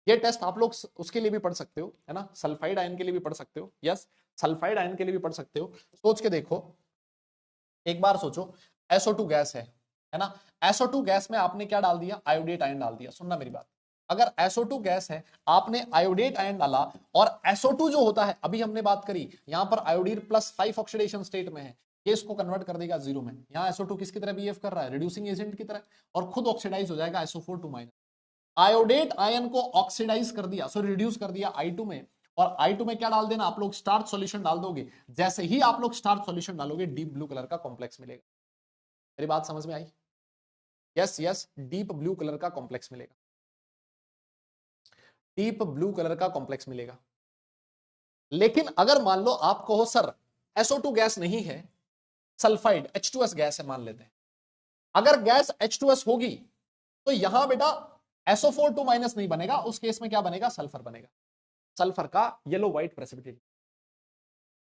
ये टेस्ट आप लोग उसके लिए भी पढ़ सकते हो, है ना? सल्फाइड आयन के लिए भी पढ़ सकते हो, यस, सल्फाइड आयन के लिए भी पढ़ सकते हो। सोच के देखो, एक बार सोचो, SO2 गैस है ना? SO2 गैस में आपने क्या डाल दिया? आयोडेट आयन डाल दिया। सुनना मेरी बात, अगर SO2 गैस है, आपने आयोडेट आयन डाला, और SO2 जो होता है, अभी हमने बात करी, यहां पर आयोडीन +5 ऑक्सीडेशन स्टेट में है, ये इसको कन्वर्ट कर देगा जीरो में। यहां SO2 किसकी तरह बिहेव कर रहा है? रिड्यूसिंग एजेंट की तरह, और खुद ऑक्सीडाइज हो जाएगा SO4 आयोडेट आयन को ऑक्सीडाइज कर दिया, सॉरी रिड्यूस कर दिया I2 में, और I2 में क्या डाल देना आप लोग? स्टार्च सॉल्यूशन डाल दोगे। जैसे ही आप लोग स्टार्च सॉल्यूशन डालोगे, डीप ब्लू कलर का कॉम्प्लेक्स मिलेगा। मेरी बात समझ में आई? Yes yes, deep blue colour का कॉम्प्लेक्स मिलेगा, डीप ब्लू कलर का कॉम्प्लेक्स मिलेगा। लेकिन अगर मान लो आप कहो सर SO2 गैस नहीं है, सल्फाइड H2S गैस है, मान लेते हैं, अगर गैस H2S होगी तो यहां बेटा SO4 नहीं बनेगा, उस केस में क्या बनेगा? सल्फर बनेगा, सल्फर का येलो व्हाइट प्रेसिपिटेट।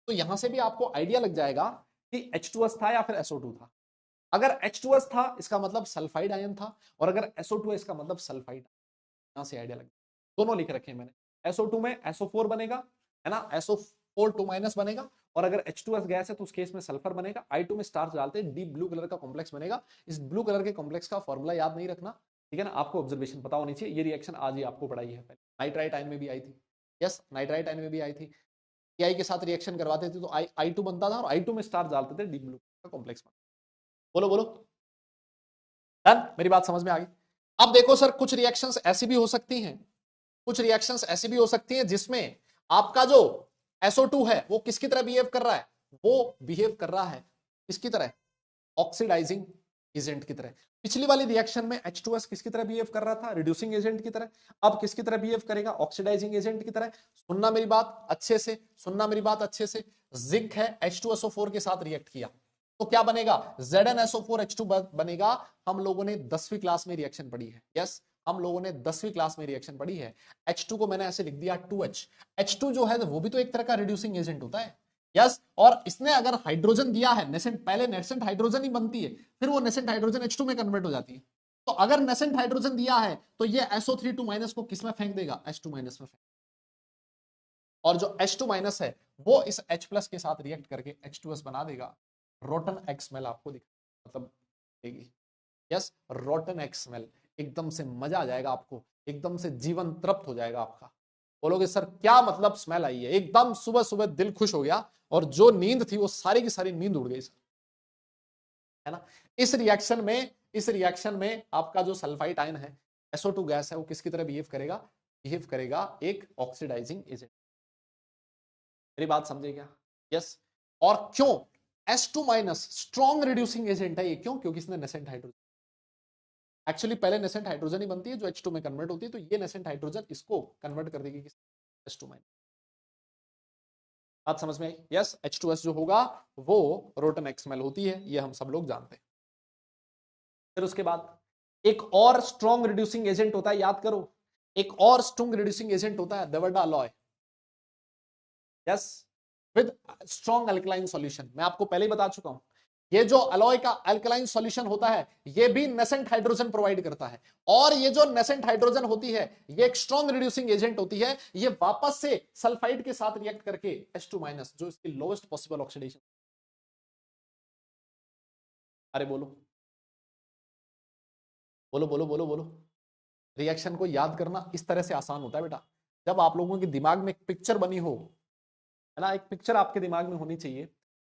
तो यहां से भी आपको आइडिया लग जाएगा कि H2S था या फिर SO2 था। अगर H2S था इसका मतलब सल्फाइड आयन था, और अगर SO2 है इसका मतलब सल्फाइड। यहां से आइडिया लग, दोनों लिख रखे हैं मैंने। SO2 में SO4 बनेगा, है ना? SO4 बनेगा, और अगर H2S गैस है तो उस केस में सल्फर बनेगा। I2 में स्टार्च डालते हैं, डीप ब्लू कलर का कॉम्प्लेक्स बनेगा। इस ब्लू कलर के कॉम्प्लेक्स का फॉर्मूला याद नहीं रखना, ठीक है ना? आपको ऑब्जर्वेशन पता होनी चाहिए। ये रिएक्शन आज ही आपको पढ़ाई है, पहले नाइट्राइट आयन में भी आई थी, यस, नाइट्राइट आयन में भी आई थी। Ai के साथ रिएक्शन करवाते थे तो I2 बनता था, और I2 में स्टार्च डालते थे, डीप ब्लू का कॉम्प्लेक्स बनता। बोलो बोलो, डन? मेरी बात समझ में आ गई? अब देखो सर, कुछ रिएक्शंस ऐसी भी हो सकती हैं, कुछ रिएक्शंस ऐसी भी हो सकती हैं जिसमें आपका जो SO2 है वो किसकी तरह बिहेव कर रहा है? वो बिहेव कर रहा है किसकी तरह? ऑक्सीडाइजिंग एजेंट की तरह। पिछली वाली रिएक्शन में H2S किसकी तरह बिहेव कर रहा था? रिड्यूसिंग एजेंट की तरह। अब किसकी तरह बिहेव करेगा? ऑक्सीडाइजिंग एजेंट की तरह। सुनना मेरी बात अच्छे से, सुनना मेरी बात अच्छे से। जिंक है, H2SO4 के साथ रिएक्ट किया तो क्या बनेगा? ZnSO4H2 बनेगा। हम लोगों ने 10वीं क्लास में रिएक्शन पढ़ी है, यस, हम लोगों ने 10वीं क्लास में रिएक्शन पढ़ी है। H2 को मैंने ऐसे लिख दिया 2H। H2 जो है वो भी तो एक तरह का रिड्यूसिंग एजेंट होता है, यस। और इसने अगर हाइड्रोजन दिया है, नेसेंट, पहले नेसेंट हाइड्रोजन ही बनती है, फिर वो नेसेंट हाइड्रोजन H2 में कन्वर्ट हो जाती है। तो अगर नेसेंट हाइड्रोजन दिया है तो ये SO3 को किस में फेंक देगा? H2 में फेंक। और जो H2 है वो इस H+ के साथ रिएक्ट करके H2S बना देगा। रोटन एक्स स्मेल आपको दिख, मतलब देगी, यस, रोटन एक्स स्मेल। एकदम से मजा आ जाएगा आपको, एकदम से जीवन तृप्त हो जाएगा आपका। बोलोगे सर क्या मतलब स्मेल आई है? एकदम सुबह सुबह दिल खुश हो गया, और जो नींद थी वो सारी की सारी नींद उड़ गई सर, है ना? इस रिएक्शन में आपका जो सल्फाइड आयन है, SO2 गैस है, वो किसकी तरह बिहेव करेगा? बिहेव करेगा एक ऑक्सीडाइजिंग एजेंट। मेरी बात समझे क्या? यस। और क्यों S2- स्ट्रॉन्ग रिड्यूसिंग एजेंट है ये? क्यों? क्योंकि इसने नेसेंट हाइड्रोजन, एक्चुअली पहले नेसेंट हाइड्रोजन ही बनती है जो H2 में कन्वर्ट होती है, तो ये नेसेंट हाइड्रोजन इसको कन्वर्ट कर देगी H2 माइनस। बात समझ में आई? यस, H2S जो होगा वो रोटन एक्समेल होती है, ये हम सब लोग जानते हैं। फिर उसके बाद एक और स्ट्रॉन्ग रिड्यूसिंग एजेंट होता है, याद करो, एक और स्ट्रॉन्ग रिड्यूसिंग एजेंट होता है Devarda alloy. Yes, with strong alkaline solution. मैं आपको पहले ही बता चुका हूं, ये जो अलॉय का अल्कलाइन सॉल्यूशन होता है ये भी नेसेंट हाइड्रोजन प्रोवाइड करता है, और ये जो नेसेंट हाइड्रोजन होती है ये एक स्ट्रॉन्ग रिड्यूसिंग एजेंट होती है, ये वापस से सल्फाइड के साथ रिएक्ट करके H2 माइनस जो इसकी लोएस्ट पॉसिबल ऑक्सीडेशन। अरे बोलो बोलो बोलो बोलो बोलो। रिएक्शन को याद करना इस तरह से आसान होता है बेटा, जब आप लोगों के दिमाग में एक पिक्चर बनी हो, है ना, एक पिक्चर आपके दिमाग में होनी चाहिए।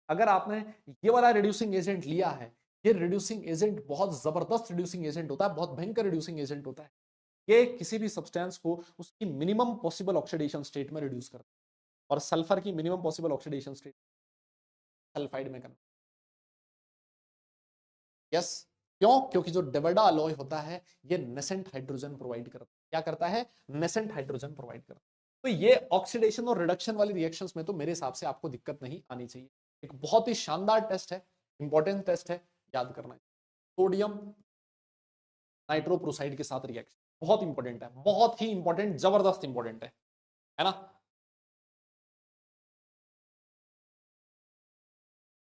अगर आपने ये वाला रिड्यूसिंग एजेंट लिया है, ये रिड्यूसिंग एजेंट बहुत जबरदस्त रिड्यूसिंग एजेंट होता है, बहुत भयंकर रिड्यूसिंग एजेंट होता है। ये किसी भी सब्सटेंस को उसकी मिनिमम पॉसिबल ऑक्सीडेशन स्टेट में रिड्यूस करता है, और सल्फर की minimum possible oxidation state sulphide में करना। यस, क्यों? क्योंकि जो डेवल्डा अलॉय होता है ये नेसेंट हाइड्रोजन प्रोवाइड करता है। क्या करता है? नेसेंट हाइड्रोजन प्रोवाइड करता है। तो ये ऑक्सीडेशन और रिडक्शन वाली रिएक्शंस में तो मेरे हिसाब से आपको दिक्कत नहीं आनी चाहिए। एक बहुत ही शानदार टेस्ट है, इंपॉर्टेंट टेस्ट है, याद करना है। सोडियम नाइट्रोप्रोसाइड के साथ रिएक्शन बहुत इंपॉर्टेंट है, बहुत ही इंपॉर्टेंट, जबरदस्त इंपॉर्टेंट है ना?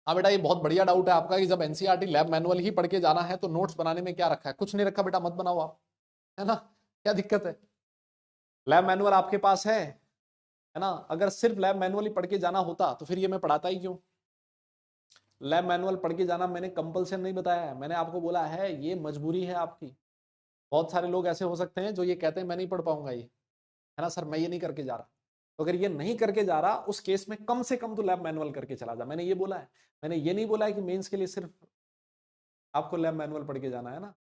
हाँ बेटा, ये बहुत बढ़िया डाउट है आपका कि जब एनसीईआरटी लैब मैनुअल ही पढ़ के जाना है तो नोट्स बनाने में क्या रखा है? कुछ नहीं रखा बेटा, मत बनाओ आप, है ना? क्या दिक्कत है? लैब मैनुअल आपके पास है ना? अगर सिर्फ लैब मैनुअल ही पढ़ के जाना होता तो फिर ये मैं पढ़ाता ही क्यों? लैब मैनुअल पढ़ के जाना मैंने कंपल्सन नहीं बताया है, मैंने आपको बोला है ये मजबूरी है आपकी। बहुत सारे लोग ऐसे हो सकते हैं जो ये कहते हैं मैं नहीं पढ़ पाऊंगा ये, है ना सर, मैं ये नहीं करके जा रहा। तो अगर ये नहीं करके जा रहा उस केस में कम से कम तो लैब मैनुअल करके चला जा, मैंने ये बोला है। मैंने ये नहीं बोला है कि मेंस के लिए सिर्फ आपको लैब मैनुअल पढ़ के जाना है ना।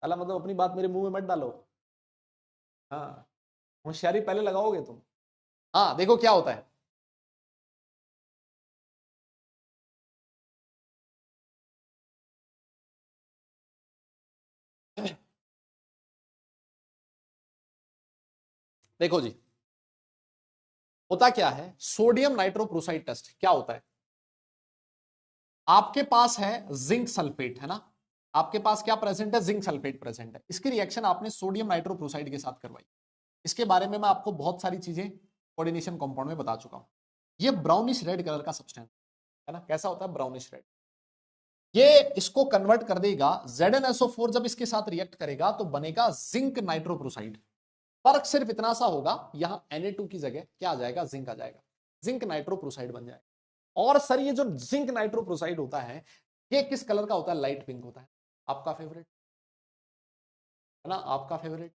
अला मतलब अपनी बात मेरे मुंह में मत डालो। हाँ, होशियारी पहले लगाओगे तुम। हाँ देखो क्या होता है, देखो जी, होता क्या है, सोडियम नाइट्रोप्रोसाइड टेस्ट क्या होता है? आपके पास है जिंक सल्फेट, है ना, आपके पास क्या प्रेजेंट है? जिंक सल्फेट प्रेजेंट है। इसकी रिएक्शन आपने सोडियम नाइट्रोप्रोसाइड के साथ करवाई। इसके बारे में मैं आपको बहुत सारी चीजें कोऑर्डिनेशन कंपाउंड में बता चुका हूं। ये ब्राउनिश रेड कलर का सब्सटेंस है ना, कैसा होता है? Brownish red. ये इसको कन्वर्ट कर देगा, ZnSO4 जब इसके साथ रिएक्ट करेगा तो बनेगा जिंक नाइट्रोप्रोसाइड। फर्क सिर्फ इतना सा होगा, यहां Na2 की जगह क्या आ जाएगा? जिंक आ जाएगा, जिंक नाइट्रोप्रोसाइड बन जाएगा। और सर ये जो जिंक नाइट्रोप्रोसाइड होता है ये किस कलर का होता है? लाइट पिंक होता है। आपका फेवरेट, है ना, आपका फेवरेट।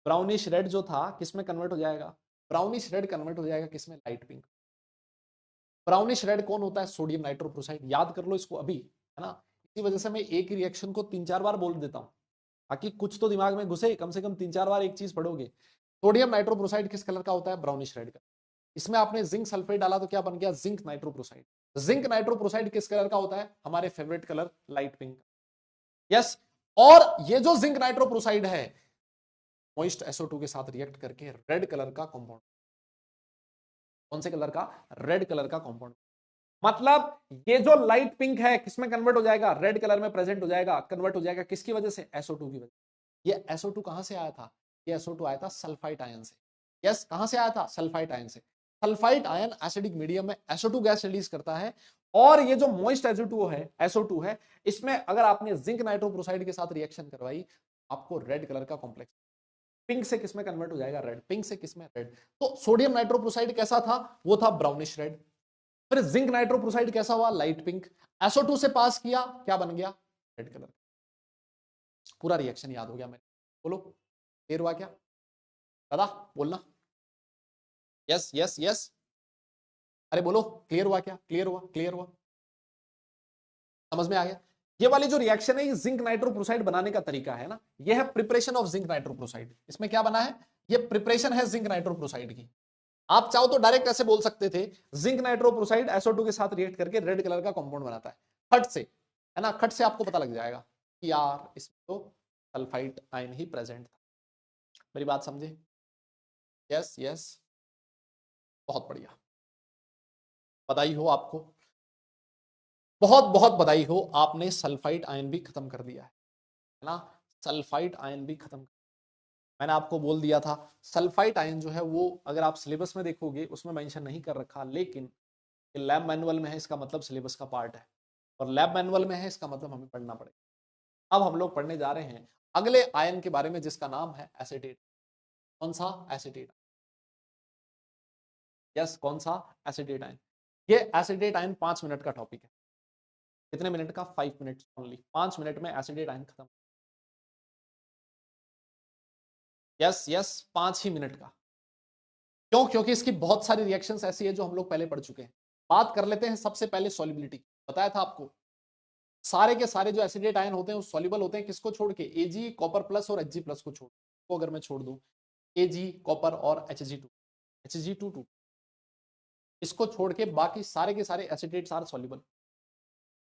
ब्राउनिश रेड जो था किसमें कन्वर्ट हो जाएगा? ब्राउनिश रेड कन्वर्ट हो जाएगा किसमें? Light pink. ब्राउनिश रेड कौन होता है? Sodium nitroprusside. याद कर लो इसको अभी, है ना? इसी वजह से मैं एक ही रिएक्शन को 3-4 बार बोल देता हूं ताकि कुछ तो दिमाग में घुसे, कम से कम 3-4 बार एक चीज पढ़ोगे। सोडियम नाइट्रोप्रोसाइड किस कलर का होता है? ब्राउनिश रेड का। इसमें आपने जिंक सल्फेट डाला तो क्या बन गया? Zinc nitroprusside. जिंक नाइट्रोप्रोसाइड किस कलर का होता है? हमारे favourite colour light pink. Yes, और ये जो जिंक नाइट्रोप्रोसाइड है मॉइस्ट SO2 के साथ रिएक्ट करके रेड कलर का कंपाउंड। कौन से कलर का? रेड कलर का कंपाउंड। मतलब ये जो लाइट पिंक है किसमें कन्वर्ट हो जाएगा? रेड कलर में प्रेजेंट हो जाएगा। कन्वर्ट हो जाएगा किसकी वजह से? SO2 की वजह से। ये SO2 कहां से आया था? ये SO2 आया था सल्फाइट आयन से। यस, कहां से आया था? सल्फाइट आयन से। सल्फाइट आयन एसिडिक मीडियम में SO2 गैस रिलीज करता है, और ये जो मॉइस्ट SO2 है, इसमें अगर आपने जिंक नाइट्रोप्रोसाइड के साथ रिएक्शन करवाई आपको रेड कलर का कॉम्प्लेक्स। पिंक से किसमें कन्वर्ट हो जाएगा? रेड। पिंक से किसमें? रेड। तो सोडियम नाइट्रोप्रोसाइड कैसा था? वो था ब्राउनिश रेड। फिर जिंक नाइट्रोप्रोसाइड कैसा हुआ? Light pink. SO2 से पास किया, क्या बन गया? Red colour. पूरा रिएक्शन याद हो गया मेरे? बोलो क्लियर हुआ क्या? दादा बोलना। यस यस यस, अरे बोलो क्लियर हुआ क्या? क्लियर हुआ? क्लियर हुआ? समझ में आ गया? ये वाली जो रिएक्शन है ये जिंक नाइट्रोप्रोसाइड बनाने का तरीका है ना, ये है प्रिपरेशन ऑफ जिंक नाइट्रोप्रोसाइड। इसमें क्या बना है? ये प्रिपरेशन है जिंक नाइट्रोप्रोसाइड की। आप चाहो तो डायरेक्ट ऐसे बोल सकते थे, जिंक नाइट्रोप्रोसाइड SO2 के साथ रिएक्ट करके रेड कलर का कंपाउंड बनाता है, खट से, है ना, खट से आपको पता लग जाएगा। कि यार इसमें तो सल्फाइड आयन ही प्रेजेंट था। मेरी बात समझे? यस यस, बहुत बढ़िया, बधाई हो आपको, बहुत बहुत बधाई हो, आपने सल्फाइड आयन भी खत्म कर दिया है ना, सल्फाइड आयन भी खत्म। मैंने आपको बोल दिया था सल्फाइड आयन जो है वो अगर आप सिलेबस में देखोगे उसमें मेंशन नहीं कर रखा, लेकिन लैब मैनुअल में है, इसका मतलब सिलेबस का पार्ट है, और लैब मैनुअल में है इसका मतलब हमें पढ़ना पड़ेगा। अब हम लोग पढ़ने जा रहे हैं अगले आयन के बारे में जिसका नाम है एसीटेट। कौन सा? एसीटेट। यस, कौन सा? Acetate ion. ये एसीटेट आयन 5 मिनट का टॉपिक है। कितने मिनट का? 5 मिनट ओनली। 5 मिनट में एसीटेट आयन खत्म। यस यस, 5 ही मिनट का। क्यों? क्योंकि इसकी बहुत सारी रिएक्शंस ऐसी है जो हम लोग पहले पढ़ चुके हैं। बात कर लेते हैं सबसे पहले सॉल्युबिलिटी। बताया था आपको सारे के सारे जो एसिडेट आयन होते हैं वो सॉल्युबल होते हैं किसको छोड़ के? एजी, कॉपर प्लस और एचजी प्लस को छोड़ को अगर मैं छोड़ दूं, एजी, कॉपर और एचजी टू इसको छोड़ के बाकी सारे के सारे एसिडेट्स आर सॉल्युबल।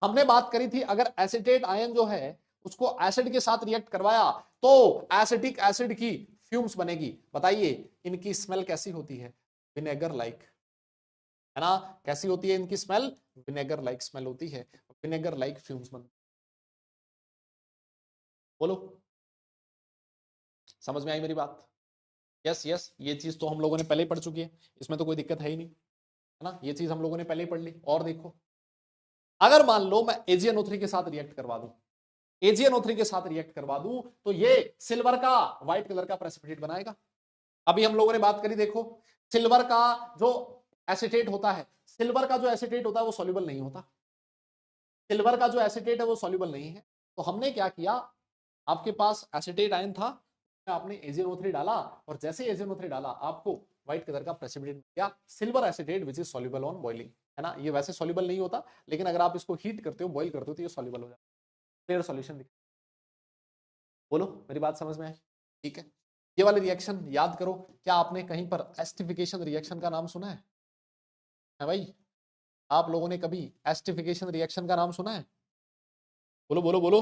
हमने बात करी थी अगर एसिटेट आयन जो है उसको एसिड के साथ रिएक्ट करवाया तो एसिटिक एसिड की फ्यूम्स बनेगी। बताइए इनकी स्मेल कैसी होती है? विनेगर लाइक, है ना? कैसी होती है इनकी स्मेल? विनेगर लाइक स्मेल होती है, विनेगर लाइक फ्यूम्स बनती। बोलो, समझ में आई मेरी बात? यस यस, ये चीज तो हम लोगों ने पहले ही पढ़ चुकी है, इसमें तो कोई दिक्कत है ही नहीं, है ना? ये चीज हम लोगों ने पहले ही पढ़ ली। और देखो अगर मान लो मैं AgNO3 के साथ रिएक्ट करवा दूं, AgNO3 के साथ रिएक्ट करवा दूं तो ये सिल्वर का व्हाइट कलर का प्रेसिपिटेट बनाएगा। अभी हम लोगों ने बात करी, देखो सिल्वर का जो एसिटेट होता है, सिल्वर का जो एसिटेट होता है वो सॉल्युबल नहीं होता, सिल्वर का जो एसिटेट है वो सॉल्युबल नहीं है। तो हमने क्या किया, आपके पास एसिटेट आयन था, आपने AgNO3 डाला और जैसे AgNO3 डाला आपको व्हाइट कलर का प्रेसिपिटेट मिल गया, silver acetate which is soluble on boiling, है ना? ये वैसे सॉल्युबल नहीं होता, लेकिन अगर आप इसको हीट करते हो, बॉइल करते हो तो ये सॉल्युबल हो जाता है। Clear solution? बोलो, मेरी बात समझ में आई? ठीक है, ये वाले रिएक्शन याद करो। क्या आपने कहीं पर एस्टिफिकेशन रिएक्शन का नाम सुना है भाई? आप लोगों ने कभी एस्टिफिकेशन रिएक्शन का नाम सुना है? बोलो बोलो बोलो,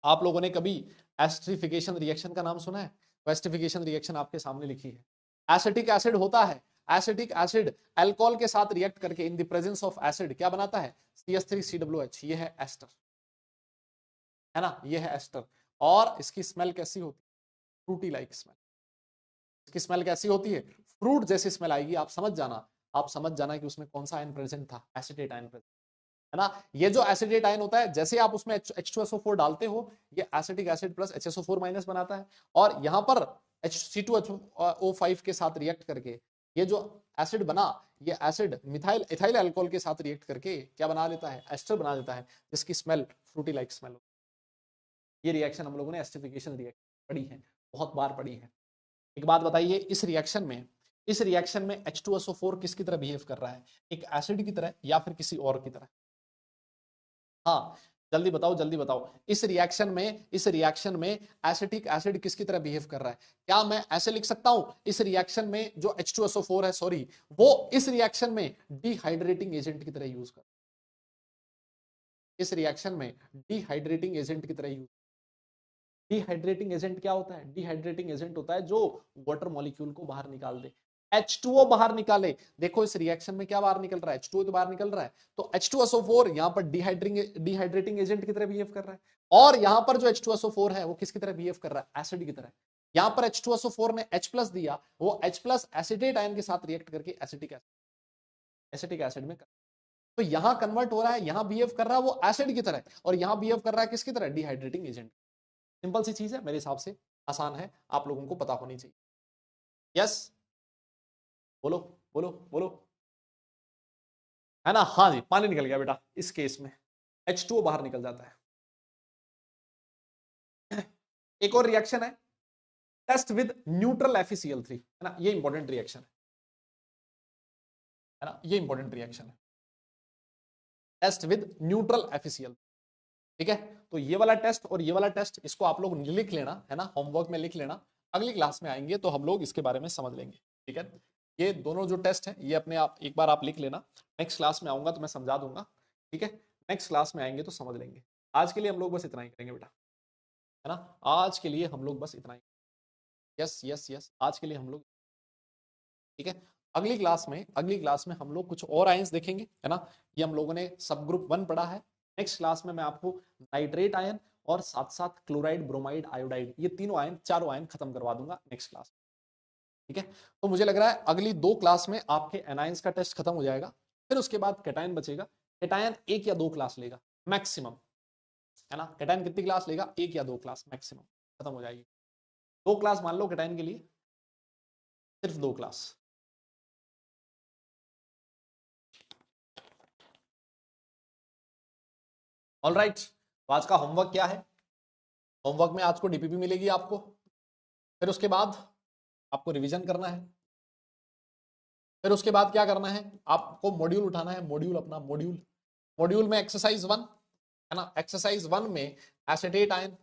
आप लोगों ने कभी एस्टिफिकेशन रिएक्शन का नाम सुना है? एस्टिफिकेशन रिएक्शन आपके सामने लिखी है। एसिटिक एसिड होता है, एसिटिक एसिड अल्कोहल के साथ रिएक्ट करके in the presence of acid क्या बनाता है? CH3COOH। ये है एस्टर, है ना? ये है एस्टर। और इसकी स्मेल कैसी होती है? Fruity like smell. इसकी स्मेल कैसी होती है? फ्रूट जैसी स्मेल आएगी। आप समझ जाना, आप समझ जाना कि उसमें कौन सा आयन प्रेजेंट था? एसिटेट आयन प्रेजेंट, है ना? ये जो एसिडेट आयन होता है, जैसे आप उसमें H2SO4 डालते हो, ये acetic acid plus HSO4 minus बनाता है, और यहां पर HC2O5 के साथ रिएक्ट करके ये जो एसिड बना, ये एसिड मिथाइल इथाइल अल्कोहल के साथ रिएक्ट करके क्या बना लेता है? एस्टर बना देता है, जिसकी स्मेल फ्रूटी लाइक स्मेल होती है। ये रिएक्शन हम लोगों ने एस्टिफिकेशन रिएक्शन पढ़ी है, बहुत बार पढ़ी है। एक बात बताइए, इस रिएक्शन में H2SO4 किसकी तरह बिहेव कर रहा है? एक एसिड की तरह या फिर किसी और की तरह? हाँ, जल्दी बताओ जल्दी बताओ। इस रिएक्शन में एसिटिक एसिड किसकी तरह बिहेव कर रहा है? क्या मैं ऐसे लिख सकता हूं, इस रिएक्शन में जो H2SO4 है, सॉरी, वो इस रिएक्शन में डिहाइड्रेटिंग एजेंट की तरह यूज कर, इस रिएक्शन में डिहाइड्रेटिंग एजेंट की तरह यूज। डिहाइड्रेटिंग एजेंट क्या होता है? डिहाइड्रेटिंग एजेंट होता है जो वाटर मॉलिक्यूल को बाहर निकाल दे, H2O बाहर निकाले। देखो इस रिएक्शन में क्या बाहर निकल रहा है? H2O तो बाहर निकल रहा है, तो H2SO4 यहां पर डिहाइड्रेटिंग एजेंट की तरह बिहेव कर रहा है, और यहां पर जो H2SO4 है वो किसकी तरह बिहेव कर रहा है? एसिड की तरह। यहां पर H2SO4 ने H प्लस दिया, वो H प्लस एसिडेट आयन के साथ रिएक्ट करके एसिटिक एसिड में कर, तो यहां कन्वर्ट हो रहा है, यहां बिहेव कर रहा है वो एसिड की तरह, और यहां बिहेव कर रहा है किसकी तरह? Dehydrating agent. सिंपल सी चीज है, मेरे हिसाब से आसान है, आप लोगों को पता होनी चाहिए। यस, बोलो बोलो बोलो, है ना? हाँ जी, पानी निकल गया बेटा, इस केस में H2O बाहर निकल जाता है। एक और रिएक्शन है, टेस्ट विद न्यूट्रल FeCl3, है ना? ये इंपॉर्टेंट रिएक्शन है ना? ये इंपॉर्टेंट रिएक्शन है, टेस्ट विद न्यूट्रल FeCl। ठीक है, तो ये वाला टेस्ट और ये वाला टेस्ट, इसको आप लोग लिख लेना, है ना? होमवर्क में लिख लेना, अगली क्लास में आएंगे तो हम लोग इसके बारे में समझ लेंगे। ठीक है, ये दोनों जो टेस्ट है ये अपने आप एक बार आप लिख लेना, नेक्स्ट क्लास में आऊंगा तो मैं समझा दूंगा। ठीक है, नेक्स्ट क्लास में आएंगे तो समझ लेंगे। आज के लिए हम लोग बस इतना ही करेंगे बेटा, है ना, आज के लिए हम लोग बस इतना ही। यस यस यस, आज के लिए हम लोग, ठीक है। अगली क्लास में हम लोग कुछ और आयंस देखेंगे, है ना। ये हम लोगों ने सब ग्रुप 1 पढ़ा है। नेक्स्ट क्लास में मैं आपको नाइट्रेट आयन और साथ साथ क्लोराइड, ब्रोमाइड, आयोडाइड, ये तीनों आयन, चारों आयन खत्म करवा दूंगा नेक्स्ट क्लास, ठीक है। तो मुझे लग रहा है अगली 2 क्लास में आपके एनायंस का टेस्ट खत्म हो जाएगा, फिर उसके बाद कैटायन बचेगा। कैटायन 1 या 2 क्लास लेगा मैक्सिमम, है ना। कैटायन कितनी क्लास लेगा, 1 या 2 क्लास मैक्सिमम, खत्म हो जाएगी। 2 क्लास मान लो कैटायन के लिए, सिर्फ 2 क्लास। ऑल राइट, तो आज का होमवर्क क्या है? होमवर्क में आज को डीपीपी मिलेगी आपको, फिर उसके बाद आपको रिवीजन करना है, फिर उसके बाद क्या करना है, आपको मॉड्यूल उठाना है, मॉड्यूल अपना मॉड्यूल में एक्सरसाइज 1, है ना। एक्सरसाइज 1 में एसिटेट आयन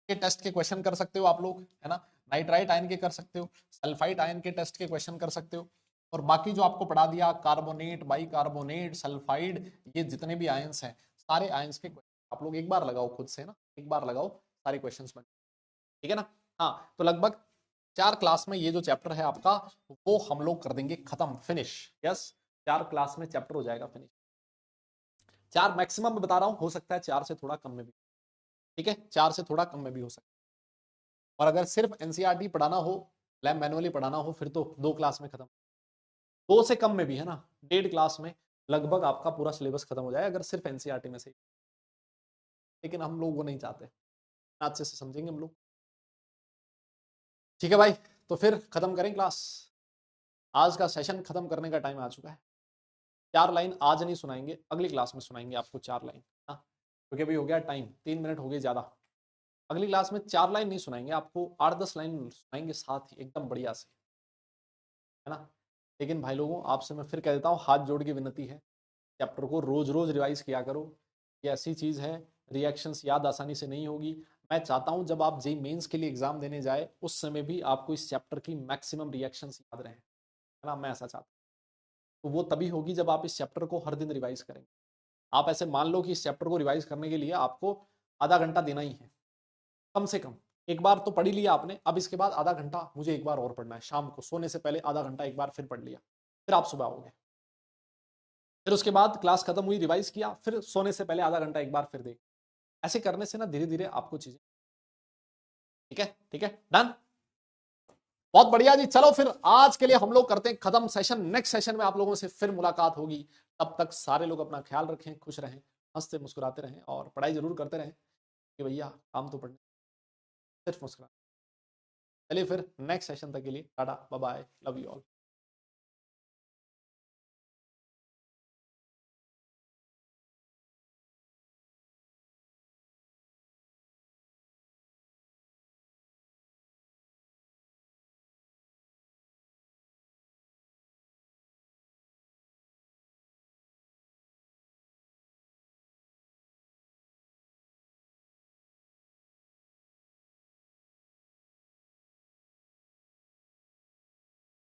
के टेस्ट के क्वेश्चन कर सकते हो आप लोग, है ना। नाइट्राइट आयन के कर सकते हो, सल्फाइट आयन के टेस्ट के क्वेश्चन कर सकते हो, और बाकी जो आपको पढ़ा दिया कार्बोनेट, बाइकार्बोनेट, सल्फाइड, ये जितने भी आयंस हैं, सारे आयंस के आप लोग एक बार लगाओ खुद से ना, एक बार लगाओ, सारे क्वेश्चंस बन, ठीक है ना। हाँ, तो लगभग 4 क्लास में ये जो चैप्टर है आपका, वो हम लोग कर देंगे खत्म, फिनिश। यस, 4 क्लास में चैप्टर हो जाएगा फिनिश। 4 मैक्सिमम में बता रहा हूं, हो सकता है 4 से थोड़ा कम में भी, ठीक है, 4 से थोड़ा कम में भी हो सकता है। और अगर सिर्फ एनसीईआरटी पढ़ाना हो, लैब मैनुअली पढ़ाना हो, फिर तो 2 क्लास में खत्म। 2 से कम में भी, है ना, 1.5 क्लास में लगभग आपका पूरा सिलेबस खत्म हो जाए अगर सिर्फ एनसीईआरटी में से। लेकिन हम लोग वो नहीं चाहते, अच्छे से समझेंगे हम लोग, ठीक है भाई। तो फिर खत्म करें क्लास, आज का सेशन खत्म करने का टाइम आ चुका है। 4 लाइन आज नहीं सुनाएंगे, अगली क्लास में सुनाएंगे आपको 4 लाइन, हाँ, क्योंकि अभी हो गया टाइम, 3 मिनट हो गए ज्यादा। अगली क्लास में 4 लाइन नहीं सुनाएंगे आपको, 8-10 लाइन सुनाएंगे साथ ही, एकदम बढ़िया से, है ना। लेकिन भाई लोगों, आपसे मैं फिर कह देता हूँ, हाथ जोड़ के विनती है, चैप्टर को रोज रोज रिवाइज किया करो। ये ऐसी चीज है, रिएक्शंस याद आसानी से नहीं होगी। मैं चाहता हूं जब आप जेईई मेंस के लिए एग्जाम देने जाए, उस समय भी आपको इस चैप्टर की मैक्सिमम रिएक्शंस याद रहे, है ना, मैं ऐसा चाहता हूं। तो वो तभी होगी जब आप इस चैप्टर को हर दिन रिवाइज करेंगे। आप ऐसे मान लो कि इस चैप्टर को रिवाइज करने के लिए आपको आधा घंटा देना ही है, कम से कम। एक बार तो पढ़ ही लिया आपने, अब इसके बाद आधा घंटा मुझे एक बार और पढ़ना है, शाम को सोने से पहले आधा घंटा एक बार फिर पढ़ लिया, फिर आप सुबह आओगे, फिर उसके बाद क्लास खत्म हुई, रिवाइज किया, फिर सोने से पहले आधा घंटा एक बार फिर देख। ऐसे करने से ना धीरे धीरे आपको चीजें, ठीक है, ठीक है, डन, बहुत बढ़िया जी। चलो फिर आज के लिए हम लोग करते हैं खत्म सेशन, नेक्स्ट सेशन में आप लोगों से फिर मुलाकात होगी। तब तक सारे लोग अपना ख्याल रखें, खुश रहें, हंसते मुस्कुराते रहें, और पढ़ाई जरूर करते रहें कि भैया काम तो पढ़ने, सिर्फ मुस्कुरा। चलिए फिर नेक्स्ट सेशन तक के लिए टाटा bye bye, love you all.